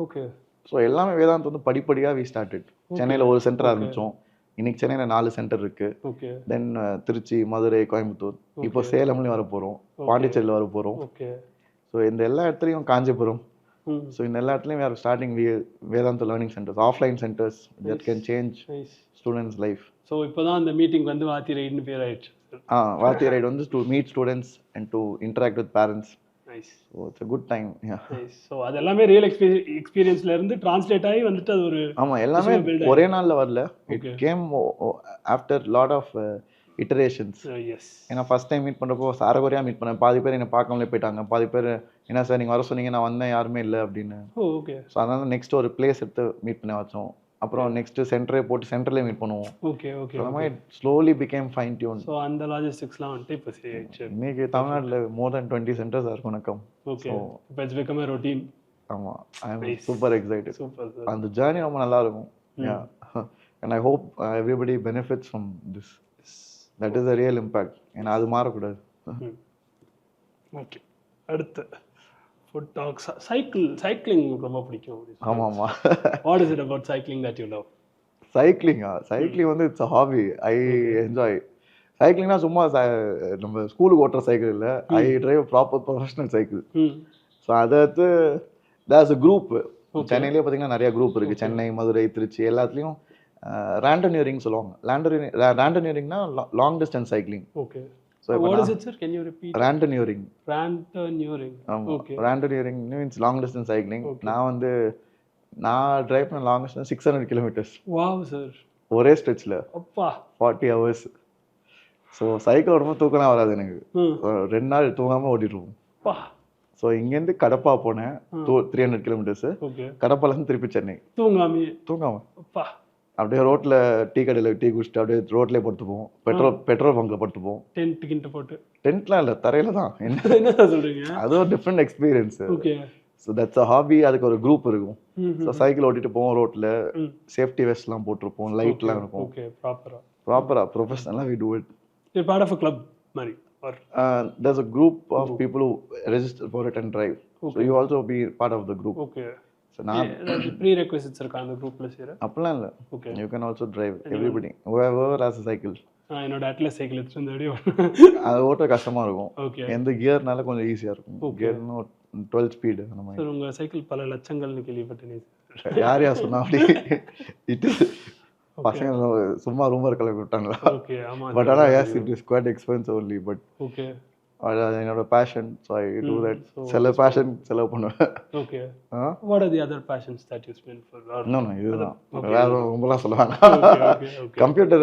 Okay. So எல்லாமே வேதாந்த் வந்து படிப்படியாக வி ஸ்டார்டட். சென்னையில் ஒரு சென்டர் ஆரம்பித்தோம், இன்னைக்கு சென்னையில் 4 சென்டர் இருக்குது. தென் திருச்சி, மதுரை, கோயம்புத்தூர், இப்போ சேலம்லேயும் வர போகிறோம், பாண்டிச்சேரியில் வர போகிறோம். ஸோ இந்த எல்லா இடத்துலையும், காஞ்சிபுரம். So in எல்லா இடத்துலையும் we are starting Vedantu learning centers, offline centers that can change students' life. So இப்போதான் அந்த மீட்டிங் வந்து வாத்தி ரைட்னு பேர் ஆயிடுச்சு. வாத்தி ரைட் வந்து to meet students and to interact with parents. Nice. So it's a good time. Yeah. Nice. So அது எல்லாமே real எக்ஸ்பீரியன்ஸ்ல இருந்து translate ஆகி வந்துட்டு அது ஒரு, ஆமா எல்லாமே ஒரே நாள்ல வரல. It came after lot of இட்டரேஷன்ஸ். ஏன்னா ஃபர்ஸ்ட் டைம் மீட் பண்ணுறப்போ சாரகுறையாக மீட் பண்ணேன். பாதி பேர் என்னை பார்க்காமலே போயிட்டாங்க, பாதி பேர் என்ன சார் நீங்கள் வர சொன்னீங்க, நான் வந்தேன் யாருமே இல்லை அப்படின்னு. ஓகே. ஸோ அதனால நெக்ஸ்ட் ஒரு பிளேஸ் எடுத்து மீட் பண்ண வச்சோம். அப்புறம் நெக்ஸ்ட் சென்டரே போட்டு சென்டர்லேயே மீட் பண்ணுவோம். Okay okay. அந்த மாதிரி slowly became fine tune. So அந்த லாஜிஸ்டிக்ஸ்லாம் வந்துட்டு இப்போ சரியாயிடுச்சு. இன்னைக்கு தமிழ்நாட்டில் மோர் தென் 20 சென்டர்ஸ் இருக்கும் வணக்கம். ஓகே, இப்போ இட்ஸ் பிகம் a routine. ஆமாம், I am super excited. Super sir. அந்த ஜேர்னி ரொம்ப நல்லா இருக்கும். And I hope everybody benefits from this. That is a real impact. ஏன்னா அது மாறக்கூடாது. ஓகே, அடுத்து ஃபுட் டாக்ஸ். சைக்கிளிங் ரொம்ப பிடிக்கும். ஆமாம். What is it about cycling that you love? Cycling வந்து it's a hobby. I enjoy சைக்கிளிங்னா சும்மா நம்ம ஸ்கூலுக்கு ஓட்டுற சைக்கிள் இல்லை. I drive proper professional cycle. So அடுத்து தேர்ஸ் அ குரூப். சென்னையிலேயே பார்த்தீங்கன்னா நிறைய குரூப் இருக்குது. சென்னை, மதுரை, திருச்சி எல்லாத்துலேயும் ரேண்டனியரிங் சொல்லுவாங்க. ரேண்டனியரிங்னா long distance cycling. Okay. So what is it, sir? Can you repeat? Randonneering. Okay. Randonneering means long distance cycling. நான் டிரைவ் பண்ண long distance 600 kilometres. Wow sir. ஒரே ஸ்ட்ரெச்சில். அப்பா. 40 hours. ஸோ சைக்கிள் ஓடும்போது தூக்கலாம் வராது எனக்கு. 2 நாள் தூங்காமல் ஓட்டிட்டுருப்போம். அப்பா. ஸோ இங்கேருந்து கடப்பா போனேன் 300 கிலோமீட்டர்ஸ். கடப்பாலேருந்து திருப்பி சென்னை தூங்காமல். அப்பா. அப்படியே ரோட்டில் டீ கடையில் டீ குடிச்சிட்டு அப்படியே ரோட்லேயே படுத்துப்போம். பெட்ரோல் பங்கில் படுத்துப்போம். டென்ட்லாம் இல்லை, தரையில தான். என்ன சொல்றீங்க? அது ஒரு different experience. Okay. So that's a hobby. அதுக்கு ஒரு குரூப் இருக்கும். ஸோ சைக்கிள் ஓட்டிட்டு போவோம். ரோட்டில் சேஃப்டி வெஸ்ட்லாம் போட்டிருப்போம், லைட்லாம் இருக்கும். ஓகே. ப்ராப்பரா ப்ரொஃபஷனலாக we do it. You're part of a club மாதிரி or there's a group of people who register for it and drive. So you also be part of the group. Okay. So நான் prerequisites இருக்கா அந்த குரூப்ல சேர? அப்பலாம் இல்ல. Okay. You can also drive. Everybody whoever has a cycle. என்னோட atlas cycle எடுத்து வந்து அப்படியே அது ஓட்ட கஷ்டமா இருக்கும். எந்த கியர்னால கொஞ்சம் ஈஸியா இருக்கும். கியர்னா 12 ஸ்பீடு அந்த மாதிரி. சார் உங்க சைக்கிள் பல லட்சங்கள்னு கேள்விப்பட்டேன். யார் சொன்னா அப்படி? இட் பசங்க சும்மா ரூமர் கிளப்பி விட்டாங்களா? ஓகே. ஆமா. பட் ஆனா yes it is quite expensive only, but okay. அது என்னோட passion, so I do that. செல passion செலவு பண்ணுவேன். Okay. What are the other passions that you spend for? No இதுதான். வேற ரொம்பலாம் சொல்லுவாங்க. Computer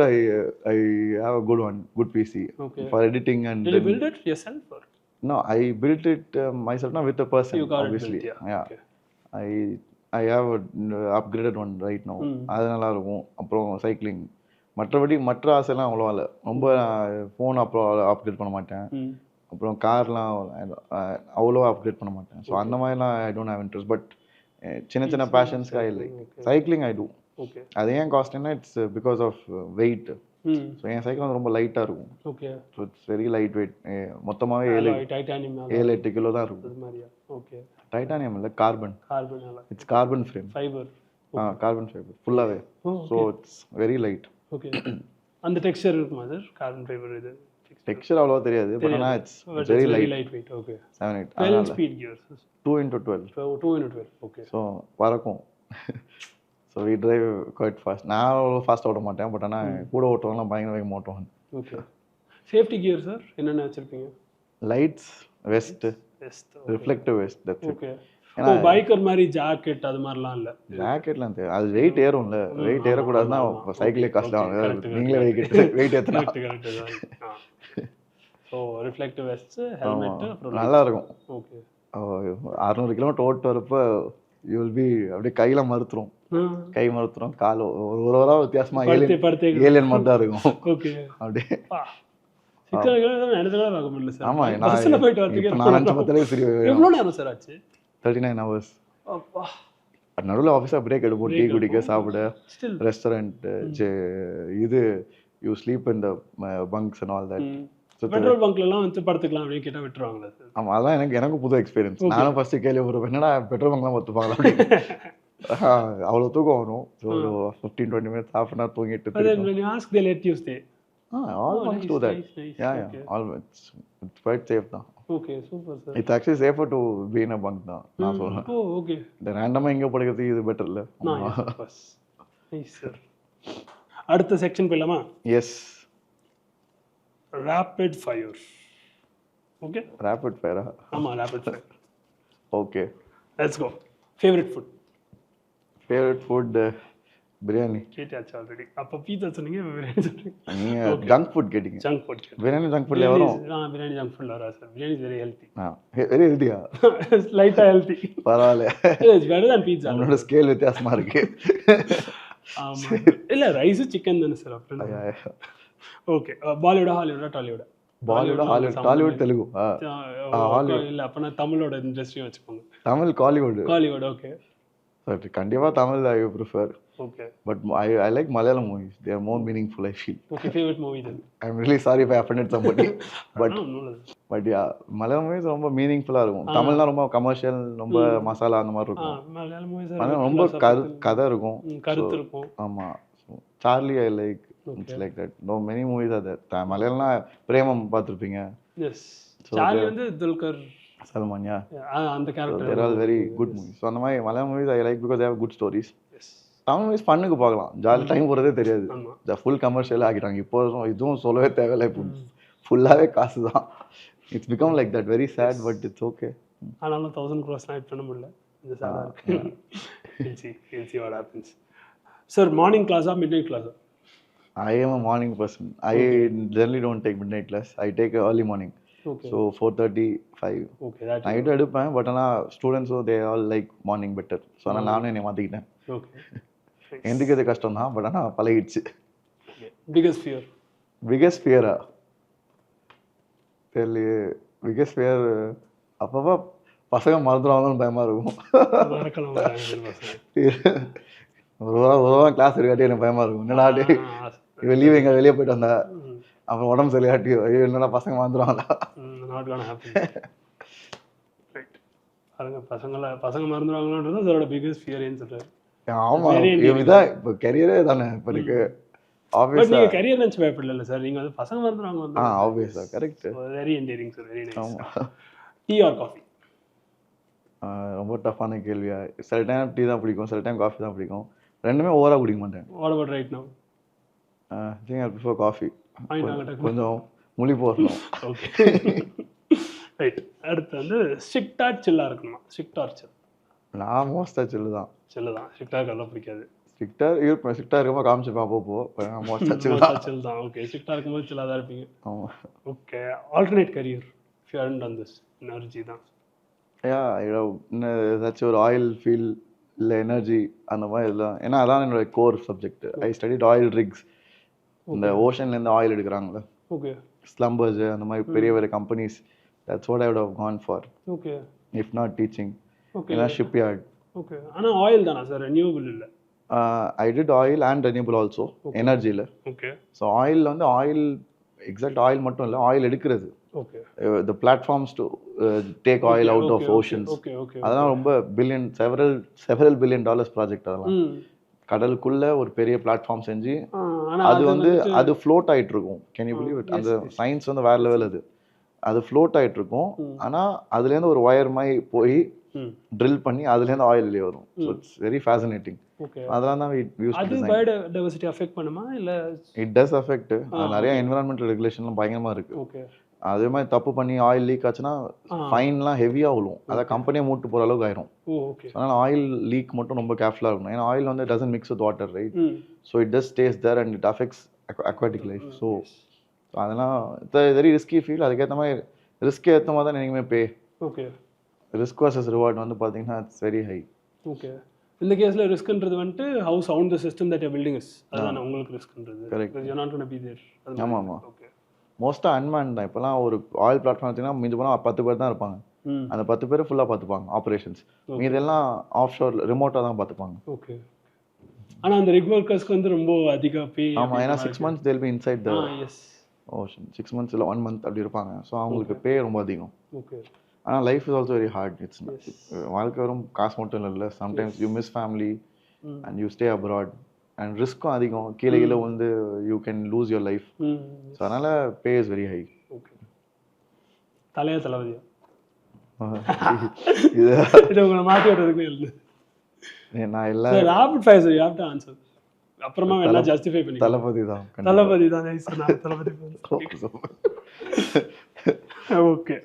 I have a good PC for editing and did you build it yourself or? No, I built it myself, not with a person. You got obviously. it built, yeah. Okay. I have an upgraded one right now. அது நல்லா இருக்கும். அப்புறம் cycling. மற்ற ஆசைலாம் அவ்வளோவா இல்லை. ரொம்ப phone அப்புறம் upgrade பண்ண மாட்டேன். அப்புறம் கார்லாம் அவ்வளோவா அப்கிரேட் பண்ண மாட்டேன். ஸோ அந்த மாதிரிலாம் I don't have interest. But சின்ன பேஷன்ஸ்க்காக இல்லை. Cycling I do. அது ஏன் காஸ்ட்னா it's because of weight. So என் சைக்கிள் வந்து ரொம்ப லைட்டாக இருக்கும். Okay. So it's very light weight. மொத்தமாகவே 7-8 கிலோ தான் இருக்கும். ஓகே. டைட்டானியம் இல்லை, carbon. It's carbon frame. Fibre. Carbon fibre ஃபுல்லாகவே. So it's very light. Okay. அந்த டெக்ஸ்சர் இருக்குமா சார்? கார்பன் ஃபைபர் இது டெக்ஸ்சர் அவ்வளோ தெரியாது. பட் ஆனால் it's very light weight. Okay. 7-8. 12 speed gears. 2x12. 2x12. Okay. So பறக்கும். So we drive quite fast. நான் அவ்வளோ ஃபாஸ்ட் ஓட்ட மாட்டேன். பட் ஆனால் கூட ஓட்டுவாங்கலாம் பயங்கர வேகமாக ஓட்டுவாங்க. ஓகே. சேஃப்டி கியர் சார் என்னென்ன வச்சுருப்பீங்க? Lights, vest, reflective vest. That's okay. Oh biker மாதிரி ஜாக்கெட் அது மாதிரிலாம் இல்லை? ஜாக்கெட்லாம் தேவை. அது வெயிட் ஏறும்ல. வெயிட் ஏறக்கூடாதுன்னா சைக்கிளே காஸ்ட்லியாக நீங்களே வெயிட் ஏற்றினா. ஸோ ரிஃப்ளெக்டிவ் வெஸ்ட், ஹெல்மெட், அப்புறம் நல்லா இருக்கும். ஓகே. 600 கிலோமீட்டர் ஓட்டு வரப்போ யூ வில் பி அப்படியே கையில மறுத்துரும். கை மறுத்துரும், கால் ஒரு வாரம் வித்தியாசமா ஏலியன் மாதிரி தான் இருக்கும். ஓகே. அப்படியே 600 கிலோமீட்டர் நடந்துலாம் பார்க்க முடியல சார். ஆமா, பஸ்ல போயிட்டு வரதுக்கு நான் 5 மணிக்கு சரி. எவ்வளவு நேரம் சார் ஆச்சு? 39 hours. அப்பா. நடுவில் ஆஃபீஸாக பிரேக் எடுப்போம், டீ குடிக்க, சாப்பிட, ரெஸ்டாரண்ட், இது you sleep in the bunks and all that. Petrol பங்க்லாம் வந்து படுத்துக்கலாம் அப்படின்னு கேட்டால் விட்டுருவாங்களா சார்? ஆமாம், அதெல்லாம் எனக்கு புது எக்ஸ்பீரியன்ஸ். நானும் ஃபர்ஸ்ட் கேள்விப்படுறேன், என்னடா பெட்ரோல் பங்க்லாம் படுத்துப்பாங்களா அப்படின்னு. அவ்வளோ தூக்கம் வரும். ஒரு 15-20 minutes, half an hour தூங்கிட்டு. Almost do that. Yeah. Always. It's quite safe தான். Okay, super sir. It's actually safer to be in a bunk தான் நான் சொல்றேன். Oh, okay. இந்த ரேண்டமா இங்க படுக்கிறது இது பெட்டர் இல்ல? Nice sir. அடுத்த செக்ஷன் போலாமா? Yes. Rapid fire. Okay? Rapid fire. ஆமா, rapid fire. Okay. Let's go. Favorite food? Favorite food biryani. கேட்டாச்சு ஆல்ரெடி. அப்ப பீட்சா சொன்னீங்க, பிரியாணி சொன்னீங்க. நீங்க ஜங்க் ஃபுட் கேட்டிங்க. Junk food. பிரியாணி ஜங்க் ஃபுட்ல வரும். பிரியாணி ஜங்க் ஃபுட்ல வரா sir. Biryani is very healthy. Very ஹெல்தியா? லைட்டா healthy. பரவாயில்லை. It's better than pizza. உங்களோட ஸ்கேல் வித்தியாசமா இருக்கு. ஆமா இல்ல ரைஸ் சிக்கன் தானே சார் அப்புறம். Okay Bollywood Hollywood Tollywood? Bollywood Hollywood Tollywood Telugu Hollywood இல்ல அப்பனா தமிழோட இண்டஸ்ட்ரியும் வச்சுக்கோங்க. Tamil Kollywood Kollywood okay. கண்டிப்பா Tamil I prefer. Okay. But I like Malayalam movies. They are more meaningful, I feel. Okay, favorite movie then? I'm really sorry if I offended somebody. No. But yeah, Malayalam movies ரொம்ப மீனிங்ஃபுல்லா இருக்கும். தமிழ்னா ரொம்ப commercial, ரொம்ப மசாலா அந்த மாதிரி இருக்கும். Malayalam movies ரொம்ப கதை இருக்கும். கருத்து இருக்கும். ஆமா. Charlie I like. It's like that. No many movies are there. மலையாளம்னா பிரேமம் பார்த்திருப்பீங்க. Yes. Charlie வந்து துல்கர் சல்மான் அந்த character. They're all very good movies. So அந்த மாதிரி Malayalam movies I like because they have good stories. Tamil movies பண்ணுக்கு பார்க்கலாம், ஜாலி டைம் போகிறதே தெரியாது. இந்த ஃபுல் கமர்ஷியல் ஆகிட்டாங்க இப்போ. இதுவும் சொல்லவே தேவையில்லை, இப்போ ஃபுல்லாகவே காசு தான். It's become like that, very sad, but it's okay. ஆனாலும் 1000 crores ஆட் பண்ண முடியல, இந்த சேடாக இருக்கு. We'll see what happens. Sir, morning class or midnight class? I am a morning person. I generally don't take midnight class. I take early morning. Okay. So 4:30, 5. Okay, that night எடுப்பேன், but ஆனால் ஸ்டூடெண்ட்ஸும் they all like morning better. So ஆனால் நானும் என்னை மாற்றிக்கிட்டேன். Okay, எந்திக்கிறது கஷ்டம் தான், but ஆனால் பழகிடுச்சு. பிகஸ்ட் ஃபியரா தெரியலையே. பிகஸ்ட் ஃபியர் அப்பப்போ பசங்க மறந்துடுவாங்கன்னு பயமாக இருக்கும். ஒரு வாரம் கிளாஸ் இருக்காட்டி எனக்கு பயமாக இருக்கும். என்னடா லீவ் எங்கே வெளியே போயிட்டு வந்தா, அப்புறம் உடம்பு சரியாட்டி ஐயோ என்னடா பசங்க மறந்துடுவாங்களா. பசங்க மறந்துடுவாங்கன்றது அதோட பிகஸ்ட் ஃபியர்னு சொல்றாரு. ஆமா, இதுதான் இப்போ கரியரே தானே இப்போ இருக்கு. ஆப்வியஸா நீங்க கரியர் நினைச்சு பயப்படல சார், நீங்க வந்து பசங்க மறந்துடுவாங்க வந்து. ஆப்வியஸா correct. Very endearing sir, very nice. Tea or coffee? ரொம்ப டஃப்பான கேள்வியா. சில டைம் டீ தான் பிடிக்கும், சில டைம் காஃபி தான் பிடிக்கும். ரெண்டுமே ஓவரா குடிக்க மாட்டேன். What about right now? I prefer coffee. கொஞ்சம் முழி போடணும். Okay right. அடுத்து வந்து ஸ்ட்ரிக்ட்டா சில்லா இருக்கணுமா? ஸ்ட்ரிக்ட் ஆர் சில்? நான் மோஸ்டா சில்லு தான். சில்லு தான். ஸ்ட்ரிக்ட்டா இருக்கலாம் பிடிக்காது. ஸ்ட்ரிக்ட்டா இருப்பேன், ஸ்ட்ரிக்ட்டா இருக்கும்போது காமிச்சுப்பேன் அப்பப்போ. மோஸ்டா சில்லு தான். சில் தான். ஓகே, ஸ்ட்ரிக்ட்டா இருக்கும்போது சில்லா தான் இருப்பீங்க. ஆமா. Okay, alternate career if you hadn't done this energy தான். ஏதாச்சும் ஒரு ஆயில் ஃபீல் இல்லை எனர்ஜி அந்த மாதிரி இதெல்லாம். ஏன்னா அதான் என்னோட core subject. I studied oil rigs. இந்த ஓஷன்லேருந்து ஆயில் எடுக்கிறாங்களே, ஓகே, ஸ்லம்பர்ஸ் அந்த மாதிரி பெரிய பெரிய companies. That's what I would have gone for. Okay, if not teaching. ஏன்னா ஷிப்யார்ட். ஓகே, ஆனால் ஆயில் தானா சார், ரெனியூவபிள் இல்லை? I did oil and renewable also, எனர்ஜியில். ஓகே. ஸோ ஆயிலில் வந்து ஆயில் எக்ஸாக்ட் ஆயில் மட்டும் இல்லை, ஆயில் எடுக்கிறது. Okay. the platforms to take oil out of oceans. அதெல்லாம் ரொம்ப several billion dollars ப்ராஜெக்ட். அதெல்லாம் கடலுக்குள்ள ஒரு பெரிய பிளாட்ஃபார்ம் செஞ்சு அது வந்து அது ஃப்ளோட் ஆயிட்டு இருக்கும். Can you believe it? அந்த சயின்ஸ் வந்து வேற லெவல். அது ஃப்ளோட் ஆயிட்டு இருக்கும். ஆனா அதுல இருந்து ஒரு வயர் மாதிரி போய் ட்ரில் பண்ணி அதுல இருந்து ஆயில் வெளியே வரும். So it's very fascinating. அதெல்லாம் தான் அது பயோடைவர்சிட்டி அஃபெக்ட் பண்ணுமா இல்ல? It does affect. நிறைய என்விரான்மெண்டல் ரெகுலேஷன்லாம் பயங்கரமா இருக்கு. ஓகே. அதே மாதிரி தப்பு பண்ணி ஆயில் லீக் ஆச்சுன்னா ஃபைன்லாம் ஹெவியாக விழும். அதை கம்பெனியை மூட்டு போகிற அளவுக்கு ஆயிரும். அதனால் ஆயில் லீக் மட்டும் ரொம்ப கேர்ஃபுல்லாக இருக்கணும். ஏன்னா ஆயில் வந்து doesn't mix with water, right? So it just stays there and it affects aquatic life. So அதெல்லாம் இட்ஸ் வெரி ரிஸ்கி ஃபீல். அதுக்கேற்ற மாதிரி ரிஸ்க் ஏற்ற மாதிரி தான் நீங்களுமே pay. Okay. Risk versus reward வந்து பார்த்தீங்கன்னா இட்ஸ் வெரி ஹை. ஓகே. இந்த கேஸில் ரிஸ்க்ன்றது வந்துட்டு how sound the system that you building is, அதான் உங்களுக்கு ரிஸ்க்ன்றது. Correct. You are not gonna be there. ஆமாம் ஆமாம். ஓகே. மோஸ்ட்டாக அன்மேன் தான். இப்போலாம் ஒரு ஆயில் பிளாட்ஃபார்ம் வச்சிங்கன்னா மிஞ்சி போனால் 10 பேர் தான் இருப்பாங்க. அந்த 10 பேர் ஃபுல்லாக பார்த்துப்பாங்க ஆப்ரேஷன்ஸ். மீதெல்லாம் ஆஃப் ஷோர் ரிமோட்டாக தான் பார்த்துப்பாங்க. ஓகே. ஆனால் அந்த ரிக் ஒர்க்கர்ஸ்க்கு வந்து ரொம்ப அதிக பே. ஆமாம், ஏன்னா 6 months they'll be inside the ocean. 6 months இல்லை 1 month அப்படி இருப்பாங்க. ஸோ அவங்களுக்கு பே ரொம்ப அதிகம். ஓகே. ஆனால் life is also very hard. It's வாழ்க்கை வரும் காசு மட்டும் இல்லை. Sometimes you miss family and you stay abroad. And ரிஸ்க்கும் அதிகம். கீழே வந்து you can lose your life. So அதனால் pay is very high. Okay. தலையா தளபதியா? இது உங்களை மாற்றி விடுறதுக்கு இல்லை. நான் இல்லை. Rapid fire sir, you have to answer. அப்புறமா எல்லாம் ஜஸ்டிஃபை பண்ணி. தளபதி தான். தளபதி தான். நான் Thalapathy. Okay.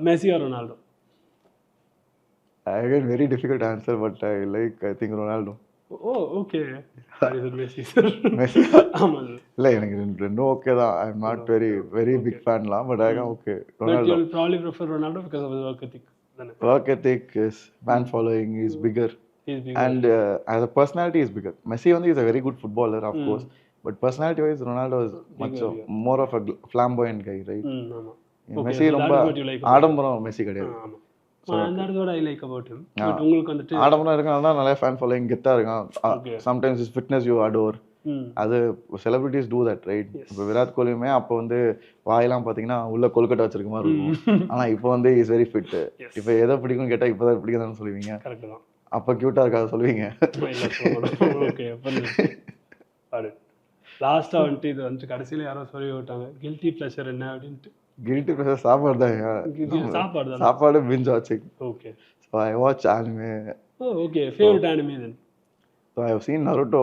Messi or Ronaldo? Again, very difficult answer, but I think Ronaldo. Oh, okay. Sorry, sir, Messi, sir. Messi. ஆமா சார். இல்ல எனக்கு ரெண்டும் ஓகே தான். I am not very big fan lah, but I am okay. Ronaldo. But you will probably prefer Ronaldo because of his work ethic. Work ethic is fan following is bigger. He's big. And as a personality, is bigger. Messi only is a very good footballer, of course. But personality-wise, Ronaldo is much more of a flamboyant guy, right? ஆமா. Messi ரொம்ப ஆடம்பரம் Messi கிடையாது. ஆமா. And that's what I like about him. But உங்களுக்கு வந்துட்டு ஆடம்பரம் இருக்கனால தான் நிறைய ஃபேன் ஃபாலோயிங் கெத்தா இருக்கான். Sometimes his fitness you adore. அது செலிபிரிட்டிஸ் டூ தட், ரைட்? இப்போ விராட் கோலியுமே அப்போ வந்து வாயெல்லாம் பார்த்தீங்கன்னா உள்ள கொல்கட்டா வச்சிருக்க மாதிரி இருக்கும். ஆனால் இப்போ வந்து இஸ் வெரி ஃபிட். இப்போ எதை பிடிக்கும்னு கேட்டால் இப்போ தான் பிடிக்குதான்னு சொல்லுவீங்க. கரெக்ட் தான். அப்போ க்யூட்டாக இருக்காது சொல்லுவீங்க. ஓகே. லாஸ்ட்டாக வந்துட்டு இது வந்துட்டு கடைசியில் யாரோ சொல்லி விட்டாங்க கில்ட்டி ப்ளஷர் என்ன அப்படின்ட்டு. கில்ட்டி ப்ளஷர் சாப்பாடு தான். சாப்பாடு பிஞ்ச் வாட்சிங். Okay. So I watch anime. Okay. Favourite anime then? So I have seen Naruto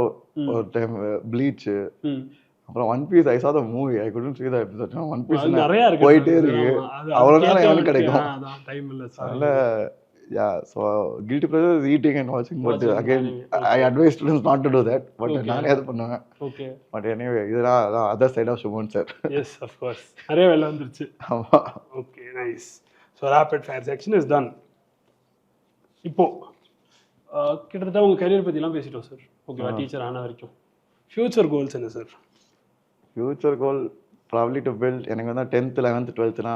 or time, Bleach. அப்புறம் One Piece. I saw the movie. I couldn't see the episode. One Piece நிறைய இருக்கு. போயிட்டே இருக்கு. அவ்வளவு நேரம் எனக்கு கிடைக்கும். அதான் டைம் இல்ல சார். அதனால yeah, so guilty pleasure is eating and watching. But again, I advise students not to do that. But நானே அது பண்ணுவேன். Okay. But anyway, இதுதான் other side of Shimon sir. Yes, of course. நிறைய வேலை வந்துருச்சு. ஆமா. Okay, nice. So rapid fire section is done. இப்போ கிட்டத்தட்ட உங்கள் கரியர் பற்றிலாம் பேசிட்டோம் சார். ஓகேவா? டீச்சர் ஆன வரைக்கும் ஃபியூச்சர் கோல்ஸ் என்ன sir? Future goal probably to build. எனக்கு வந்து 10th 11th 12thனா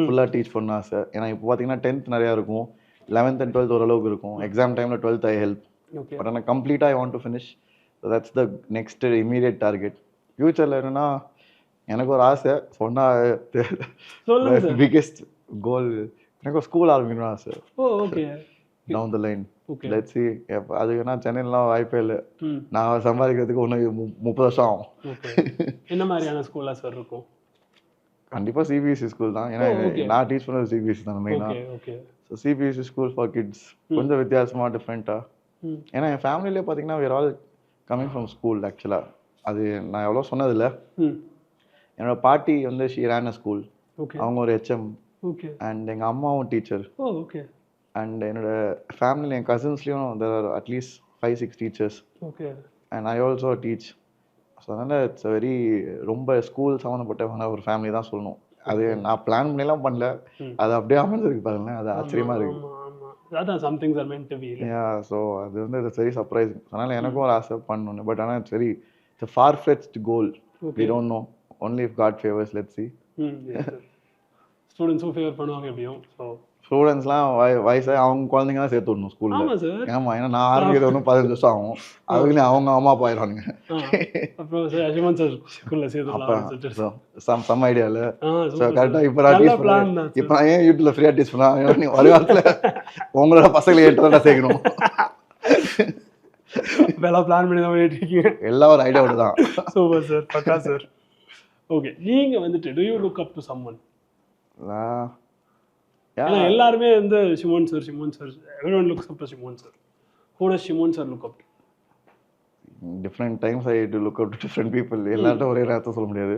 ஃபுல்லாக டீச் பண்ண ஆசை. ஏன்னா இப்போ பார்த்தீங்கன்னா 10th நிறையா இருக்கும், 11th and 12th ஓரளவுக்கு இருக்கும். எக்ஸாம் டைமில் 12th ஐ ஹெல்ப். பட் ஆனால் கம்ப்ளீட்டாக ஐ want to finish. So that's the next immediate target. ஃபியூச்சரில் என்னென்னா எனக்கு ஒரு ஆசை சொன்னால் பிக்கெஸ்ட் கோல் எனக்கு ஒரு ஸ்கூல் ஆரம்பிக்கணும்னு ஆசை. Okay. Down the line. Let's see. அதுக்கு என்ன சென்னையிலாம் வாய்ப்பே இல்லை. நான் சம்பாதிக்கிறதுக்கு ஒன்று 30 வருஷம் ஆகும். என்ன மாதிரியான ஸ்கூலாக சார் இருக்கும்? கண்டிப்பாக சிபிஎஸ்சி ஸ்கூல் தான். ஏன்னா நான் டீச் பண்ணது சிபிஎஸ்சி தான் மெயினாக. So CBSE school for kids கொஞ்சம் வித்தியாசமாக டிஃப்ரெண்ட்டாக. ஏன்னா என் ஃபேமிலியிலே பார்த்தீங்கன்னா we are all coming from school ஆக்சுவலாக. அது நான் எவ்வளோ சொன்னதில்லை. என்னோட பாட்டி வந்து ஷி ran a school. அவங்க ஒரு ஹெச்எம். அண்ட் எங்கள் அம்மாவும் டீச்சர். அண்ட் என்னோட ஃபேமிலியில் என் கசின்ஸ்லேயும் there are at least 5-6 teachers. And I also teach. So அதனால் இட்ஸ் வெரி ரொம்ப ஸ்கூல் சம்மந்தப்பட்ட ஒரு ஃபேமிலி தான் சொல்லணும். அது நான் பிளான் பண்ணிலாம் பண்ணல, அது அப்படியே அமைஞ்சிருக்கு பாருங்களேன். அது ஆச்சரியமாக இருக்குது. ஸோ அது வந்து இட்ஸ் வெரி சர்ப்ரைசிங். அதனால் எனக்கும் ஒரு ஆசை பண்ணணும். பட் ஆனால் it's very it's far fetched goal. We don't know. Only if God favours. Let's see. ஸ்டூடெண்ட்ஸும் ஃபேவர் பண்ணுவாங்க எப்படியும். ஸோ ஸ்டூடெண்ட்ஸ்லாம் வயசாக அவங்க குழந்தைங்க தான் சேர்த்து விடணும் ஸ்கூலில். ஆமாம். ஏன்னா நான் ஆரம்பிக்கிறது ஒன்றும் 15 வருஷம் ஆகும். அதுக்குள்ளே அவங்க அம்மா அப்பா ஆயிடுவாங்க. சம் ஐடியா இல்லை. ஸோ கரெக்டாக இப்போ நான் டீச் பண்ணேன். இப்போ நான் ஏன் யூடியூப்ல ஃப்ரீயாக டீச் பண்ணேன்? நீ வருங்காலத்தில் உங்களோட பசங்களை ஏற்றதான் சேர்க்கணும். பிளான் பண்ணி தான் பண்ணிட்டு இருக்கீங்க. எல்லாம் ஒரு ஐடியாவோட தான். Super sir. பக்கா சார். ஓகே. நீங்கள் வந்துட்டு do you look up to someone? எல்லாருமே வந்து Shimon sir everyone looks up to Shimon sir. Who does Shimon sir look up to? Different times I do look up to different people. எல்லார்ட்ட ஒரே நேரத்தை சொல்ல முடியாது.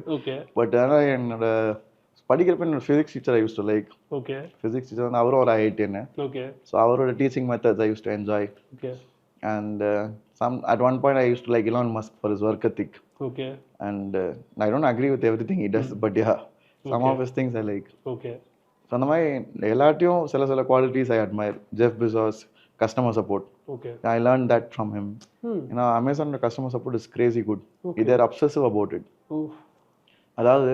But ஆனால் என்னோட படிக்கிறப்ப என்னோட physics teacher I use to like. Physics teacher வந்து அவரும் ஒரு ஐஐடின்னு. ஸோ அவரோட teaching methods I use to enjoy. And at one point I used to like Elon Musk for his work ethic. And I don't agree with everything he does, but yeah, some of his things I like. So அந்த மாதிரி எல்லாத்தையும் சில qualities I admire. Jeff Bezos customer support. I learn that from him. ஏன்னா அமேசானோட customer support is crazy good. இது are obsessive about it. அதாவது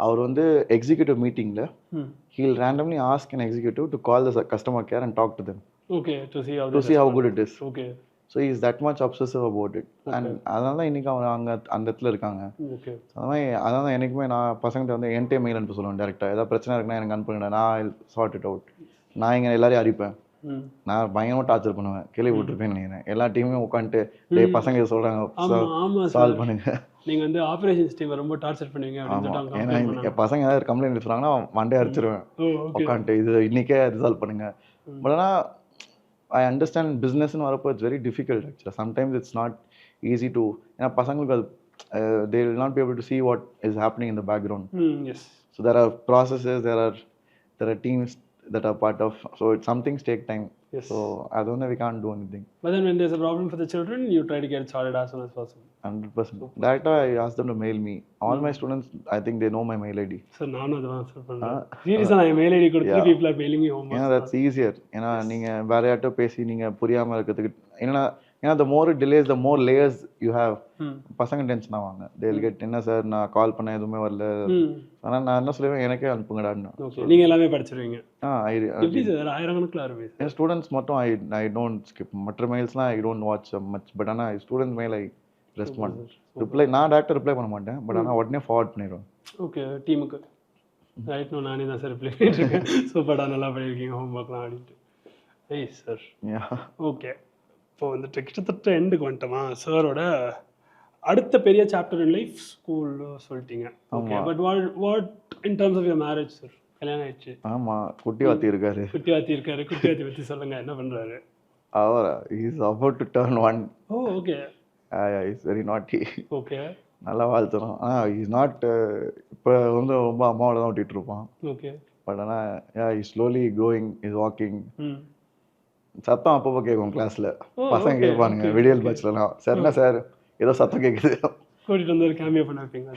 அவர் வந்து எக்ஸிக்யூட்டிவ் மீட்டிங்கில் he'll randomly ask an executive to call the customer care and talk to them to see how good it is. So is that much obsessive about it. And அதனால தான் இன்றைக்கி அவங்க அங்கே அந்த இடத்துல இருக்காங்க. அந்த மாதிரி அதனால தான் எனக்குமே நான் பசங்கிட்ட வந்து என்கிட்ட மெயில் அனுப்ப சொல்லுவேன் டேரெக்டாக. ஏதாவது பிரச்சனை இருக்குன்னா எனக்கு அனுப்புங்க, நான் சார்ட் இட் அவுட். நான் இங்கே எல்லாரையும் அரிப்பேன். நான் பயங்கரமாக டார்ச்சர் பண்ணுவேன். கேள்விப்பட்டிருப்பேன்னு நினைக்கிறேன். எல்லா டீமுமே உட்காந்துட்டு டே பசங்க இதை சொல்கிறாங்க சால்வ் பண்ணுங்க. நீங்கள் வந்து ஆப்ரேஷன்ஸ் டீம் ரொம்ப டார்ச்சர் பண்ணுவீங்க. ஏன்னா என் பசங்க ஏதாவது கம்ப்ளைண்ட் எடுத்துறாங்கன்னா மண்டே அடிச்சிருவேன் உட்காந்துட்டு இது இன்றைக்கே ரிசால்வ் பண்ணுங்க. பட் ஆனால் I understand business and வரப்போ it's very difficult actually. Sometimes it's not easy to, ஏன்னா பசங்களுக்கு அது they will not be able to see what is happening in the background. Yes. So there are processes, there are teams that are part of, so some things take time. Yes. So I don't know, we can't do anything. But then when there's a problem for the children, you try to get it sorted as soon as possible. 100%. That I asked them to mail me. All my students, I think they know my mail ID. Sir, நானும் அதுதான் sir பண்றேன். சீரியஸா நான் mail ID கொடுத்துட்டு people are mailing me home. ஏன்னா that's easier. ஏன்னா நீங்க வேற யார்கிட்ட பேசி நீங்க புரியாம இருக்கிறதுக்கு ஏன்னா the more it delays, the more layers you have. பசங்க டென்ஷன் ஆவாங்க. They'll get என்ன சார் நான் கால் பண்ண எதுவுமே வரல. ஆனா நான் என்ன சொல்லுவேன், எனக்கே அனுப்புங்கடான்னு. ஓகே, நீங்க எல்லாமே படிச்சிருவீங்க. எப்படி சார் ஆயிரக்கணக்கில் ஆரம்பி? என் ஸ்டூடெண்ட்ஸ் மட்டும் I don't skip. மற்ற மெயில்ஸ்லாம் I don't watch much. But ஆனா students mail I respond. Reply நான் டேரக்டாக ரிப்ளை பண்ண மாட்டேன். பட் ஆனால் உடனே ஃபார்வர்ட் பண்ணிடுவேன். ஓகே, டீமுக்கு ரைட். நானே தான் சார் ரிப்ளை பண்ணிட்டுருக்கேன். சூப்பராக நல்லா பண்ணியிருக்கீங்க ஹோம் ஒர்க்லாம் அப்படின்ட்டு. ஐ சார். ஓகே, இப்போ வந்துட்டு கிட்டத்தட்ட எண்டுக்கு வந்துட்டோமா? சாரோட அடுத்த பெரிய சாப்டர் இன் லைஃப் ஸ்கூல் சொல்லிட்டீங்க. Okay, but what in terms of your marriage sir? கல்யாணம் ஆயிடுச்சு. ஆமாம், குட்டி வாத்தி இருக்காரு. குட்டி வாத்தி பற்றி சொல்லுங்க, என்ன பண்ணுறாரு? அவர் is about to turn 1. Oh okay. Is very naughty. Okay, நல்லா வாழ்த்துறோம். இஸ் நாட் இப்போ வந்து ரொம்ப அம்மாவோட தான் விட்டுட்டு இருப்பான். ஓகே, பட் ஆனால் is slowly growing, is walking. சத்தம் அப்பப்போ கேட்கும் கிளாஸ்ல, பசங்க கேட்பானுங்க விடியல் பேட்ச்லாம். சரிண்ணா சார் ஏதோ சத்தம் கேட்குது, கூட்டிட்டு வந்து ஒரு கேமியோ பண்ண வைப்பீங்க.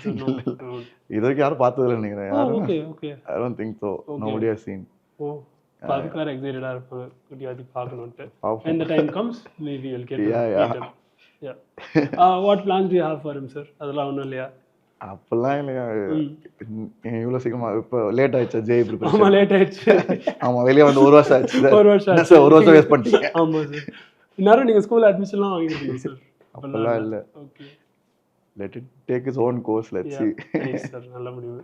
இது வரைக்கும் யாரும் பார்த்ததில்ல நினைக்கிறேன். Okay okay, I don't think so. Nobody has seen. ஓ, அதுக்கு வேற எக்ஸைட்டடா இருப்பாங்க குட்டி வாத்தி பார்க்கணும்ட்டு. when the time comes maybe you'll get yeah. What plans do you have for him sir? அதெல்லாம் ஒண்ணும் இல்லையா? அப்பெல்லாம் இல்லையா, இவ்வளோ சீக்கிரமா இப்போ லேட் ஆயிடுச்சா ஜெய் ப்ரிப்பரேஷன்? ஆமா லேட் ஆயிடுச்சு. ஆமா, வெளியே வந்து 1 வருஷம் ஆச்சு. ஒரு வருஷம் வேஸ்ட் பண்ணிட்டீங்க. ஆமா சார், இந்நேரம் நீங்க ஸ்கூல் அட்மிஷன்லாம் வாங்கிருக்கீங்க சார். அப்பெல்லாம் இல்லை. Okay, let it take its own course. Let's see. Nice sir, நல்ல முடிவு.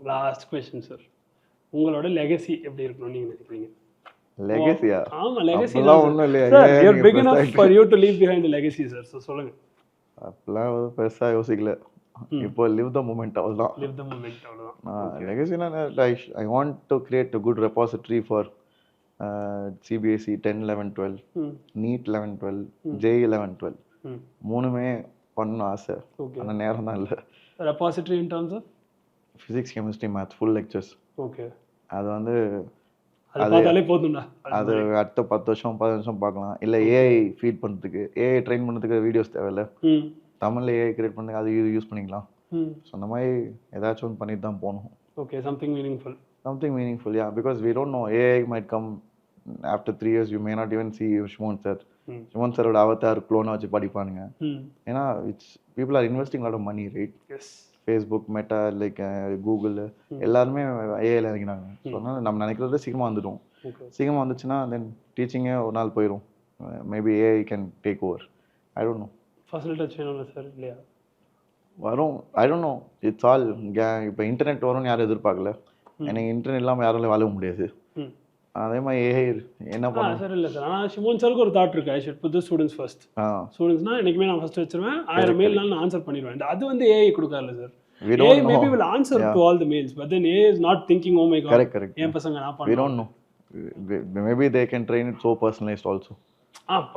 லாஸ்ட் क्वेश्चन சார், உங்களோட லெகசி எப்படி இருக்கணும் நீங்க நினைக்கிறீங்க? லெகசியா? ஆமா, லெகசி தான் ஒண்ணும் இல்லையா? you're big enough for you to leave behind a legacy sir. So சொல்லுங்க. அப்பெல்லாம் பெருசா யோசிக்கல. இப்போ live the moment அவ்வளவுதான். live the moment அவ்வளவுதான். லெகசினா I want to create a good repository for CBSE 10, 11, 12, NEET 11, 12, JEE 11, 12. மூணுமே பண்ணணும் ஆசை. ஆனா நேரம் தான் இல்லை. repository in terms of physics, chemistry, math, full lectures. Okay, அது வந்து அது பார்த்தாலே போதும்டா. அது அடுத்த 10 வருஷம் 15 வருஷம் பார்க்கலாம். இல்லை ஏஐ ஃபீட் பண்ணுறதுக்கு, ஏஐ ட்ரெயின் பண்ணுறதுக்கு வீடியோஸ் தேவையில்ல. தமிழில் ஏஐ கிரியேட் பண்ணுறதுக்கு அது யூஸ் பண்ணிக்கலாம். ஸோ அந்த மாதிரி ஏதாச்சும் ஒன்று பண்ணிட்டு தான் போகணும். Okay, something meaningful. Yeah, because we don't know, AI might come after 3 years. You may not even see Shimon Sir. Shimon Sir ஓட அவதார் க்ளோனை வச்சு படிப்பானுங்க. ஏன்னா people are investing a lot of money, right? Yes. Facebook, Meta, like Google, எல்லாருமே ஏஐல இறங்கினாங்க. So அதனால நம்ம நினைக்கிறத சீக்கிரமாக வந்துடும். சீக்கிரமாக வந்துச்சுன்னா தென் டீச்சிங்கே ஒரு நாள் போயிடும். Maybe AI can take over. I don't no. First touch வேணும்ல சார்? இல்லையா? வரும். ஐ டோன்ட் நோ. இட்ஸ் ஆல் இப்போ இன்டர்நெட் வரும்னு யாரும் எதிர்பார்க்கல. எனக்கு இன்டர்நெட் இல்லாமல் யாராலும் வாழ முடியாது. அதே மாதிரி ஏஐ என்ன பண்ண சார்? இல்லை சார், ஆனால் ஷிமோன் சாருக்கு ஒரு தாட் இருக்கு. I should put the students first. ஸ்டூடெண்ட்ஸ்னா என்னைக்குமே நான் ஃபர்ஸ்ட் வச்சிருவேன். 1000 மெயில்னாலும் நான் ஆன்சர் பண்ணிடுவேன். அது வந்து ஏஐ கொடுக்காதுல்ல சார். AI maybe will answer to all the mails, but then AI is not thinking, oh my god, correct. என் பசங்க நான் பண்ணுவேன். We don't know. Maybe they can train it so personalized also.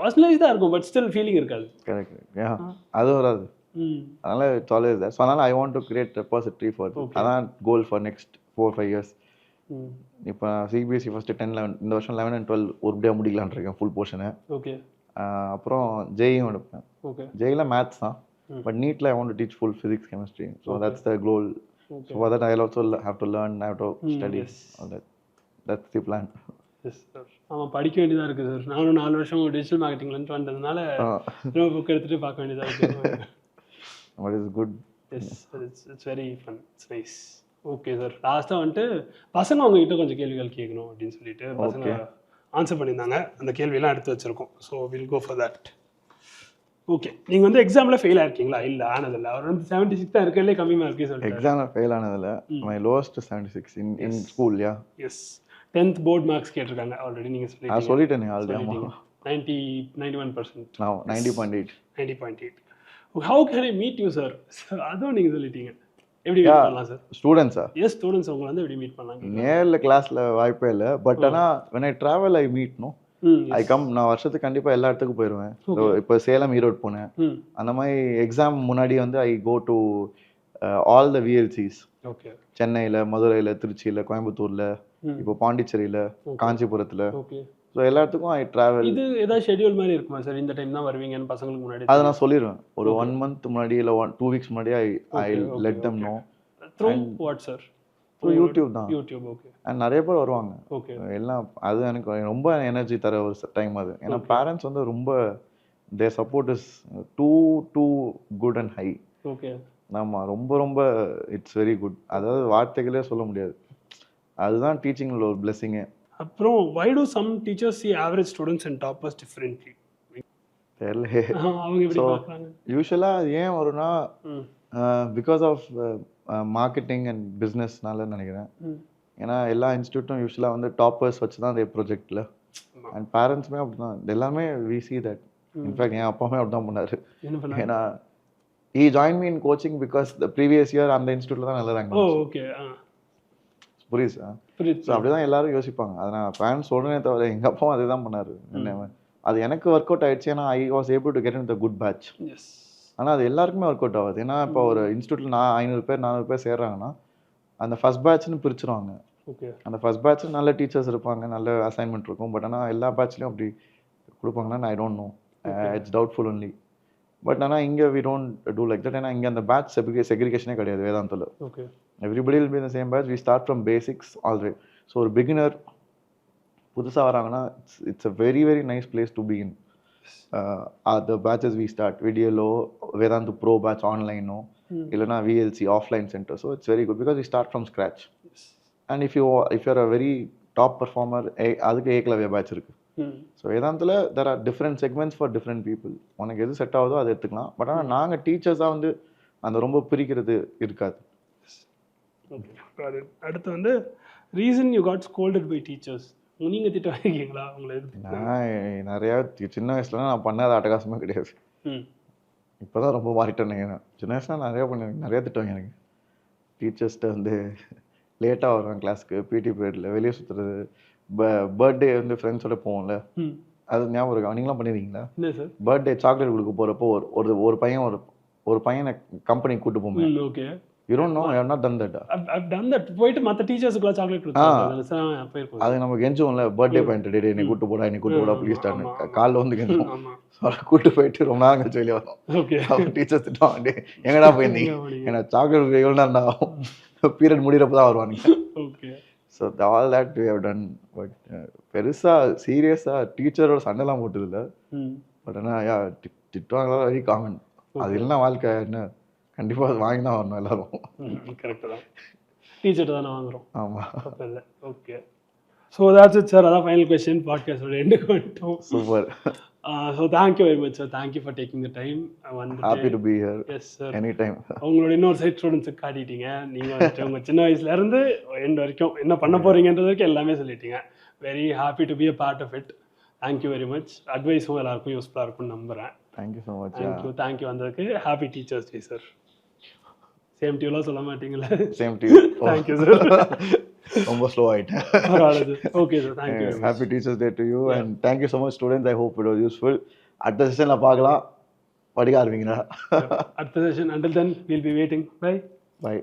Personalized தான் இருக்கும், but still feeling இருக்காது. Correct. Yeah, அது வராது. அதனால it's always there. So அதனால I want to create a repository for it. அதான் goal for next 4-5 years. இப்போ CBSE first 10, 11 இந்த வருஷம் 11 and 12 ஒரு டே முடிக்கலாம்னு இருக்கேன் ஃபுல் போர்ஷனை. ஓகே, அப்புறம் ஜேயும் எடுப்பேன். ஓகே, ஜேயில் மேத்ஸ் தான். But NEETல I want to teach full physics, chemistry. So that's the goal. So for that I'll also have to learn, I have to study. All that. That's the plan. Yes sir. ஆமா, படிக்க வேண்டியதா இருக்கு sir. நானும் 4 வருஷம் digital மார்க்கெட்டிங்ல வந்ததுனால ரொம்ப book எடுத்துட்டு பார்க்க வேண்டியதா இருக்கு. What is good? Yes, it's very fun. It's nice. Okay sir, லாஸ்டா வந்துட்டு பசங்க உங்ககிட்ட கொஞ்சம் கேள்விகள் கேட்கணும் அப்படின்னு சொல்லிட்டு பசங்க ஆன்சர் பண்ணியிருந்தாங்க. அந்த கேள்வியெல்லாம் எடுத்து வச்சிருக்கோம். So will go for that. Okay, நீங்கள் வந்து எக்ஸாமில் ஃபெயில் ஆயிருக்கீங்களா? இல்லை, ஆனதில்லை. அவர் வந்து 76 தான் இருக்கிறதுலே கம்மி மார்க்கே சொல்லிட்டு. எக்ஸாமில் ஃபெயில் ஆனதில்லை. My lowest 76 in school. Yeah, yes. 10th board marks கேட்டிருக்காங்க ஆல்ரெடி. நீங்கள் சொல்லிட்டேன் ஆல்ரெடி. ஆமாம், 91%. 90.8. 90.8. How can I meet you sir? அதுவும் நீங்கள் சொல்லிட்டீங்க. எப்படி மீட் பண்ணலாம் சார்? ஸ்டூடெண்ட்ஸா? எஸ், ஸ்டூடெண்ட்ஸ் உங்களை வந்து எப்படி மீட் பண்ணலாம்? நேரில் கிளாஸில் வாய்ப்பே இல்லை. பட் ஆனால் when I travel I meet, no? நான் வருஷத்துக்கு கண்டிப்பா எல்லா இடத்துக்கும் போயிருவேன். இப்போ சேலம், ஈரோடு போனேன். அந்த மாதிரி எக்ஸாம் முன்னாடி வந்து I go to all the VLCs. சென்னையில, மதுரையில, திருச்சியில, கோயம்புத்தூர்ல, இப்போ பாண்டிச்சேரியில, காஞ்சிபுரத்துல. ஸோ எல்லாத்துக்கும் ஐ ட்ராவல். இது ஏதாவது ஷெட்யூல் மாதிரி இருக்குமா சார்? இந்த டைம் தான் வருவீங்கன்னு பசங்களுக்கு முன்னாடி அதை நான் சொல்லிடுவேன். ஒரு 1 month முன்னாடி இல்லை 2 weeks முன்னாடி I let them know. Through what sir? Through YouTube தான். யூடியூப். ஓகே. அண்ட் நிறைய பேர் வருவாங்க. ஓகே. எல்லாம் அது எனக்கு ரொம்ப எனர்ஜி தர ஒரு டைம் அது. ஏன்னா பேரண்ட்ஸ் வந்து ரொம்ப their support is too good and high. Okay. ஆமாம், ரொம்ப ரொம்ப இட்ஸ் வெரி குட். அதாவது வார்த்தைகளே சொல்ல முடியாது. அதுதான் டீச்சிங்கில் ஒரு பிளெஸிங்கே. அப்புறம் why do some teachers see average students and toppers differently? தெரியல. அவங்க எப்படி பார்க்கறாங்க? யூசுவலாக ஏன் வரும்னா பிகாஸ் ஆஃப் மார்க்கெட்டிங் அண்ட் பிஸ்னஸ்னால நினைக்கிறேன். ஏன்னா எல்லா இன்ஸ்டியூட்டும் யூஸ்வலாக வந்து டாப்பர்ஸ் வச்சு தான் அந்த ப்ரொஜெக்டில். அண்ட் பேரண்ட்ஸுமே அப்படி தான். எல்லாமே வி சி தட். இன்ஃபேக்ட் என் அப்பாவுமே அப்படி தான் பண்ணார். ஏன்னா he joined me in coaching because the previous year அந்த இன்ஸ்டியூட்டில் தான் நல்ல ரேங்க். ஓகே. புரியுதா? ஸோ அப்படி தான் எல்லாரும் யோசிப்பாங்க. அதை நான் பேரண்ட்ஸ் சொல்கிறேனே தவிர எங்கள் அப்பாவும் அதே தான் பண்ணார். அது எனக்கு ஒர்க் அவுட் ஆகிடுச்சு. ஏன்னா I was able to get in the good batch. ஆனால் அது எல்லாருக்குமே ஒர்க் அவுட் ஆகுது. ஏன்னா இப்போ ஒரு இன்ஸ்டியூட்டில் 500 பேர் 400 பேர் சேர்றாங்கன்னா அந்த ஃபர்ஸ்ட் பேட்ச்னு பிரிச்சுருவாங்க. ஓகே. அந்த ஃபர்ஸ்ட் பேட்ச்சில் நல்ல டீச்சர்ஸ் இருப்பாங்க, நல்ல அசைன்மெண்ட் இருக்கும். பட் ஆனால் எல்லா பேட்ச்லையும் அப்படி கொடுப்பாங்கன்னா I don't know, it's doubtful only. But ஆனால் இங்கே we don't do like that. ஏன்னா இங்கே அந்த பேட்ச் செக்ரிகேஷனே கிடையாது வேதாந்தில். ஓகே. எவ்ரிபடி வில் பி இந்த same batch. We start from basics already. So ஒரு பிகினர் புதுசாக வராங்கன்னா it's a very very nice place to be in. the batches we start VDLO, Vedantu Pro batch online no, இல்லைனா VLC offline center. So it's very good because we start from scratch. And if you're a very top performer, அதுக்கு Ekalavya batch இருக்கு. So வேதாந்தில் there are different segments for different people. உனக்கு எது set ஆகுதோ அதை எடுத்துக்கலாம். But ஆனால் நாங்கள் டீச்சர்ஸாக வந்து அந்த ரொம்ப பிரிக்கிறது இருக்காது. ஓகே. அடுத்து வந்து reason you got scolded by teachers. நீங்கள் திட்ட வாங்கிங்களா உங்களை? நான் நிறையா சின்ன வயசுலலாம் நான் பண்ணாத அட்டகாசமே கிடையாது. இப்போ தான் ரொம்ப மாறிட்டேன். சின்ன வயசுல நிறையா பண்ணிருக்கேன். நிறையா திட்டுவாங்க எனக்கு. டீச்சர்ஸ்கிட்ட வந்து லேட்டாக வருவேன் கிளாஸ்க்கு, பிடி பீரியடில் வெளியே சுற்றுறது, பர்த்டே வந்து ஃப்ரெண்ட்ஸோட போவோம்ல, அது ஞாபகம் இருக்கா? நீங்களாம் பண்ணிருக்கீங்களா? இல்லை சார். பர்த்டே சாக்லேட் கொடுக்க போகிறப்போ ஒரு பையனை கம்பெனிக்கு கூப்பிட்டு போவேன். Okay. You don't know, I have not done that. I've done that. போயிட்டு மற்ற டீச்சர்ஸுக்குலாம் சாக்லேட் கொடுத்தாங்க. அது நம்ம கெஞ்சுவோம்ல, பர்த்டே பாயிண்ட் டே என்னை கூட்டு போடா ப்ளீஸ் டான்னு காலில் வந்து கெஞ்சுவோம். கூட்டு போயிட்டு ரொம்ப நேரம் கழிச்சு வெளியே வரோம். ஓகே. டீச்சர்ஸ் திட்டுவாங்க, எங்கடா போயிருந்தீங்க? ஏன்னா சாக்லேட் எவ்வளோ நேரம் ஆகும், பீரியட் முடிகிறப்ப தான் வருவாங்க. Okay. So all that we have done. But பெருசாக சீரியஸாக டீச்சரோட சண்டைலாம் போட்டதில்லை. பட் ஆனால் திட்டுவாங்களா வெரி காமன். அது இல்லைன்னா வாழ்க்கை என்ன, கண்டிப்பாக அது வாங்கி தான் வரணும் எல்லாரும். கரெக்டு தான். டீச்சர்ட்டு தானே வாங்குகிறோம். ஆமாம். அப்போ இல்லை. Okay. So that's it sir. அதான் ஃபைனல் கொஸ்டின். பாட்காஸ்டோட எண்டுக்கு வந்துட்டோம். Super. So thank you very much sir. Thank you for taking the time. Happy to be here. Yes sir. Any time. உங்களோட இன்னொரு சைட் ஸ்டூடெண்ட்ஸுக்கு காட்டிட்டீங்க. நீங்கள் வந்துட்டு உங்கள் சின்ன வயசுலேருந்து எண்ட் வரைக்கும் என்ன பண்ண போகிறீங்கன்றது வரைக்கும் எல்லாமே சொல்லிட்டீங்க. Very happy to be a part of it. Thank you very much. அட்வைஸும் எல்லாருக்கும் யூஸ்ஃபுல்லாக இருக்கும்னு நம்புகிறேன். Thank you so much. தேங்க்யூ வந்ததுக்கு. Happy teachers day sir. Same டியூலாம் சொல்ல மாட்டீங்களா? Same to you. Thank you sir. ரொம்ப ஸ்லோ ஆயிட்டேன். Okay sir. Thank you. Happy teachers day to you and thank you so much students. I hope it was useful. அடுத்த செஷனில் பார்க்கலாம். படிக்க ஆரம்பிங்களா? அடுத்த session. until then we'll be waiting. Bye.